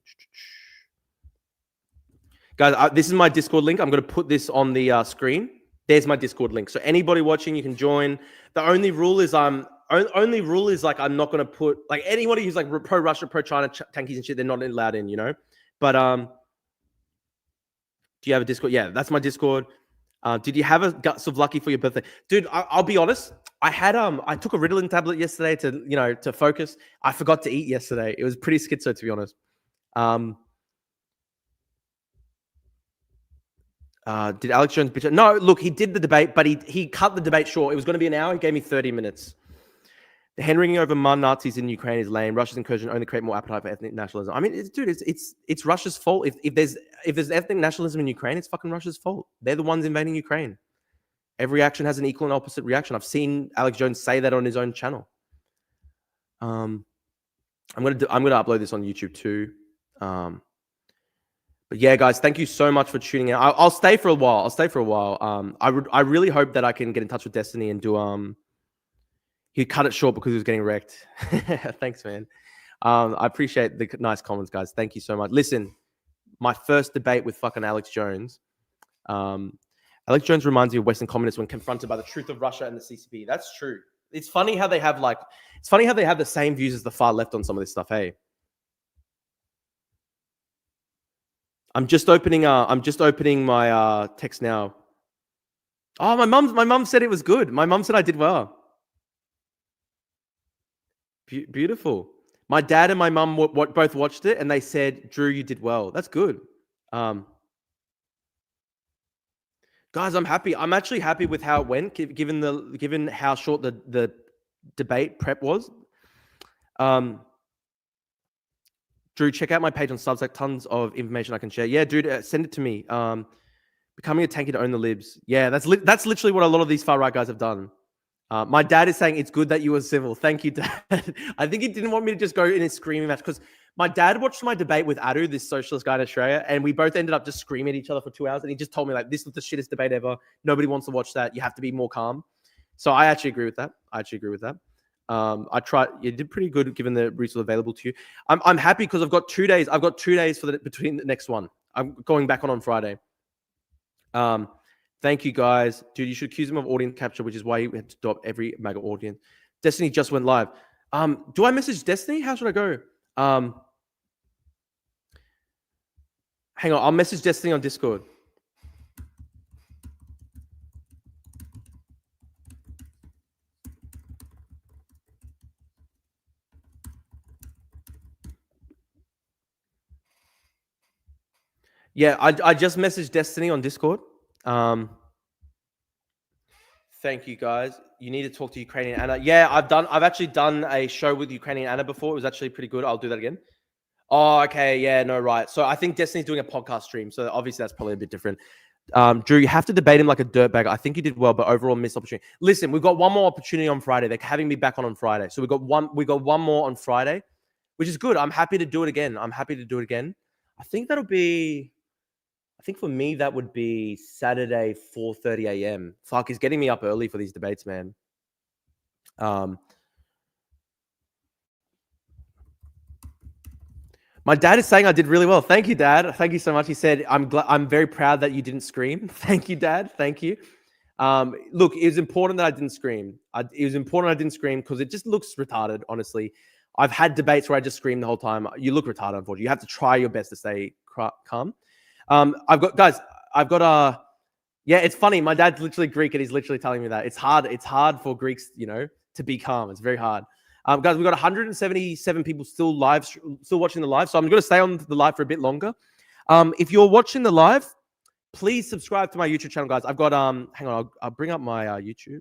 Guys, this is my Discord link. I'm going to put this on the screen. There's my Discord link. So anybody watching, you can join. The only rule is I'm not going to put like anybody who's like pro Russia, pro China tankies and shit. They're not allowed in, you know. But do you have a Discord? Yeah, that's my Discord. Did you have a guts of lucky for your birthday, dude? I'll be honest. I took a Ritalin tablet yesterday to focus. I forgot to eat yesterday. It was pretty schizo, to be honest. Did Alex Jones bitch? No, look, he did the debate, but he cut the debate short. It was going to be an hour. He gave me 30 minutes. The hand-wringing over Man Nazis in Ukraine is lame. Russia's incursion only create more appetite for ethnic nationalism. I mean, it's Russia's fault. If there's ethnic nationalism in Ukraine, it's fucking Russia's fault. They're the ones invading Ukraine. Every action has an equal and opposite reaction. I've seen Alex Jones say that on his own channel. I'm gonna upload this on YouTube too. But yeah, guys, thank you so much for tuning in. I'll stay for a while. I really hope that I can get in touch with Destiny and do he cut it short because he was getting wrecked. Thanks, man. I appreciate the nice comments, guys. Thank you so much. Listen, my first debate with fucking Alex Jones. Alex Jones reminds me of Western communists when confronted by the truth of Russia and the CCP. That's true. It's funny how they have the same views as the far left on some of this stuff. Hey. I'm just opening my text now. Oh, my mum said it was good. My mum said I did well. Beautiful. My dad and my mum both watched it and they said, Drew, you did well. That's good. Guys, I'm happy. I'm actually happy with how it went, given how short the debate prep was. Drew, check out my page on Substack. Tons of information I can share. Yeah, dude, send it to me. Becoming a tanky to own the libs. Yeah, that's literally what a lot of these far right guys have done. My dad is saying it's good that you were civil. Thank you, Dad. I think he didn't want me to just go in a screaming match because my dad watched my debate with Adu, this socialist guy in Australia, and we both ended up just screaming at each other for 2 hours. And he just told me like, this was the shittest debate ever. Nobody wants to watch that. You have to be more calm. So I actually agree with that. I tried. You did pretty good given the resource available to you. I'm happy because I've got 2 days. I've got 2 days for between the next one. I'm going back on Friday. Thank you guys, dude. You should accuse him of audience capture, which is why he had to stop every mega audience. Destiny just went live. Do I message Destiny? How should I go? Hang on, I'll message Destiny on Discord. Yeah, I just messaged Destiny on Discord. Thank you guys. You need to talk to Ukrainian Anna. Yeah, I've actually done a show with Ukrainian Anna before. It was actually pretty good. I'll do that again. Oh, okay. Yeah, no, right. So I think Destiny's doing a podcast stream. So obviously that's probably a bit different. Drew, you have to debate him like a dirtbag. I think you did well, but overall missed opportunity. Listen, we've got one more opportunity on Friday. They're having me back on Friday. So we got one more on Friday, which is good. I'm happy to do it again. I think for me, that would be Saturday, 4:30 a.m. Fuck, he's getting me up early for these debates, man. My dad is saying I did really well. Thank you, Dad. Thank you so much. He said, I'm very proud that you didn't scream. Thank you, Dad. Thank you. Look, it was important that I didn't scream. It was important I didn't scream because it just looks retarded, honestly. I've had debates where I just scream the whole time. You look retarded, unfortunately. You have to try your best to stay calm. Yeah, it's funny. My dad's literally Greek and he's literally telling me that. It's hard for Greeks, to be calm. It's very hard. Guys, we've got 177 people still watching the live. So I'm going to stay on the live for a bit longer. If you're watching the live, please subscribe to my YouTube channel, guys. I've got, hang on, I'll bring up my YouTube.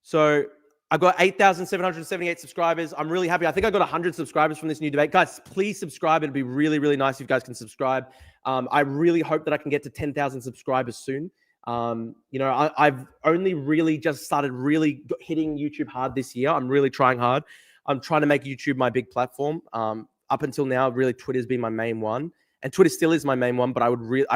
So I've got 8,778 subscribers. I'm really happy. I think I got 100 subscribers from this new debate. Guys, please subscribe. It'd be really, really nice if you guys can subscribe. I really hope that I can get to 10,000 subscribers soon. I've only really just started really hitting YouTube hard this year. I'm really trying hard. I'm trying to make YouTube my big platform. Up until now, really, Twitter's been my main one. And Twitter still is my main one, but I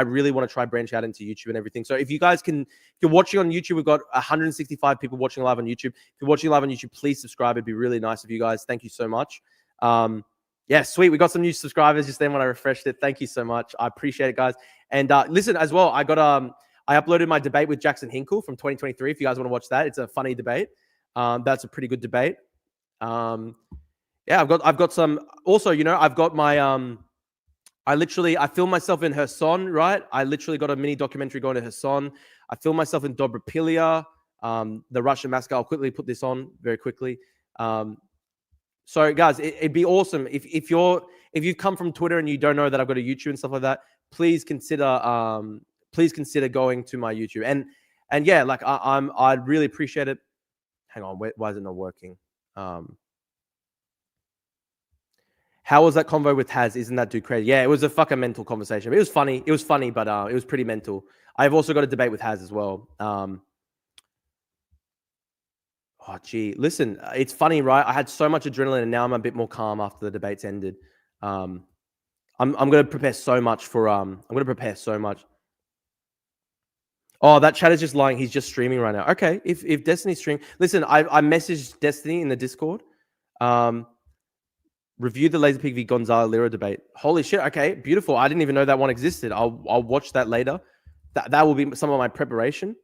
really want to try branch out into YouTube and everything. So if you guys if you're watching on YouTube, we've got 165 people watching live on YouTube. If you're watching live on YouTube, please subscribe. It'd be really nice of you guys. Thank you so much. Yeah, sweet. We got some new subscribers just then when I refreshed it. Thank you so much. I appreciate it, guys. And listen, as well, I uploaded my debate with Jackson Hinkle from 2023. If you guys want to watch that, it's a funny debate. That's a pretty good debate. Yeah, I've got some. Also, I've got my I filmed myself in Kherson, right? I literally got a mini documentary going to Kherson. I filmed myself in Dobropilia, the Russian massacre. I'll quickly put this on very quickly. So guys, it'd be awesome if you've come from Twitter and you don't know that I've got a YouTube and stuff like that. Please consider going to my YouTube and yeah, like I'd really appreciate it. Hang on, why is it not working? How was that convo with Taz? Isn't that dude crazy? Yeah, it was a fucking mental conversation. It was funny. It was funny, but it was pretty mental. I've also got a debate with Taz as well. Oh, gee. Listen, it's funny, right? I had so much adrenaline and now I'm a bit more calm after the debates ended. I'm going to prepare so much for... I'm going to prepare so much. Oh, that chat is just lying. He's just streaming right now. Okay, if Destiny's streaming... Listen, I messaged Destiny in the Discord. Review the Laserpig v Gonzalo Lira debate. Holy shit. Okay, beautiful. I didn't even know that one existed. I'll watch that later. That will be some of my preparation.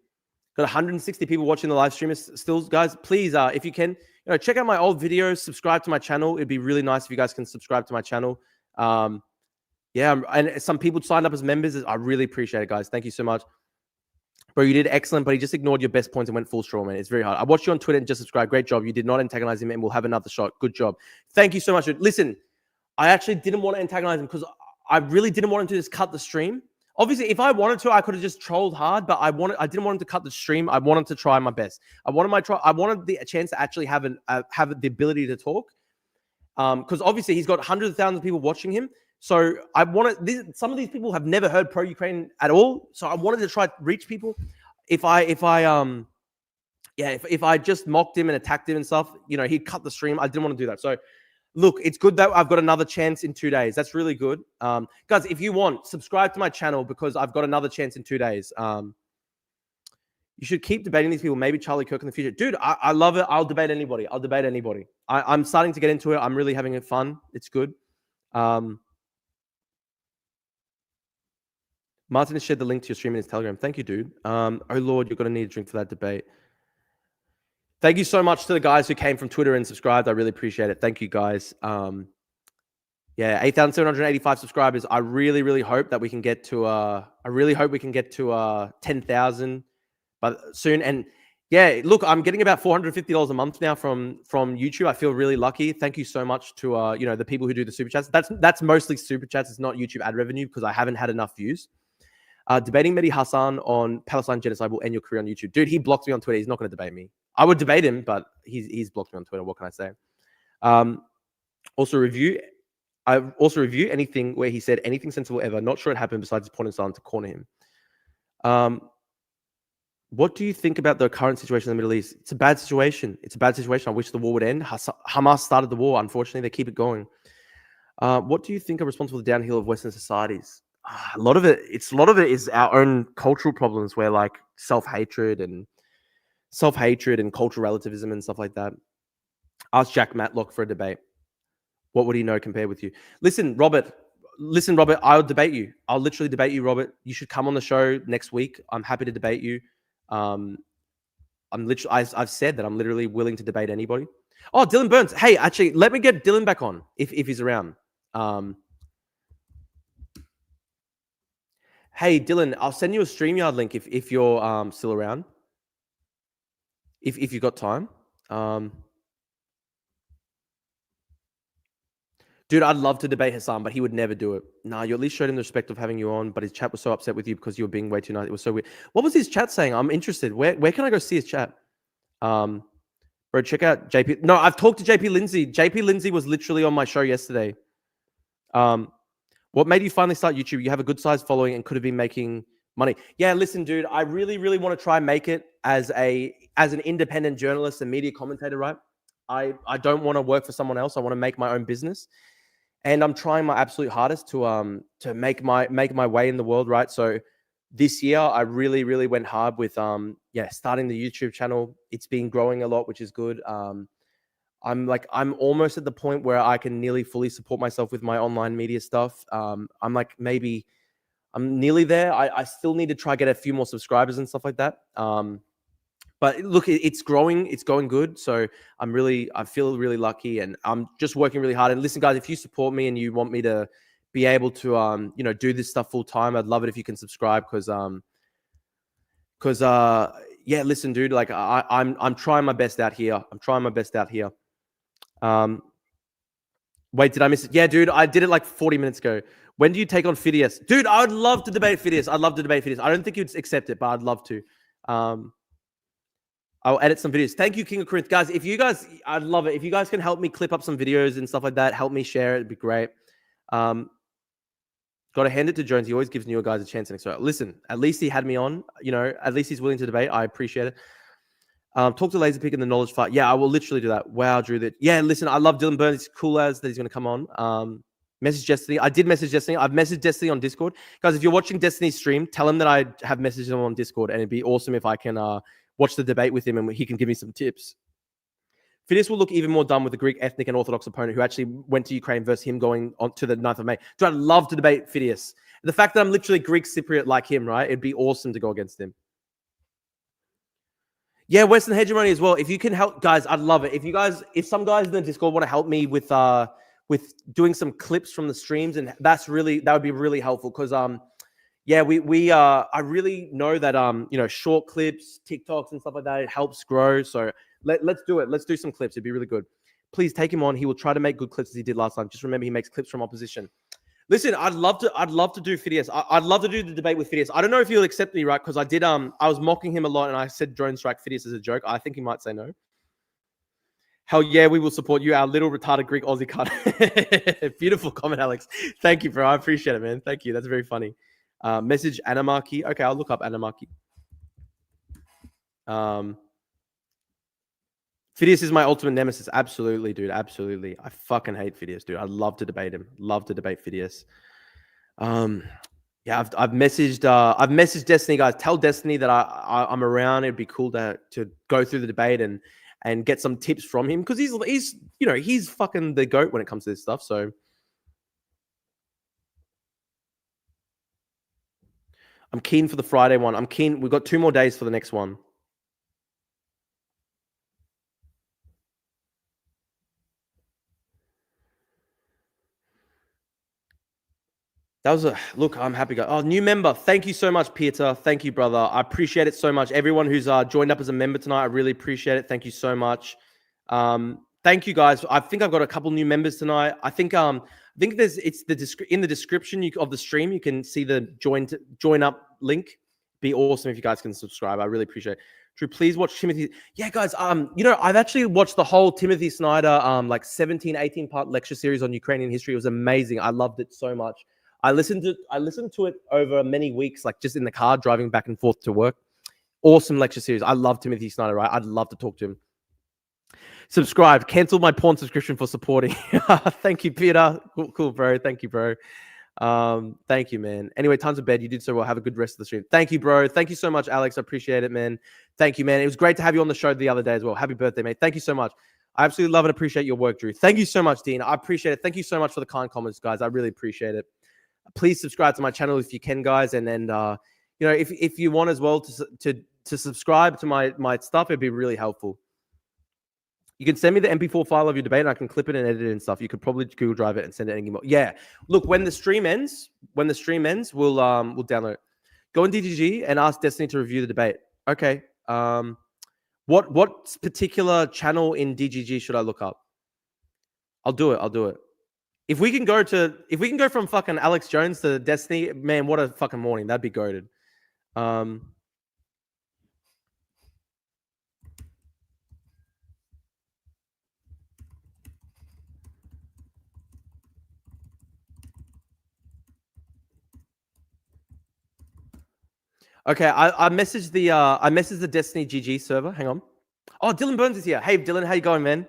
Got 160 people watching the live stream still, guys. Please, if you can, check out my old videos. Subscribe to my channel. It'd be really nice if you guys can subscribe to my channel. Yeah, and some people signed up as members. I really appreciate it, guys. Thank you so much. Bro, you did excellent, but he just ignored your best points and went full straw, man. It's very hard. I watched you on Twitter and just subscribed. Great job. You did not antagonize him and we'll have another shot. Good job. Thank you so much. Listen, I actually didn't want to antagonize him because I really didn't want him to just cut the stream. Obviously, if I wanted to, I could have just trolled hard, but I didn't want him to cut the stream. I wanted to try my best. I wanted the chance to actually have the ability to talk. Because obviously he's got hundreds of thousands of people watching him. So I wanted some of these people have never heard pro-Ukraine at all. So I wanted to try to reach people. If I just mocked him and attacked him and stuff, he'd cut the stream. I didn't want to do that. So look, it's good that I've got another chance in 2 days. That's really good. Guys, if you want, subscribe to my channel because I've got another chance in 2 days. You should keep debating these people. Maybe Charlie Kirk in the future. Dude, I love it. I'll debate anybody. I'm starting to get into it. I'm really having it fun. It's good. Martin has shared the link to your stream in his Telegram. Thank you, dude. Oh, Lord, you're going to need a drink for that debate. Thank you so much to the guys who came from Twitter and subscribed. I really appreciate it. Thank you, guys. 8,785 subscribers. I really, really hope that we can get to 10,000 but soon. And yeah, look, I'm getting about $450 a month now from YouTube. I feel really lucky. Thank you so much to the people who do the super chats. That's mostly super chats. It's not YouTube ad revenue because I haven't had enough views. Debating Mehdi Hassan on Palestine genocide will end your career on YouTube. Dude, he blocked me on Twitter. He's not going to debate me. I would debate him, but he's blocked me on Twitter. What can I say? Also review anything where he said anything sensible ever. Not sure it happened besides his point in silence to corner him. What do you think about the current situation in the Middle East? It's a bad situation. I wish the war would end. Hamas started the war. Unfortunately, they keep it going. What do you think are responsible for the downhill of Western societies? A lot of it is our own cultural problems, where like self-hatred and cultural relativism and stuff like that. Ask Jack Matlock for a debate. What would he know compared with you? Listen, Robert, I'll debate you. I'll literally debate you, Robert. You should come on the show next week. I'm happy to debate you. I've said that I'm literally willing to debate anybody. Oh, Dylan Burns. Hey, actually, let me get Dylan back on if he's around. Hey, Dylan, I'll send you a StreamYard link if you're still around. If you've got time. Dude, I'd love to debate Hassan, but he would never do it. Nah, you at least showed him the respect of having you on, but his chat was so upset with you because you were being way too nice. It was so weird. What was his chat saying? I'm interested. Where can I go see his chat? Bro, check out JP. No, I've talked to JP Lindsay. JP Lindsay was literally on my show yesterday. What made you finally start YouTube? You have a good sized following and could have been making money. Yeah, listen, dude, I really, really want to try and make it as an independent journalist and media commentator, right? I don't want to work for someone else. I want to make my own business. And I'm trying my absolute hardest to make my way in the world, right? So this year I really, really went hard with starting the YouTube channel. It's been growing a lot, which is good. I'm almost at the point where I can nearly fully support myself with my online media stuff. I'm nearly there. I still need to try get a few more subscribers and stuff like that. But look, it's growing. It's going good. So I feel really lucky, and I'm just working really hard. And listen, guys, if you support me and you want me to be able to, do this stuff full time, I'd love it if you can subscribe because listen, dude, like I'm trying my best out here. Wait, did I miss it? Yeah, dude, I did it like 40 minutes ago. When do you take on Phidias? Dude, I would love to debate Phidias. I don't think you'd accept it, but I'd love to. I'll edit some videos. Thank you, King of Corinth. Guys, I'd love it. If you guys can help me clip up some videos and stuff like that, help me share it. It'd be great. Got to hand it to Jones. He always gives newer guys a chance. And so, listen, at least he had me on. At least he's willing to debate. I appreciate it. Talk to Laserpig in the knowledge fight. Yeah, I will literally do that. Wow, Drew. Listen, I love Dylan Burns. It's cool as that he's going to come on. Message Destiny. I did message Destiny. I've messaged Destiny on Discord. Guys, if you're watching Destiny's stream, tell him that I have messaged him on Discord, and it'd be awesome if I can watch the debate with him and he can give me some tips. Phidias will look even more dumb with the Greek ethnic and Orthodox opponent who actually went to Ukraine versus him going on to the 9th of May. Dude, I'd love to debate Phidias. The fact that I'm literally Greek Cypriot like him, right? It'd be awesome to go against him. Yeah, Western hegemony as well. If you can help, guys, I'd love it. If some guys in the Discord want to help me with doing some clips from the streams, and that would be really helpful because I really know that short clips, TikToks and stuff like that, it helps grow. So let's do it. Let's do some clips. It'd be really good. Please take him on. He will try to make good clips as he did last time. Just remember, he makes clips from opposition. Listen, I'd love to do Phidias. I'd love to do the debate with Phidias. I don't know if he'll accept me, right? Because I did. I was mocking him a lot, and I said drone strike Phidias as a joke. I think he might say no. Hell yeah, we will support you, our little retarded Greek Aussie cut. Beautiful comment, Alex. Thank you, bro. I appreciate it, man. Thank you. That's very funny. Message Anamarchy. Okay, I'll look up Anamarchy. Phidias is my ultimate nemesis. Absolutely, dude. Absolutely. I fucking hate Phidias, dude. I'd love to debate him. Love to debate Phidias. Yeah, I've messaged Destiny, guys. Tell Destiny that I'm around. It'd be cool to go through the debate and get some tips from him, because he's fucking the GOAT when it comes to this stuff. So I'm keen for the Friday one. I'm keen. We've got 2 more days for the next one. That was look. I'm happy. Oh, new member. Thank you so much, Peter. Thank you, brother. I appreciate it so much. Everyone who's joined up as a member tonight, I really appreciate it. Thank you so much. Thank you, guys. I think I've got a couple new members tonight. I think there's in the description of the stream. You can see the join up link. Be awesome if you guys can subscribe. I really appreciate it. Drew, please watch Timothy. Yeah, guys. I've actually watched the whole Timothy Snyder 17, 18 part lecture series on Ukrainian history. It was amazing. I loved it so much. I listened to it over many weeks, like just in the car driving back and forth to work. Awesome lecture series. I love Timothy Snyder, right? I'd love to talk to him. Subscribe. Cancel my porn subscription for supporting. Thank you, Peter. Cool, bro. Thank you, bro. Thank you, man. Anyway, tons of bed. You did so well. Have a good rest of the stream. Thank you, bro. Thank you so much, Alex. I appreciate it, man. Thank you, man. It was great to have you on the show the other day as well. Happy birthday, mate. Thank you so much. I absolutely love and appreciate your work, Drew. Thank you so much, Dean. I appreciate it. Thank you so much for the kind comments, guys. I really appreciate it. Please subscribe to my channel if you can, guys. And then, if you want as well to subscribe to my stuff, it'd be really helpful. You can send me the MP4 file of your debate and I can clip it and edit it and stuff. You could probably Google Drive it and send it anymore. Yeah. Look, when the stream ends, we'll download it. Go on DGG and ask Destiny to review the debate. Okay. What particular channel in DGG should I look up? I'll do it. If we can go from fucking Alex Jones to Destiny, man, what a fucking morning. That'd be goated. Okay, I messaged the Destiny GG server. Hang on. Oh, Dylan Burns is here. Hey, Dylan, how you going, man?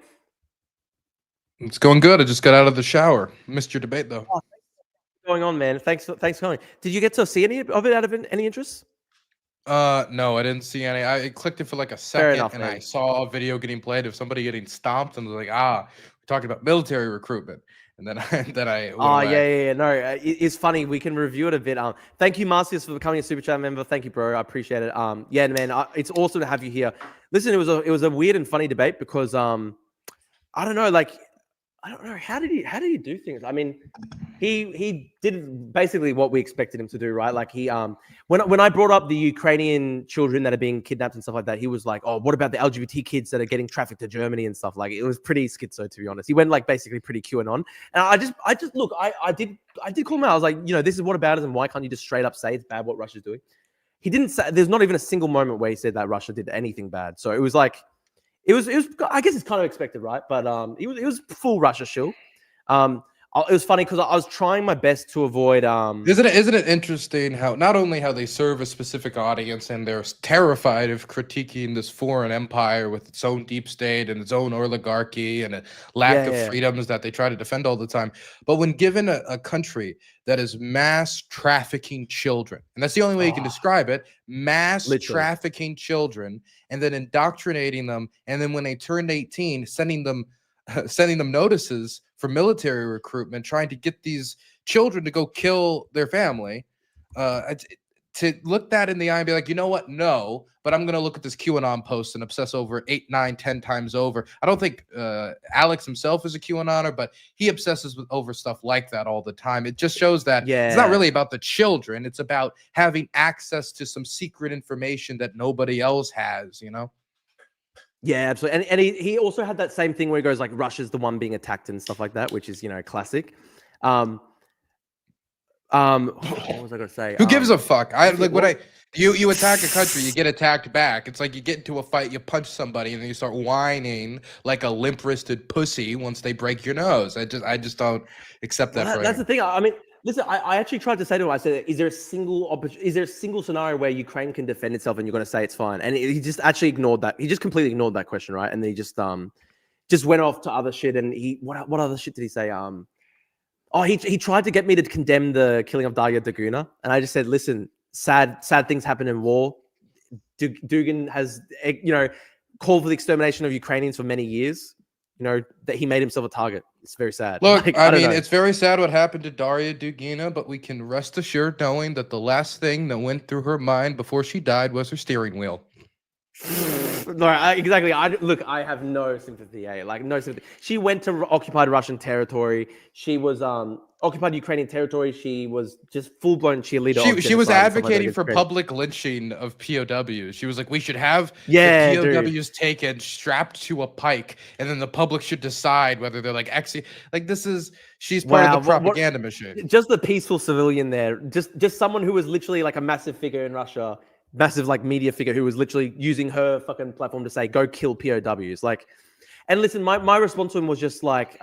It's going good. I just got out of the shower. Missed your debate though. Oh, what's going on, man? Thanks for coming. Did you get to see any of it out of any interest? No, I didn't see any. I clicked it for like a second, enough, and man. I saw a video getting played of somebody getting stomped, and was like, we're talking about military recruitment, and then I. Oh yeah. No, it's funny. We can review it a bit. Thank you, Marcius, for becoming a super chat member. Thank you, bro. I appreciate it. Yeah, man, it's awesome to have you here. Listen, it was a weird and funny debate because I don't know, how did he do things? I mean, he did basically what we expected him to do, right? Like he when I brought up the Ukrainian children that are being kidnapped and stuff like that, he was like, "Oh, what about the LGBT kids that are getting trafficked to Germany and stuff?" Like it was pretty schizo, to be honest. He went like basically pretty QAnon, and I just look, I did call him out. I was like, this is what about it, and why can't you just straight up say it's bad what Russia's doing? He didn't say. There's not even a single moment where he said that Russia did anything bad. So it was like. It was. I guess it's kind of expected, right? But it was full Russia shill. It was funny because I was trying my best to avoid. Isn't it interesting how not only how they serve a specific audience and they're terrified of critiquing this foreign empire with its own deep state and its own oligarchy and a lack of freedoms that they try to defend all the time, but when given a country that is mass trafficking children, and that's the only way you can describe it, mass trafficking children, and then indoctrinating them, and then when they turn 18, sending them notices for military recruitment, trying to get these children to go kill their family, to look that in the eye and be like, you know what? No, but I'm going to look at this QAnon post and obsess over it 8, 9, 10 times over. I don't think Alex himself is a QAnoner, but he obsesses over stuff like that all the time. It just shows that it's not really about the children. It's about having access to some secret information that nobody else has, Yeah, absolutely. And he also had that same thing where he goes like Russia's the one being attacked and stuff like that, which is, classic. What was I gonna say? Who gives a fuck? You attack a country, you get attacked back. It's like you get into a fight, you punch somebody, and then you start whining like a limp-wristed pussy once they break your nose. I just don't accept that. Well, that's the thing. I mean, listen, I actually tried to say to him, I said, is there a single scenario where Ukraine can defend itself and you're going to say it's fine? And he just actually ignored that. He just completely ignored that question, right? And then he just went off to other shit. And what other shit did he say? Oh, he tried to get me to condemn the killing of Darya Duguna, and I just said, listen, sad things happen in war. Dugin has, called for the extermination of Ukrainians for many years. That he made himself a target. It's very sad. Look, Like, I don't mean, know. it's very sad what happened to Darya Dugina, but we can rest assured knowing that the last thing that went through her mind before she died was her steering wheel. No, exactly. I have no sympathy. Like, no sympathy. She went to occupied Russian territory. She was occupied Ukrainian territory. She was just full blown cheerleader. She was advocating for Ukraine. public lynching of POWs. She was like, we should have Yeah, the dude. POWs taken, strapped to a pike, and then the public should decide whether they're like she's part of the propaganda machine. Just the peaceful civilian there. Just someone who was literally like a massive figure in Russia, massive like media figure who was literally using her fucking platform to say, go kill POWs. Like, and listen, my response to him was just like,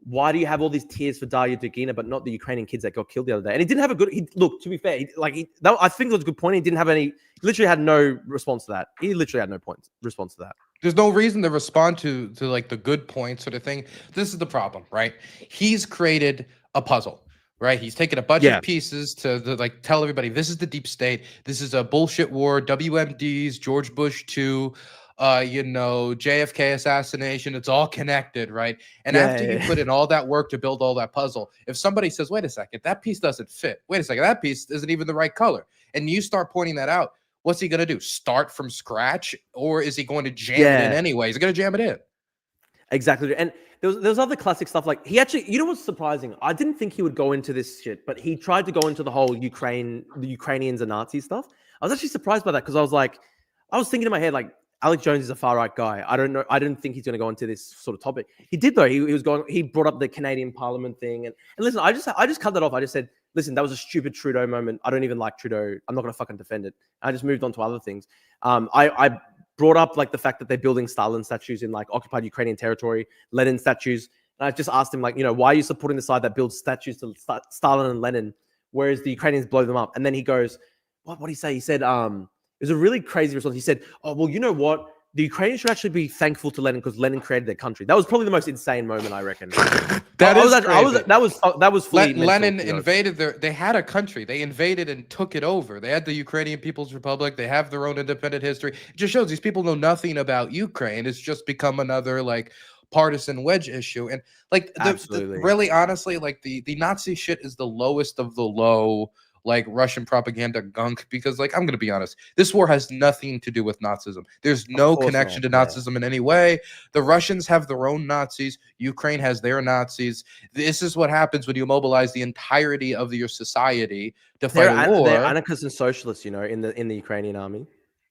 why do you have all these tears for Darya Dugina, but not the Ukrainian kids that got killed the other day? And he didn't have a good. Look, to be fair, I think it was a good point. He didn't have any. Literally had no response to that. He literally had no response to that. There's no reason to respond to like the good points sort of thing. This is the problem, right? He's created a puzzle, right? He's taken a bunch of pieces to like tell everybody this is the deep state. This is a bullshit war. WMDs, George Bush 2. JFK assassination, it's all connected, right? And after you put in all that work to build all that puzzle, if somebody says, wait a second, that piece doesn't fit. Wait a second, that piece isn't even the right color. And you start pointing that out, what's he going to do? Start from scratch? Or is he going to jam it in anyway? He's going to jam it in. Exactly. And there's other classic stuff. Like, he actually, you know what's surprising? I didn't think he would go into this shit, but he tried to go into the whole the Ukrainians and Nazi stuff. I was actually surprised by that because I was thinking in my head, like, Alex Jones is a far right guy. I don't know. I didn't think he's going to go into this sort of topic. He did though. He brought up the Canadian Parliament thing, and listen, I just cut that off. I just said, listen, that was a stupid Trudeau moment. I don't even like Trudeau. I'm not going to fucking defend it. I just moved on to other things. I brought up like the fact that they're building Stalin statues in like occupied Ukrainian territory, Lenin statues, and I just asked him like, why are you supporting the side that builds statues to Stalin and Lenin, whereas the Ukrainians blow them up? And then he goes, what did he say? He said, it was a really crazy response. He said, oh, well, you know what? The Ukrainians should actually be thankful to Lenin because Lenin created their country. That was probably the most insane moment, I reckon. That was fully Lenin invaded they had a country. They invaded and took it over. They had the Ukrainian People's Republic. They have their own independent history. It just shows these people know nothing about Ukraine. It's just become another like partisan wedge issue. And like really honestly, like the Nazi shit is the lowest of the low like Russian propaganda gunk, because like I'm gonna be honest, this war has nothing to do with Nazism. There's no connection to Nazism in any way. The Russians have their own Nazis. Ukraine has their Nazis. This is what happens when you mobilize the entirety of your society to fight a war. They're anarchists and socialists, in the Ukrainian army.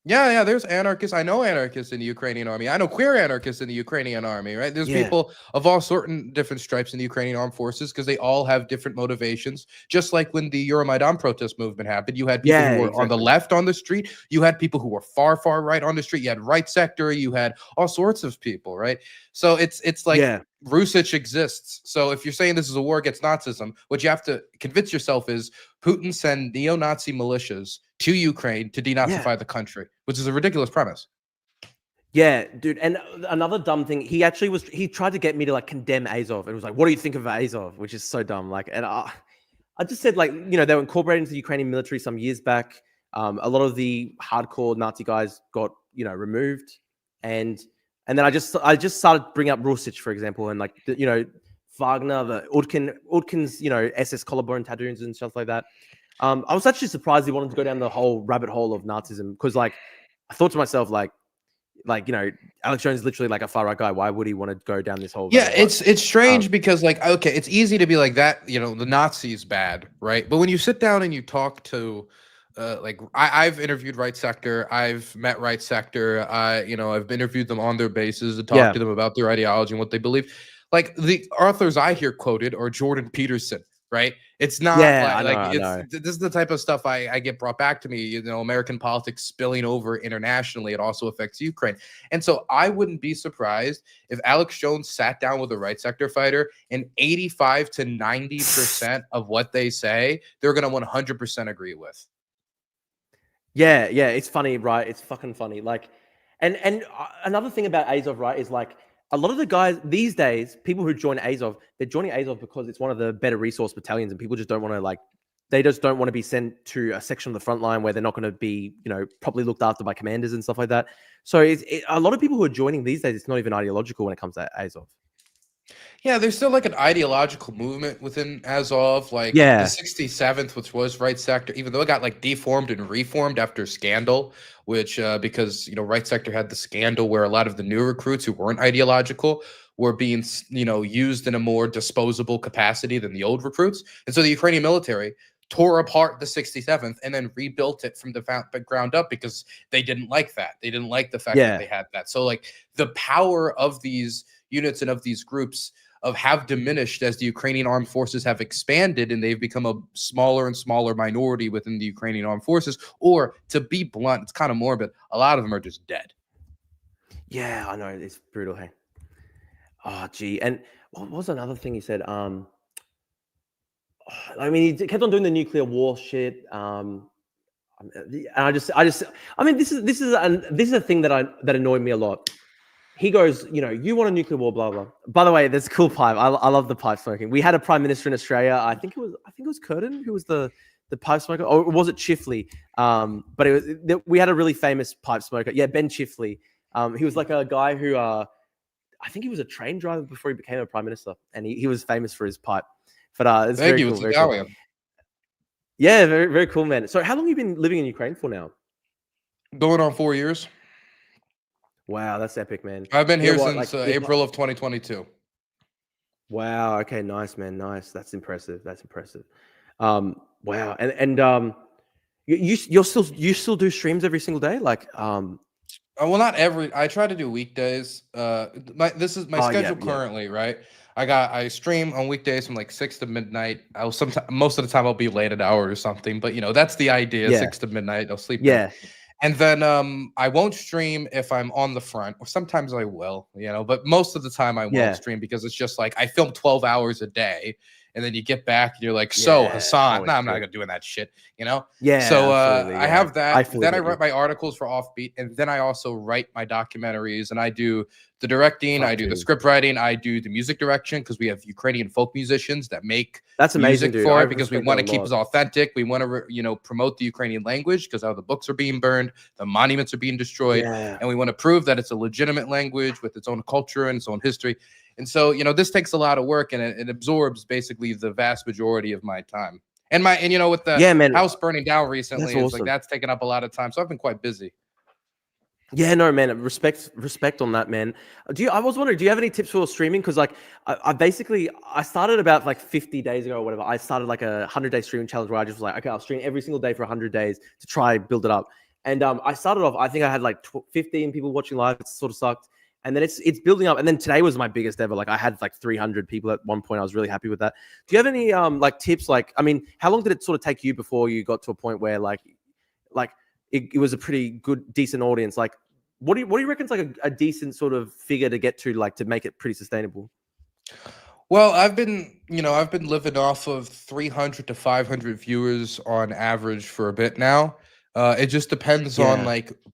Yeah, there's anarchists. I know anarchists in the Ukrainian army. I know queer anarchists in the Ukrainian army, right? There's people of all certain different stripes in the Ukrainian armed forces because they all have different motivations. Just like when the Euromaidan protest movement happened, you had people who were on the left on the street. You had people who were far, far right on the street. You had right sector. You had all sorts of people, right? So it's like Rusich exists. So if you're saying this is a war against Nazism, what you have to convince yourself is Putin send neo-Nazi militias to Ukraine to denazify the country, which is a ridiculous premise. Yeah, dude. And another dumb thing, he tried to get me to like condemn Azov, and was like, what do you think of Azov? Which is so dumb. Like, and I just said, like, they were incorporated into the Ukrainian military some years back. A lot of the hardcore Nazi guys got, removed. And then I just started bringing up Rusich, for example, and like, Wagner, the Utkin's, SS collarbone tattoos and stuff like that. I was actually surprised he wanted to go down the whole rabbit hole of Nazism because, like, I thought to myself, like, Alex Jones is literally like a far right guy. Why would he want to go down this whole? Yeah, it's strange because, like, okay, it's easy to be like that. The Nazis bad, right? But when you sit down and you talk to, I've interviewed Right Sector, I've met Right Sector, I've interviewed them on their bases and talked to them about their ideology and what they believe. Like the authors I hear quoted are Jordan Peterson. Right? It's not this is the type of stuff I get brought back to me, American politics spilling over internationally. It also affects Ukraine. And so I wouldn't be surprised if Alex Jones sat down with a Right Sector fighter and 85 to 90% of what they say, they're going to 100% agree with. Yeah. It's funny, right? It's fucking funny. Like, and another thing about Azov, right, is like, a lot of the guys these days, people who join Azov, they're joining Azov because it's one of the better resource battalions, and people just don't want to they just don't want to be sent to a section of the front line where they're not going to be, properly looked after by commanders and stuff like that. So a lot of people who are joining these days, it's not even ideological when it comes to Azov. Yeah, there's still like an ideological movement within Azov, like the Yeah. 67th, which was right sector, even though it got like deformed and reformed after scandal, which because right sector had the scandal where a lot of the new recruits who weren't ideological were being used in a more disposable capacity than the old recruits, and so the Ukrainian military tore apart the 67th and then rebuilt it from the ground up because they didn't like that. They didn't like the fact that they had that. So like the power of these units and of these groups have diminished as the Ukrainian armed forces have expanded, and they've become a smaller and smaller minority within the Ukrainian armed forces. Or to be blunt, it's kind of morbid, a lot of them are just dead. Yeah, I know, it's brutal. Hey, oh gee, and what was another thing he said? I mean, he kept on doing the nuclear war shit. And I mean, this is a thing that annoyed me a lot. He goes, you want a nuclear war, blah blah. By the way, there's a cool pipe. I love the pipe smoking. We had a prime minister in Australia. I think it was Curtin who was the pipe smoker, or was it Chifley? But we had a really famous pipe smoker. Yeah, Ben Chifley. He was like a guy who I think he was a train driver before he became a prime minister, and he was famous for his pipe. But it's very cool. Very cool. Yeah, very very cool, man. So, how long have you been living in Ukraine for now? Going on 4 years. Wow, that's epic, man. I've been here since April of 2022. Wow. Okay. Nice, man. Nice. That's impressive. That's impressive. Wow. And you still do streams every single day? Well, not every. I try to do weekdays. My schedule currently, right? I stream on weekdays from like 6 to midnight. Most of the time I'll be late an hour or something, but that's the idea. 6 to midnight. I'll sleep. Yeah. And then I won't stream if I'm on the front, or sometimes I will, but most of the time I won't stream because it's just like I film 12 hours a day, and then you get back and you're like, so Hassan, I'm not doing that shit, Yeah. So absolutely, I have that. Then I get you. write my articles for Offbeat, and then I also write my documentaries, and I do the directing, I do the script writing, I do the music direction because we have Ukrainian folk musicians that make That's amazing, music dude. for I it because we respect want to that a keep lot. us authentic. We want to promote the Ukrainian language because how the books are being burned, the monuments are being destroyed, and we want to prove that it's a legitimate language with its own culture and its own history. And so this takes a lot of work, and it absorbs basically the vast majority of my time. And with the house burning down recently, it's like that's taken up a lot of time. So I've been quite busy. Yeah, no, man. Respect on that, man. I was wondering, do you have any tips for streaming? Because I started about 50 days ago or whatever. I started like a 100-day streaming challenge where I just was like, okay, I'll stream every single day for 100 days to try build it up. And I started off, I think I had 15 people watching live. It sort of sucked. And then it's building up. And then today was my biggest ever. I had 300 people at one point. I was really happy with that. Do you have any tips? I mean, how long did it sort of take you before you got to a point where it was a pretty good, decent audience? What do you reckon's a decent sort of figure to get to make it pretty sustainable? Well, I've been living off of 300 to 500 viewers on average for a bit now. It just depends on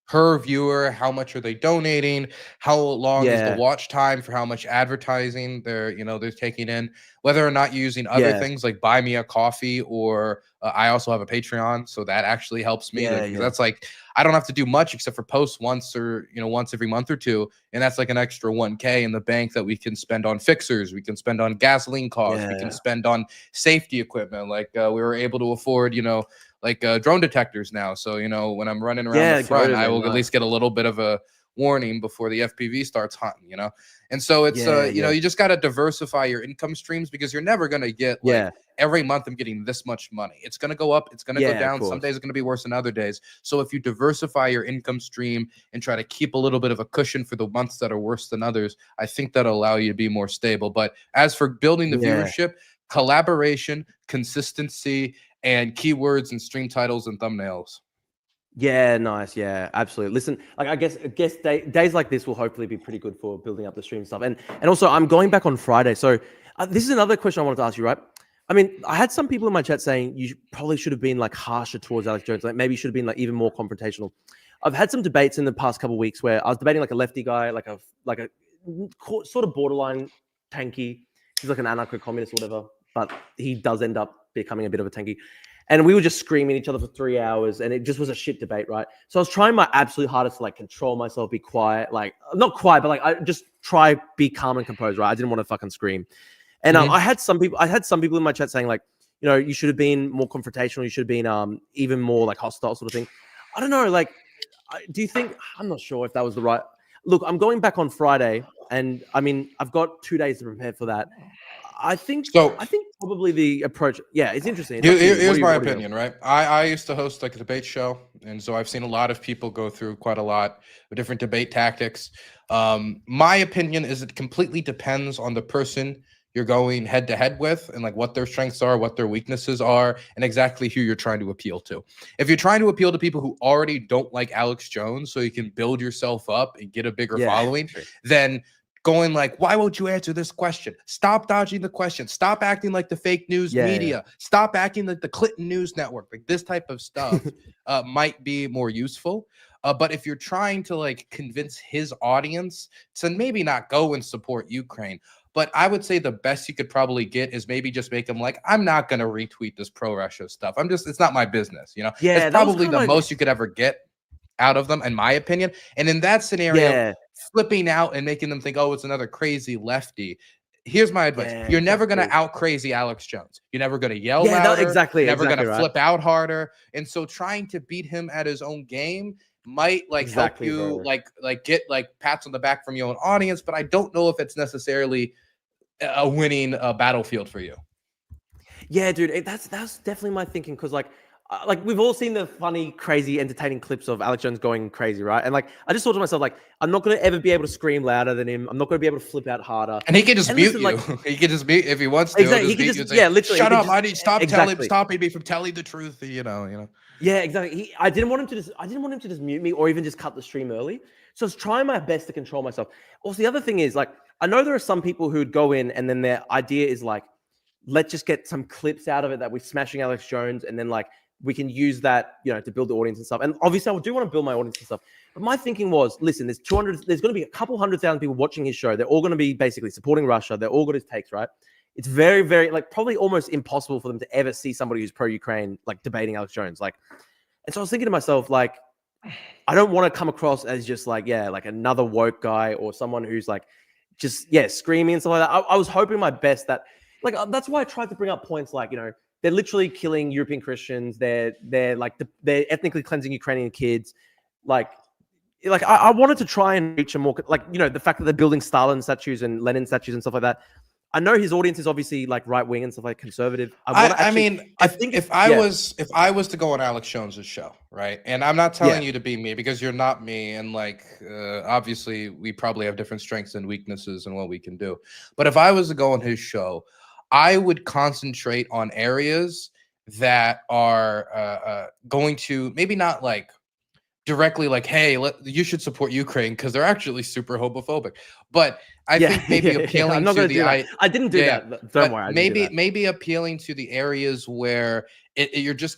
per viewer, how much are they donating, how long is the watch time for how much advertising they're taking in, whether or not you're using other things like buy me a coffee, or I also have a Patreon, so that actually helps me. That's I don't have to do much except for post once every month or two, and that's an extra $1K in the bank that we can spend on fixers, we can spend on gasoline costs, we can spend on safety equipment. We were able to afford drone detectors now, so when I'm running around the front, I will at least get a little bit of a warning before the FPV starts hunting, and so it's you just got to diversify your income streams, because you're never going to get every month I'm getting this much money. It's going to go up, it's going to go down. Some days it's going to be worse than other days. So if you diversify your income stream and try to keep a little bit of a cushion for the months that are worse than others, I think that'll allow you to be more stable. But as for building the viewership, collaboration, consistency, and keywords and stream titles and thumbnails. Yeah, nice. Yeah, absolutely. Listen, I guess days like this will hopefully be pretty good for building up the stream stuff. And also, I'm going back on Friday. So this is another question I wanted to ask you, right? I mean, I had some people in my chat saying you probably should have been harsher towards Alex Jones. Maybe you should have been even more confrontational. I've had some debates in the past couple of weeks where I was debating a lefty guy, sort of borderline tanky. He's like an anarcho-communist or whatever, but he does end up becoming a bit of a tanky. And we were just screaming at each other for 3 hours, and it just was a shit debate, right? So I was trying my absolute hardest to like control myself, be quiet, like not quiet, but like I just try be calm and composed, right? I didn't want to fucking scream. And I had some people in my chat saying like, you know, you should have been more confrontational, you should have been even more like hostile sort of thing. I don't know, like, do you think? I'm not sure if that was the right. Look, I'm going back on Friday, and I mean, I've got 2 days to prepare for that. I think probably the approach, yeah, it's interesting. It's up to you. Here's my opinion, right? I used to host like a debate show, and so I've seen a lot of people go through quite a lot of different debate tactics. My opinion is it completely depends on the person you're going head to head with, and like what their strengths are, what their weaknesses are, and exactly who you're trying to appeal to. If you're trying to appeal to people who already don't like Alex Jones, so you can build yourself up and get a bigger following, then going like, why won't you answer this question? Stop dodging the question. Stop acting like the fake news media. Stop acting like the Clinton News Network. Like this type of stuff might be more useful. But if you're trying to like convince his audience to maybe not go and support Ukraine, but I would say the best you could probably get is maybe just make him like, I'm not going to retweet this pro-Russia stuff. It's not my business, you know? Yeah, it's probably the most you could ever get out of them, in my opinion. And in that scenario, flipping out and making them think, oh, it's another crazy lefty. Here's my advice. You're never going to out crazy Alex Jones. You're never going to yell louder. You're never going to flip out harder. And so trying to beat him at his own game might like help you like get like pats on the back from your own audience. But I don't know if it's necessarily a winning battlefield for you. Yeah, dude, that's definitely my thinking, because like we've all seen the funny, crazy, entertaining clips of Alex Jones going crazy, right? And like I just thought to myself, like, I'm not going to ever be able to scream louder than him. I'm not going to be able to flip out harder. And he can just mute you. He can just mute if he wants to. Exactly. He can just, literally. Shut up! I need stopping me from telling the truth. You know. Yeah, exactly. I didn't want him to just mute me or even just cut the stream early. So I was trying my best to control myself. Also, the other thing is, like, I know there are some people who'd go in and then their idea is like, let's just get some clips out of it that we're smashing Alex Jones, and then like we can use that, you know, to build the audience and stuff. And obviously, I do want to build my audience and stuff. But my thinking was, listen, there's going to be a couple 100,000 people watching his show. They're all going to be basically supporting Russia. They're all got his takes, right? It's very, very, like, probably almost impossible for them to ever see somebody who's pro-Ukraine, like, debating Alex Jones. Like, and so I was thinking to myself, like, I don't want to come across as just like, like another woke guy or someone who's like, just, screaming and stuff like that. I was hoping my best that, like, that's why I tried to bring up points like, you know, they're literally killing European Christians. They're ethnically cleansing Ukrainian kids. Like I wanted to try and reach a more, like, you know, the fact that they're building Stalin statues and Lenin statues and stuff like that. I know his audience is obviously like right wing and stuff, like conservative. I mean, if I was to go on Alex Jones's show, right? And I'm not telling you to be me, because you're not me, and like obviously we probably have different strengths and weaknesses and what we can do. But if I was to go on his show, I would concentrate on areas that are going to maybe not like directly like, hey, you should support Ukraine, because they're actually super homophobic. But I think maybe appealing to the I didn't do that. Don't worry. Maybe appealing to the areas where it's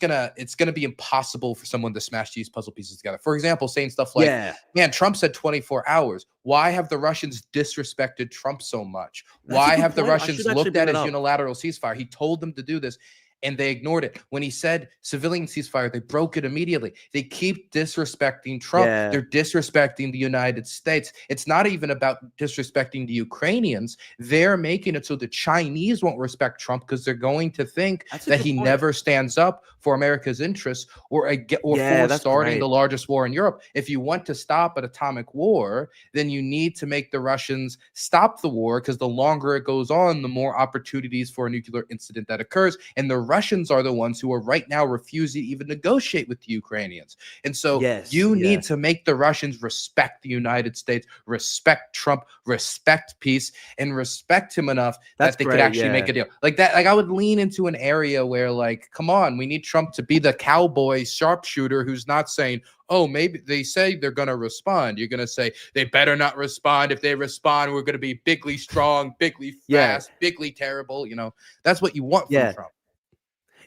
gonna be impossible for someone to smash these puzzle pieces together. For example, saying stuff like, man, Trump said 24 hours. Why have the Russians disrespected Trump so much? Why have the Russians looked at his unilateral ceasefire? He told them to do this, and they ignored it. When he said civilian ceasefire, they broke it immediately. They keep disrespecting Trump. They're disrespecting the United States. It's not even about disrespecting the Ukrainians. They're making it so the Chinese won't respect Trump, because they're going to think that he never stands up for America's interests or for starting the largest war in Europe. If you want to stop an atomic war, then you need to make the Russians stop the war, because the longer it goes on, the more opportunities for a nuclear incident that occurs. And the Russians are the ones who are right now refusing to even negotiate with the Ukrainians. And so you need to make the Russians respect the United States, respect Trump, respect peace, and respect him enough that they could actually make a deal. Like that, like I would lean into an area where, like, come on, we need Trump to be the cowboy sharpshooter who's not saying, oh, maybe they say they're going to respond. You're going to say they better not respond. If they respond, we're going to be bigly strong, bigly fast, bigly terrible. You know, that's what you want from Trump.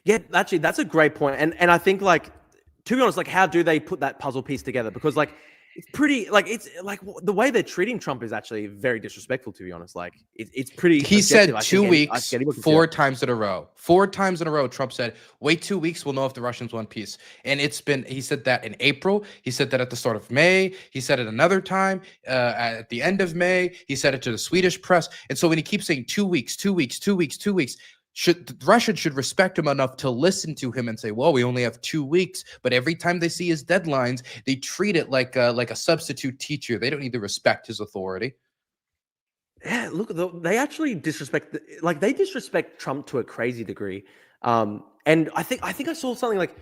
Yeah, actually, that's a great point. And I think, like, to be honest, like, how do they put that puzzle piece together? Because, like, it's pretty like the way they're treating Trump is actually very disrespectful, to be honest. Like it's pretty. He objective. said I 2 think weeks, anyone can see 4 that. times in a row. 4 times in a row, Trump said, wait 2 weeks, we'll know if the Russians want peace. And he said that in April. He said that at the start of May. He said it another time at the end of May. He said it to the Swedish press. And so when he keeps saying 2 weeks, 2 weeks, 2 weeks, 2 weeks, Russia should respect him enough to listen to him and say, well, we only have 2 weeks. But every time they see his deadlines, they treat it like a substitute teacher. They don't need to respect his authority. Yeah, look, they actually disrespect, they disrespect Trump to a crazy degree. And I think I saw something like,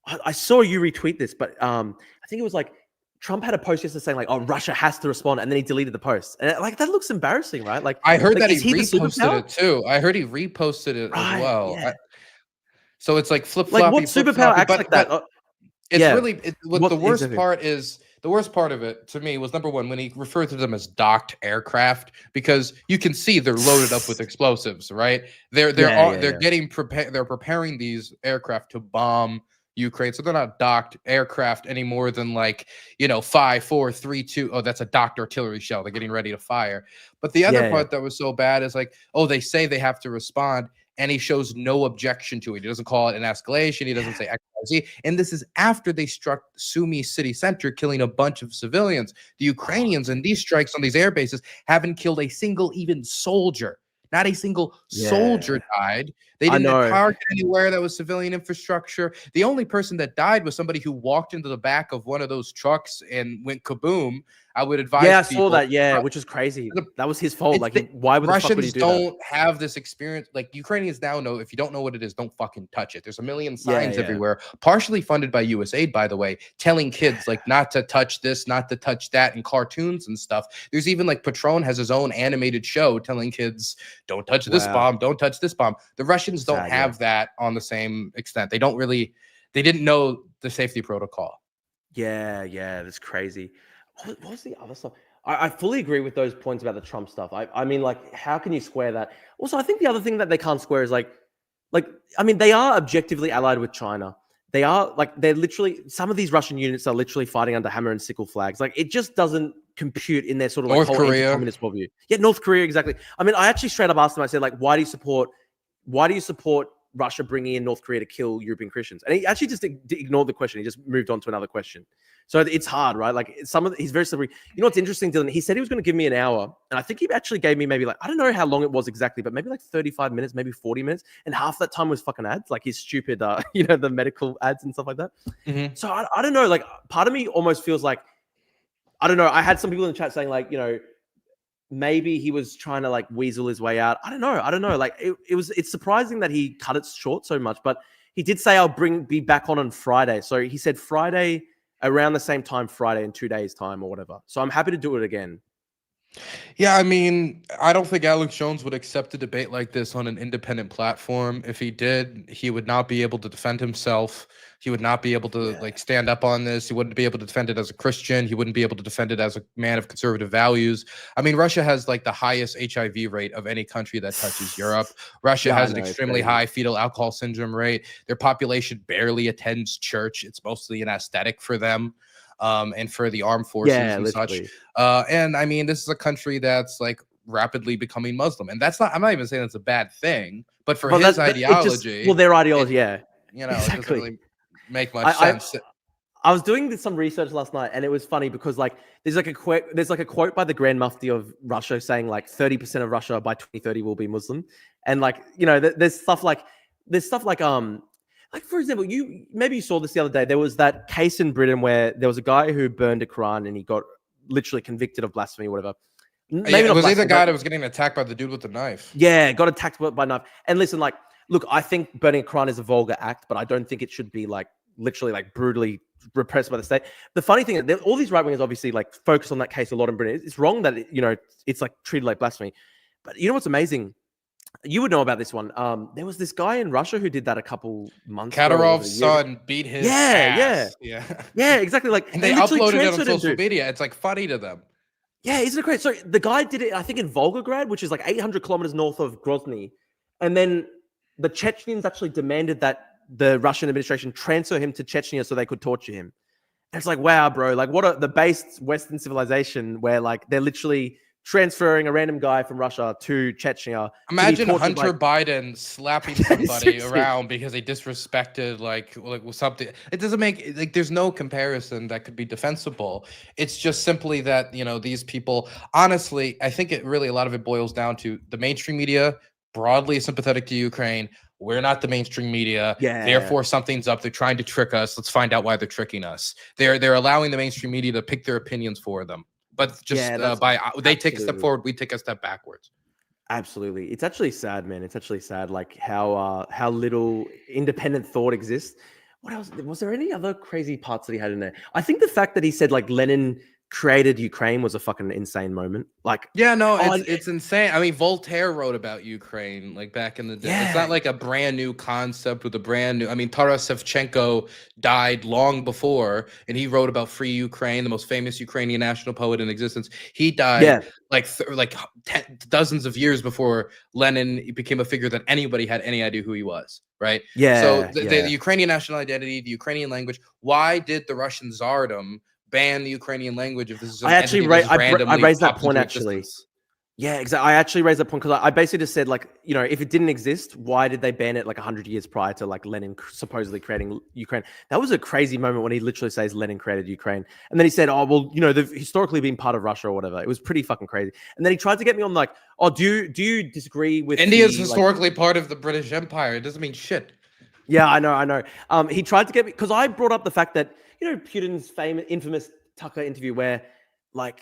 I saw you retweet this, but I think it was like Trump had a post yesterday saying like, "Oh, Russia has to respond," and then he deleted the post, and that looks embarrassing, right? Like I heard that is he the reposted superpower? it too. I heard he reposted it as Right, well. yeah. So it's like flip Like floppy, what superpower acts like that? it's Yeah. really what the worst exactly. part is. The worst part of it to me was number one when he referred to them as docked aircraft, because you can see they're loaded up with explosives, right? They're getting prepared. They're preparing these aircraft to bomb Ukraine, so they're not docked aircraft any more than 5, 4, 3, 2. Oh, that's a docked artillery shell. They're getting ready to fire. But the other part that was so bad is like, oh, they say they have to respond, and he shows no objection to it. He doesn't call it an escalation. He doesn't say X, Y, Z. And this is after they struck Sumy city center, killing a bunch of civilians. The Ukrainians in these strikes on these air bases haven't killed a single even soldier. Not a single soldier died. They didn't target anywhere that was civilian infrastructure. The only person that died was somebody who walked into the back of one of those trucks and went kaboom. I would advise Yeah, I people, saw that. Yeah, which is crazy. That was his fault. Like, why would the fuck would he Russians do that? don't have this experience. Like Ukrainians now know, if you don't know what it is, don't fucking touch it. There's a million signs everywhere, partially funded by USAID, by the way, telling kids like not to touch this, not to touch that, in cartoons and stuff. There's even like Patron has his own animated show telling kids, don't touch this bomb, don't touch this bomb. The Russians don't have that on the same extent. They didn't know the safety protocol. Yeah, that's crazy. What was the other stuff? I fully agree with those points about the Trump stuff. I mean, like, how can you square that? Also, I think the other thing that they can't square is like, I mean, they are objectively allied with China. They are they're literally, some of these Russian units are literally fighting under hammer and sickle flags. Like, it just doesn't compute in their sort of North whole Korea. anti-communist worldview. Yeah, North Korea, exactly. I mean, I actually straight up asked them, I said, like, why do you support Russia bringing in North Korea to kill European Christians? And he actually just ignored the question. He just moved on to another question. So it's hard, right? Like he's very slippery. You know what's interesting, Dylan? He said he was going to give me an hour, and I think he actually gave me maybe I don't know how long it was exactly, but maybe 35 minutes, maybe 40 minutes, and half that time was fucking ads, like his stupid, the medical ads and stuff like that. Mm-hmm. So I don't know. Like part of me almost feels like, I don't know. I had some people in the chat saying maybe he was trying to weasel his way out. I don't know. Like it's surprising that he cut it short so much, but he did say I'll be back on Friday. So he said Friday around the same time, Friday in 2 days time or whatever. So I'm happy to do it again. Yeah, I mean, I don't think Alex Jones would accept a debate like this on an independent platform. If he did, he would not be able to defend himself. He would not be able to stand up on this. He wouldn't be able to defend it as a Christian. He wouldn't be able to defend it as a man of conservative values. I mean, Russia has the highest HIV rate of any country that touches Europe. Russia has an extremely high fetal alcohol syndrome rate. Their population barely attends church. It's mostly an aesthetic for them. And for the armed forces and such. And I mean, this is a country that's rapidly becoming Muslim. And I'm not even saying that's a bad thing, but for his ideology. Their ideology, it doesn't really make much sense. I was doing some research last night, and it was funny because there's a quote by the Grand Mufti of Russia saying 30% of Russia by 2030 will be Muslim. And there's stuff like for example, maybe you saw this the other day. There was that case in Britain where there was a guy who burned a Quran and he got literally convicted of blasphemy or whatever. Maybe it was the guy that was getting attacked by the dude with the knife. Yeah, got attacked by a knife. And listen, look, I think burning a Quran is a vulgar act, but I don't think it should be literally brutally repressed by the state. The funny thing is, all these right wingers obviously focus on that case a lot in Britain. It's wrong that it's treated like blasphemy. But you know what's amazing? You would know about this one. There was this guy in Russia who did that a couple months ago. Kadirov's son beat his ass. Yeah, exactly. And they uploaded it on social media. It's funny to them. Yeah, isn't it great? So the guy did it, I think, in Volgograd, which is 800 kilometers north of Grozny. And then the Chechens actually demanded that the Russian administration transfer him to Chechnya so they could torture him. It's like, wow, bro, like what the base Western civilization where like they're literally transferring a random guy from Russia to Chechnya. Imagine to be tortured Hunter Biden slapping somebody Seriously. around because they disrespected like something. It doesn't make like there's no comparison that could be defensible. It's just simply that these people. Honestly, I think it really a lot of it boils down to the mainstream media broadly sympathetic to Ukraine. We're not the mainstream media. Yeah. Therefore, something's up. They're trying to trick us. Let's find out why they're tricking us. They're allowing the mainstream media to pick their opinions for them. But just they take a step forward, we take a step backwards. Absolutely. It's actually sad, man. It's actually sad, like how little independent thought exists. What else? Was there any other crazy parts that he had in there? I think the fact that he said like Lenin created Ukraine was a fucking insane moment. Like, yeah, no, it's insane. I mean, Voltaire wrote about Ukraine like back in the day. Yeah. It's not like a brand new concept with a brand new. I mean, Taras Shevchenko died long before, and he wrote about free Ukraine, the most famous Ukrainian national poet in existence. He died dozens of years before Lenin became a figure that anybody had any idea who he was. Right. Yeah. So the Ukrainian national identity, the Ukrainian language. Why did the Russian Tsardom ban the Ukrainian language if this is an I raised that point actually. Existence? Yeah, exactly. I actually raised that point because I basically just said like, if it didn't exist, why did they ban it like 100 years prior to like Lenin supposedly creating Ukraine? That was a crazy moment when he literally says Lenin created Ukraine. And then he said, oh, well, they've historically been part of Russia or whatever. It was pretty fucking crazy. And then he tried to get me on like, oh, do you disagree with India's historically part of the British Empire? It doesn't mean shit. Yeah, I know. He tried to get me because I brought up the fact that Putin's infamous Tucker interview where, like,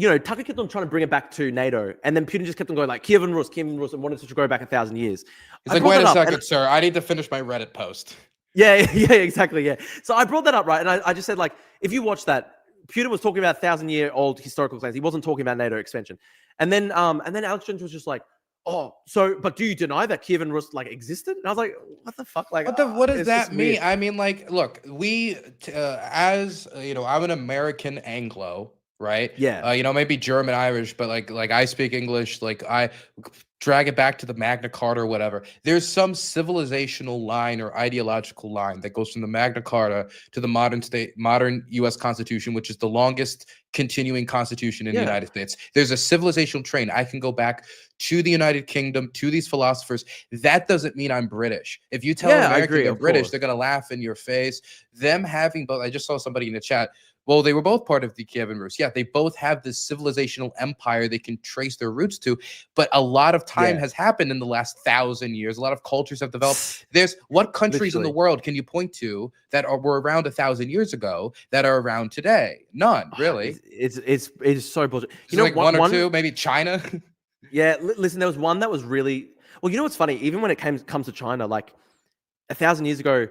Tucker kept on trying to bring it back to NATO, and then Putin just kept on going like Kiev and Rus, and wanted to go back 1,000 years. He's like, wait a second, sir, I need to finish my Reddit post. Yeah, exactly. Yeah. So I brought that up, right? And I just said, like, if you watch that, Putin was talking about 1,000-year-old historical claims. He wasn't talking about NATO expansion. And then Alex Jones was just like, oh, but do you deny that Kiev and Rus like existed? And I was like, what the fuck? Like, what does that mean? Weird. I mean, like, look, we, as I'm an American Anglo, right? Yeah. Maybe German, Irish, but like I speak English. Like I drag it back to the Magna Carta or whatever. There's some civilizational line or ideological line that goes from the Magna Carta to the modern U.S. Constitution, which is the longest continuing constitution in the United States. There's a civilizational train. I can go back to the United Kingdom, to these philosophers. That doesn't mean I'm British. If you tell an American you're British, they're going to laugh in your face. Them having both, I just saw somebody in the chat. Well, they were both part of the Kiev and Rus. Yeah, they both have this civilizational empire they can trace their roots to. But a lot of time has happened in the last 1,000 years. A lot of cultures have developed. There's what countries in the world can you point to that were around 1,000 years ago that are around today? None, really. It's so bullshit. Like one or two, maybe China. Yeah, listen, there was one that was really well. You know what's funny? Even when it comes to China, like 1,000 years ago,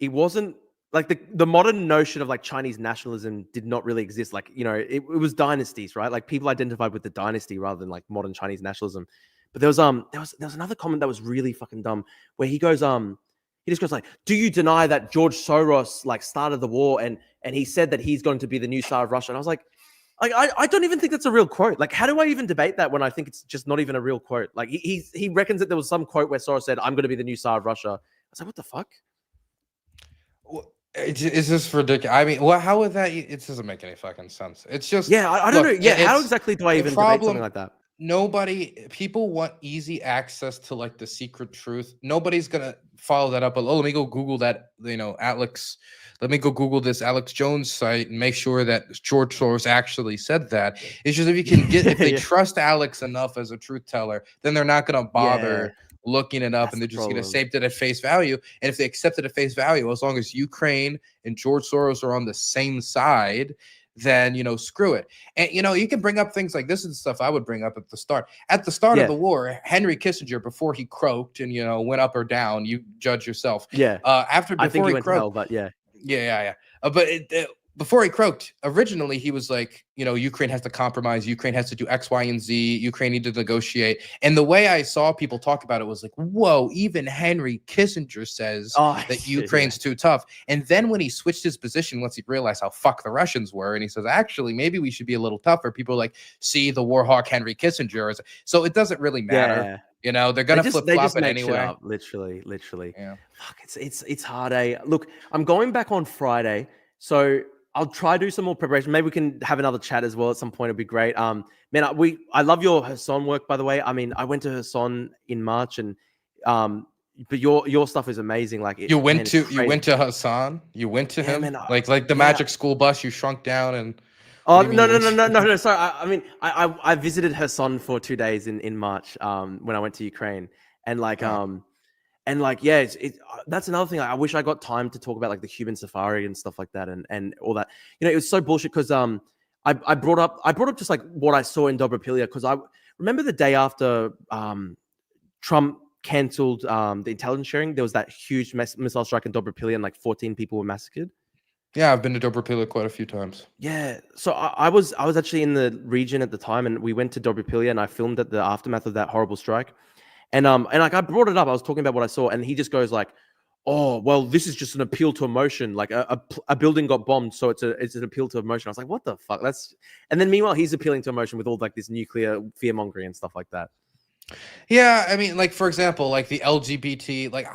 it wasn't. Like the modern notion of like Chinese nationalism did not really exist. Like, it was dynasties, right? Like people identified with the dynasty rather than like modern Chinese nationalism. But there was another comment that was really fucking dumb where he goes, he just goes like, do you deny that George Soros like started the war and he said that he's going to be the new Tsar of Russia? And I was like, I don't even think that's a real quote. Like, how do I even debate that when I think it's just not even a real quote? Like he reckons that there was some quote where Soros said, I'm going to be the new Tsar of Russia. I was like, what the fuck? It's just ridiculous. I mean, how would that? It doesn't make any fucking sense. It's just I don't know. Yeah, how exactly do I even debate something like that? People want easy access to like the secret truth. Nobody's gonna follow that up. But let me go Google that. Let me go Google this Alex Jones site and make sure that George Soros actually said that. It's just if you can get if they trust Alex enough as a truth teller, then they're not gonna bother looking it up, and they're just going to accept it at face value. And if they accept it at face value, as long as Ukraine and George Soros are on the same side, then screw it. And you can bring up things like this and stuff I would bring up at the start. At the start of the war, Henry Kissinger, before he croaked and went up or down, you judge yourself. Yeah. Before he croaked, hell, but yeah. But before he croaked, originally he was like, Ukraine has to compromise, Ukraine has to do X, Y, and Z, Ukraine need to negotiate. And the way I saw people talk about it was like, whoa, even Henry Kissinger says that Ukraine's too tough. And then when he switched his position, once he realized how fucked the Russians were, and he says, actually, maybe we should be a little tougher. People are like, see the war hawk Henry Kissinger. So it doesn't really matter. They're gonna flip flop it anyway. Up, literally. Yeah. Fuck, it's hard. Look, I'm going back on Friday. So I'll try to do some more preparation. Maybe we can have another chat as well at some point. It'd be great. Man, I love your Hassan work, by the way. I mean, I went to Hassan in March, and but your stuff is amazing. Like You went man, it's to crazy. Hassan. You went to Yeah, him, man. like the Yeah. Magic School Bus. You shrunk down and. Oh What do you no mean no you no went no to- no no! Sorry, I mean I visited Hassan for 2 days in March when I went to Ukraine, and like Oh. yeah, that's another thing. I wish I got time to talk about like the human safari and stuff like that, and all that. You know, it was so bullshit because I brought up just like what I saw in Dobropilia, because I remember the day after Trump cancelled the intelligence sharing. There was that huge missile strike in Dobropilia, and like 14 people were massacred. Yeah, I've been to Dobropila quite a few times. Yeah, so I was actually in the region at the time, and we went to Dobropilia, and I filmed at the aftermath of that horrible strike, and like I brought it up. I was talking about what I saw, and he just goes like, "Oh, well, this is just an appeal to emotion. Like a building got bombed, so it's an appeal to emotion." I was like, "What the fuck?" And then meanwhile he's appealing to emotion with all like this nuclear fear mongering and stuff like that. Yeah, I mean, like for example, like the LGBT. Like,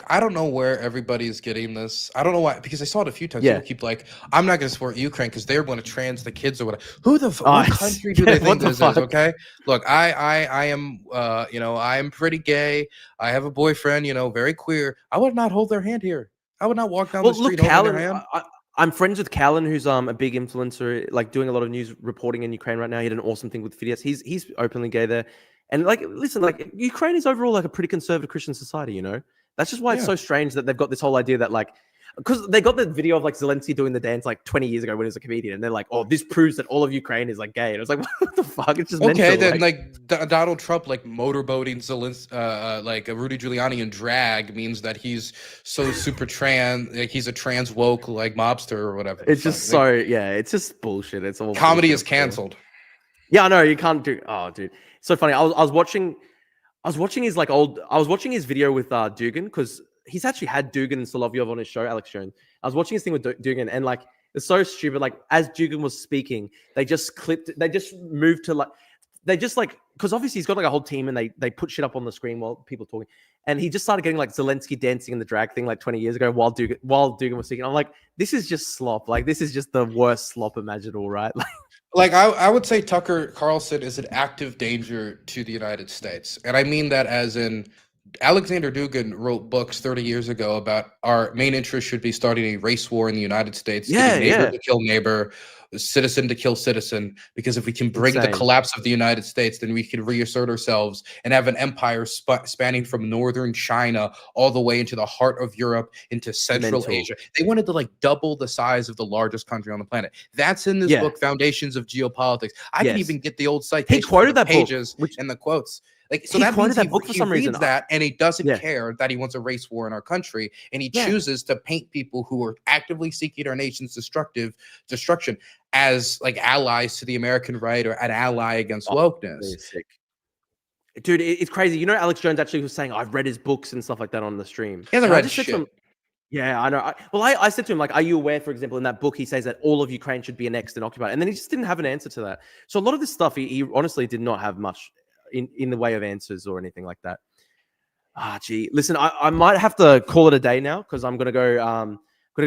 I don't know where everybody's getting this. I don't know why, because I saw it a few times. Yeah. People keep like, I'm not going to support Ukraine because they're going to trans the kids or whatever. Who the Oh, what country do they yeah, think what the this is? fuck? Okay, look, I am, I am pretty gay. I have a boyfriend. Very queer. I would not hold their hand here. I would not walk down the Well, look, street holding their Callan, hand. I'm friends with Callan, who's a big influencer, like doing a lot of news reporting in Ukraine right now. He did an awesome thing with Phidias. He's openly gay there, and like, listen, like Ukraine is overall like a pretty conservative Christian society. That's just why it's Yeah. so strange that they've got this whole idea that like, because they got the video of like Zelensky doing the dance like 20 years ago when he was a comedian, and they're like, oh, this proves that all of Ukraine is like gay, and it was like, what the fuck? It's just Okay, mental. then Donald Trump like motorboating like Rudy Giuliani in drag means that he's so super trans, like he's a trans woke like mobster or whatever. It's just so it's just bullshit. It's all Comedy bullshit, is canceled. Yeah, I know you can't do. Oh, dude, so funny. I was watching his like old. I was watching his video with Dugan, because he's actually had Dugan and Solovyov on his show, Alex Jones. I was watching his thing with Dugan, and like it's so stupid. Like as Dugan was speaking, they just clipped. They just moved to like. They just like, because obviously he's got like a whole team, and they put shit up on the screen while people talking. And he just started getting like Zelensky dancing in the drag thing like 20 years ago while Dugan was speaking. I'm like, this is just slop. Like this is just the worst slop imaginable, right? Like I would say Tucker Carlson is an active danger to the United States, and I mean that as in Alexander Dugin wrote books 30 years ago about our main interest should be starting a race war in the United States, Yeah, getting neighbor yeah. to kill neighbor, citizen to kill citizen, because if we can bring the Insane. collapse of the United States, then we can reassert ourselves and have an empire spanning from northern China all the way into the heart of Europe, into Central Mental. Asia. They wanted to like double the size of the largest country on the planet. That's in this Yeah. book, Foundations of Geopolitics. I can Yes. even get the old citations, quoted the that book, pages and the quotes. Like, so he that quoted means that book for he some reads reason. that and he doesn't Yeah. care that he wants a race war in our country, and he Yeah. chooses to paint people who are actively seeking our nation's destruction as like allies to the American right or an ally against wokeness. Really sick. Dude, it's crazy. Alex Jones actually was saying I've read his books and stuff like that on the stream. He hasn't And I read just said to shit. him, yeah, I know. I said to him, like, are you aware, for example, in that book, he says that all of Ukraine should be annexed and occupied. And then he just didn't have an answer to that. So a lot of this stuff, he honestly did not have much in the way of answers or anything like that. Gee, listen, I might have to call it a day now, because I'm gonna go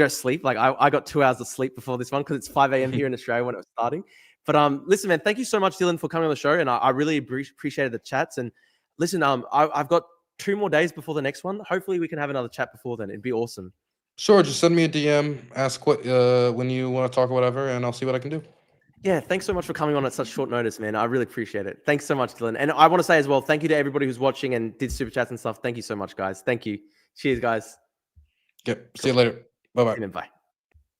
sleep. Like I got 2 hours of sleep before this one, because it's 5 a.m. here in Australia when it was starting. But listen, man, thank you so much, Dylan, for coming on the show, and I really appreciated the chats. And listen, I've got 2 more days before the next one. Hopefully, we can have another chat before then. It'd be awesome. Sure, just send me a DM, ask what when you want to talk or whatever, and I'll see what I can do. Yeah, thanks so much for coming on at such short notice, man. I really appreciate it. Thanks so much, Dylan. And I want to say as well, thank you to everybody who's watching and did super chats and stuff. Thank you so much, guys. Thank you. Cheers, guys. Yep. See you later. Bye bye. Bye.